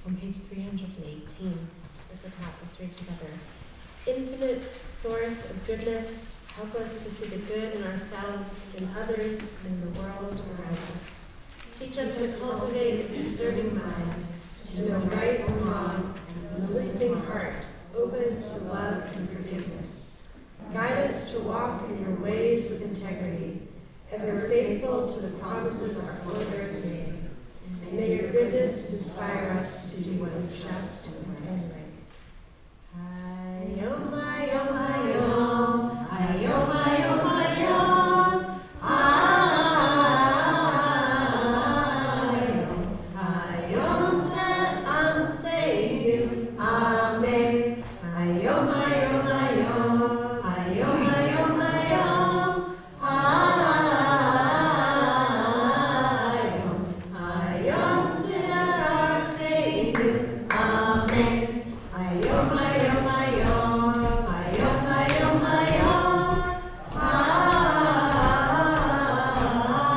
on page 318 at the top. Let's read together. Infinite source of goodness, help us to see the good in ourselves, in others, in the world around us. Teach us to cultivate a discerning mind, to know right from wrong, and a listening heart, open to love and forgiveness. Guide us to walk in your ways with integrity, ever faithful to the promises our forebears made. And may your goodness inspire us to do what is just and right. Hayom, hayom, hayom, hayom, hayom, hayom, hayom, hayom te'am seinu, amen. Hayom, hayom, hayom, hayom, hayom, hayom, hayom, hayom te'am seinu, amen. Hayom, hayom, hayom, hayom, hayom, hayom,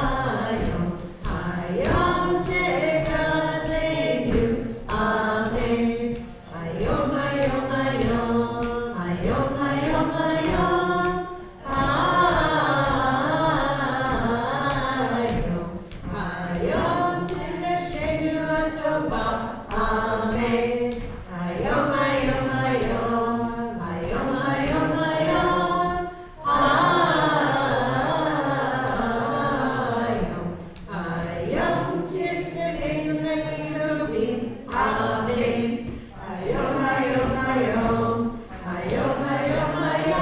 hayom, hayom te'kalenu, amen. Hayom, hayom, hayom, hayom, hayom, hayom, hayom te'reshenu atova, amen. Hayom, hayom, hayom, hayom, hayom, hayom, hayom, hayom tifkeneinu le'tovim, amen. Hayom, hayom, hayom, hayom, hayom,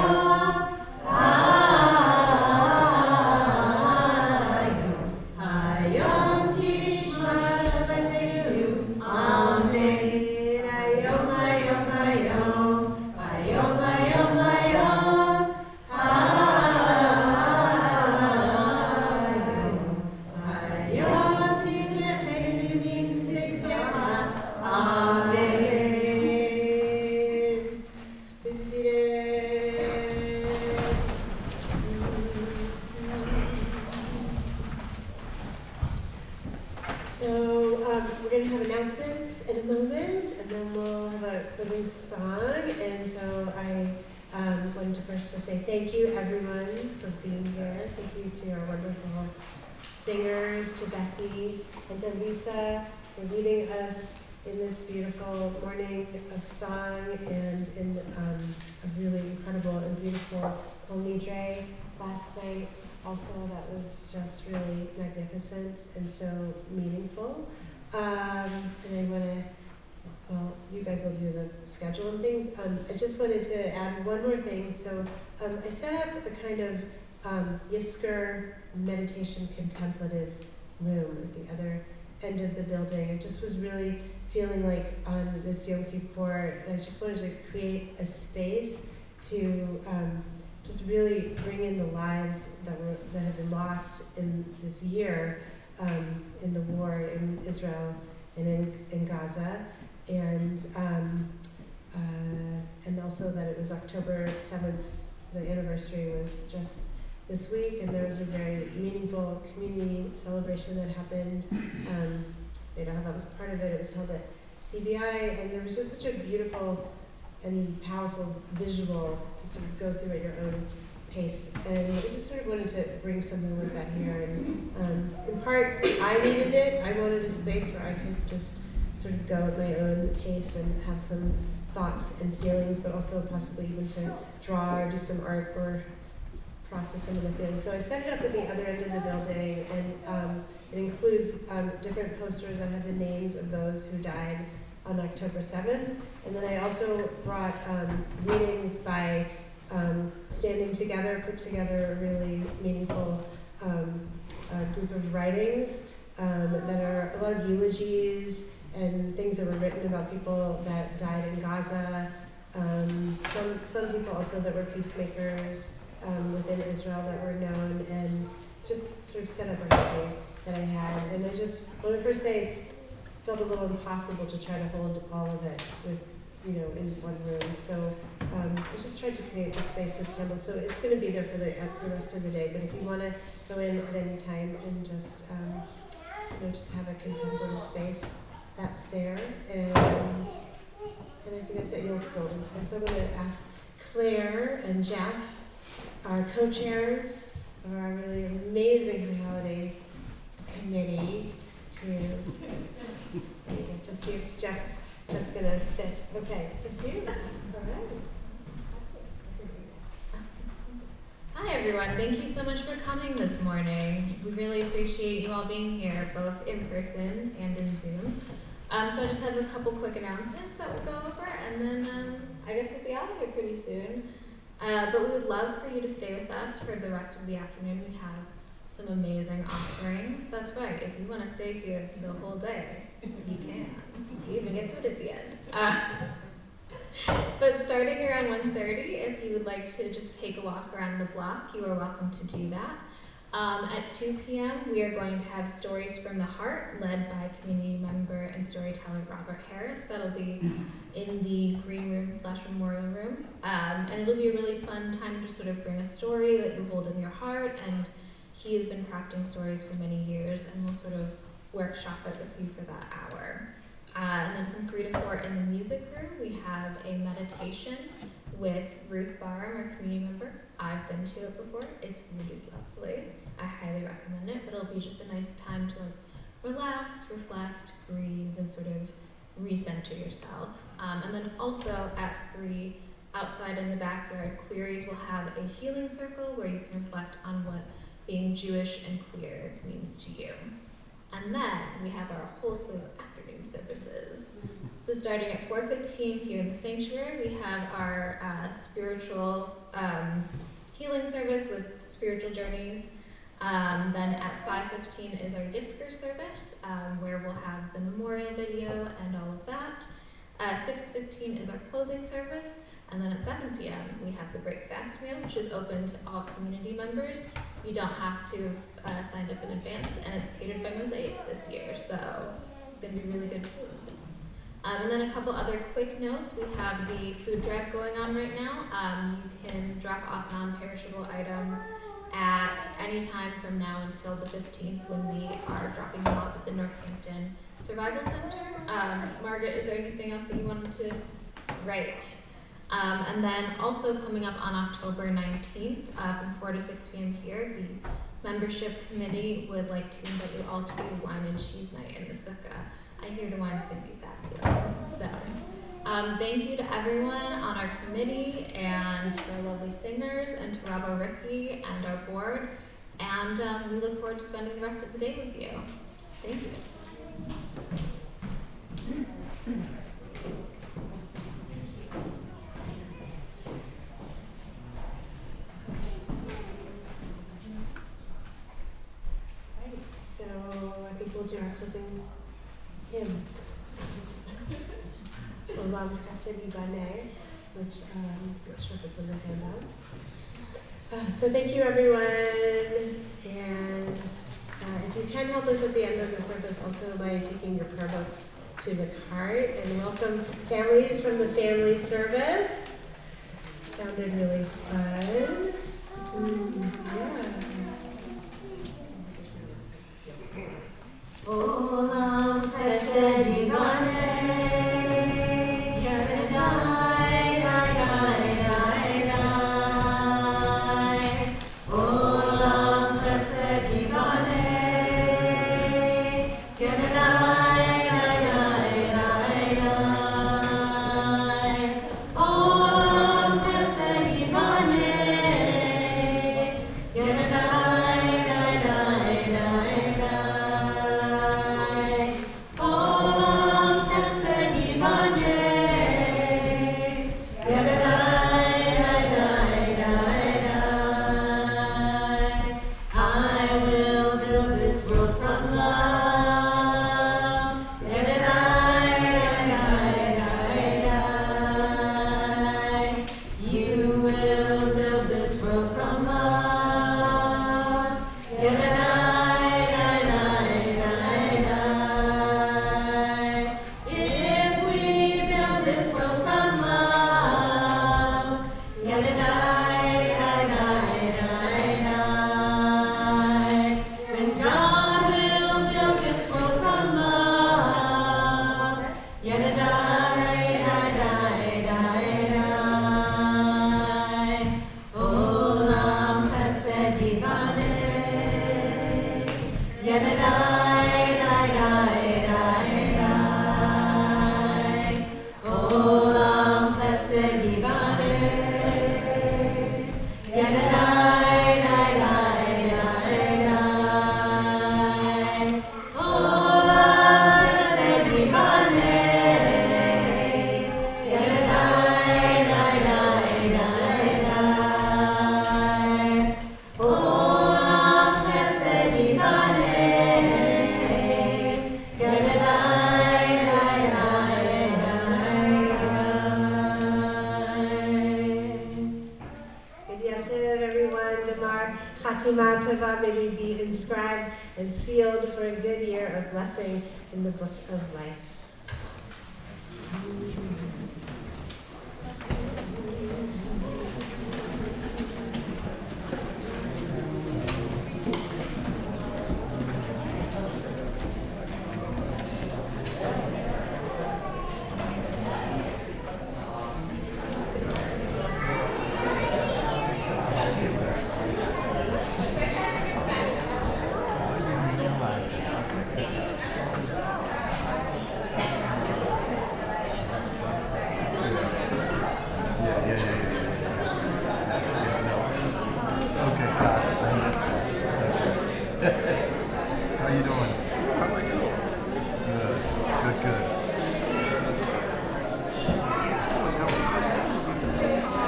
hayom, hayom tishma tefkeneinu, amen. Hayom, hayom, hayom, hayom, hayom, hayom, hayom tifkeneinu b'tzidkecha, amen. Please be seated. So we're going to have announcements in a moment, and then we'll have a closing song. And so I wanted to first just say thank you, everyone, for being here. Thank you to our wonderful singers, to Becky and to Lisa for leading us in this beautiful morning of song and in a really incredible and beautiful Kol Nidre last night. Also, that was just really magnificent and so meaningful. And I want to, well, you guys will do the schedule and things. I just wanted to add one more thing. So I set up a kind of Yisker meditation contemplative room at the other end of the building. I just was really feeling like on this Yom Kippur, I just wanted to create a space to just really bring in the lives that have been lost in this year in the war in Israel and in Gaza, and also that it was October 7th. The anniversary was just this week, and there was a very meaningful community celebration that happened. Beit Ahavah was part of it. It was held at CBI, and there was just such a beautiful and powerful visual to sort of go through at your own pace. And I just sort of wanted to bring something like that here. And in part, I needed it. I wanted a space where I could just sort of go at my own pace and have some thoughts and feelings, but also possibly even to draw or do some art or process some of the things. So I set it up at the other end of the building, and it includes different posters that have the names of those who died on October 7th. And then I also brought readings by Standing Together, put together a really meaningful group of writings that are a lot of eulogies and things that were written about people that died in Gaza. Some people also that were peacemakers within Israel that were known, and just sort of set up everything that I had. And I just want to first say it felt a little impossible to try to hold all of it with, in one room. So I just tried to create the space with candles. So it's going to be there for the rest of the day. But if you want to go in at any time and just, just have a contemplative space, that's there, and I think that's at York Building. So I'm going to ask Claire and Jeff, our co-chairs of our really amazing holiday committee, to just you. Jeff's just going to sit. Okay, just you. All right. Hi everyone, thank you so much for coming this morning. We really appreciate you all being here, both in person and in Zoom. So I just have a couple quick announcements that we'll go over, and then I guess we'll be out of here pretty soon. But we would love for you to stay with us for the rest of the afternoon. We have some amazing offerings. That's right, if you want to stay here the whole day, you can. You even get food at the end. But starting around 1:30, if you would like to just take a walk around the block, you are welcome to do that. At 2 p.m., we are going to have Stories from the Heart, led by community member and storyteller Robert Harris. That'll be in the green room / memorial room. And it'll be a really fun time to sort of bring a story that you hold in your heart. And he has been crafting stories for many years, and we'll sort of workshop it with you for that hour. And then from 3 to 4 in the music room, we have a meditation with Ruth Barham, our community member. I've been to it before. It's really lovely. I highly recommend it, but it'll be just a nice time to relax, reflect, breathe, and sort of recenter yourself. And then also at 3, outside in the backyard, Queries will have a healing circle where you can reflect on what being Jewish and queer means to you. And then we have our whole slew of afternoon services. So starting at 4:15 here in the sanctuary, we have our spiritual healing service with spiritual journeys. Then at 5:15 is our Yisker service, where we'll have the memorial video and all of that. 6:15 is our closing service. And then at 7 p.m., we have the breakfast meal, which is open to all community members. You don't have to have signed up in advance, and it's catered by Mosaic this year, so it's going to be really good food. And then a couple other quick notes. We have the food drive going on right now. You can drop off non-perishable items at any time from now until the 15th, when we are dropping them off at the Northampton Survival Center. Margaret, is there anything else that you wanted to write? And then also coming up on October 19th, from 4 to 6 p.m. here, the membership committee would like to invite you all to a wine and cheese night in the sukkah. I hear the wine's going to be fabulous. So thank you to everyone on our committee, and to our lovely singers, and to Rabbi Ricky and our board. And we look forward to spending the rest of the day with you. Thank you. So I think we'll do our closing hymn. Olam Chesed Yibaneh, which I'm not sure if it's in the handout. So thank you, everyone. And if you can help us at the end of the service also by taking your prayer books to the cart, and welcome families from the family service. Sounded really fun. Yeah. Olam Chesed Yibaneh, Yadai, Dai, Dai, Dai. Olam Chesed Yibaneh, Yadai, Dai, Dai, Dai. Olam Chesed Yibaneh, Yadai, Dai, Dai, Dai, Dai. Olam Chesed Yibaneh, Yadai, Dai, Dai, Dai. I will build this world from love, Yadai, Dai, Dai, Dai. You will build this world from love, Yadai, Dai, Dai, Dai. If we build Hatima Tova, may we be inscribed and sealed for a good year of blessing in the book of life. How you doing? How are you? Good, good, good.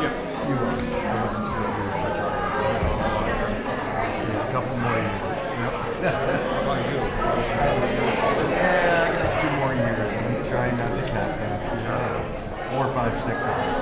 Yeah, you were. I wasn't sure if you were such a... Yeah, a couple more years. Yep. How about you? Yeah, I got a few more years. I'm trying not to count them. 4, 5, 6 hours.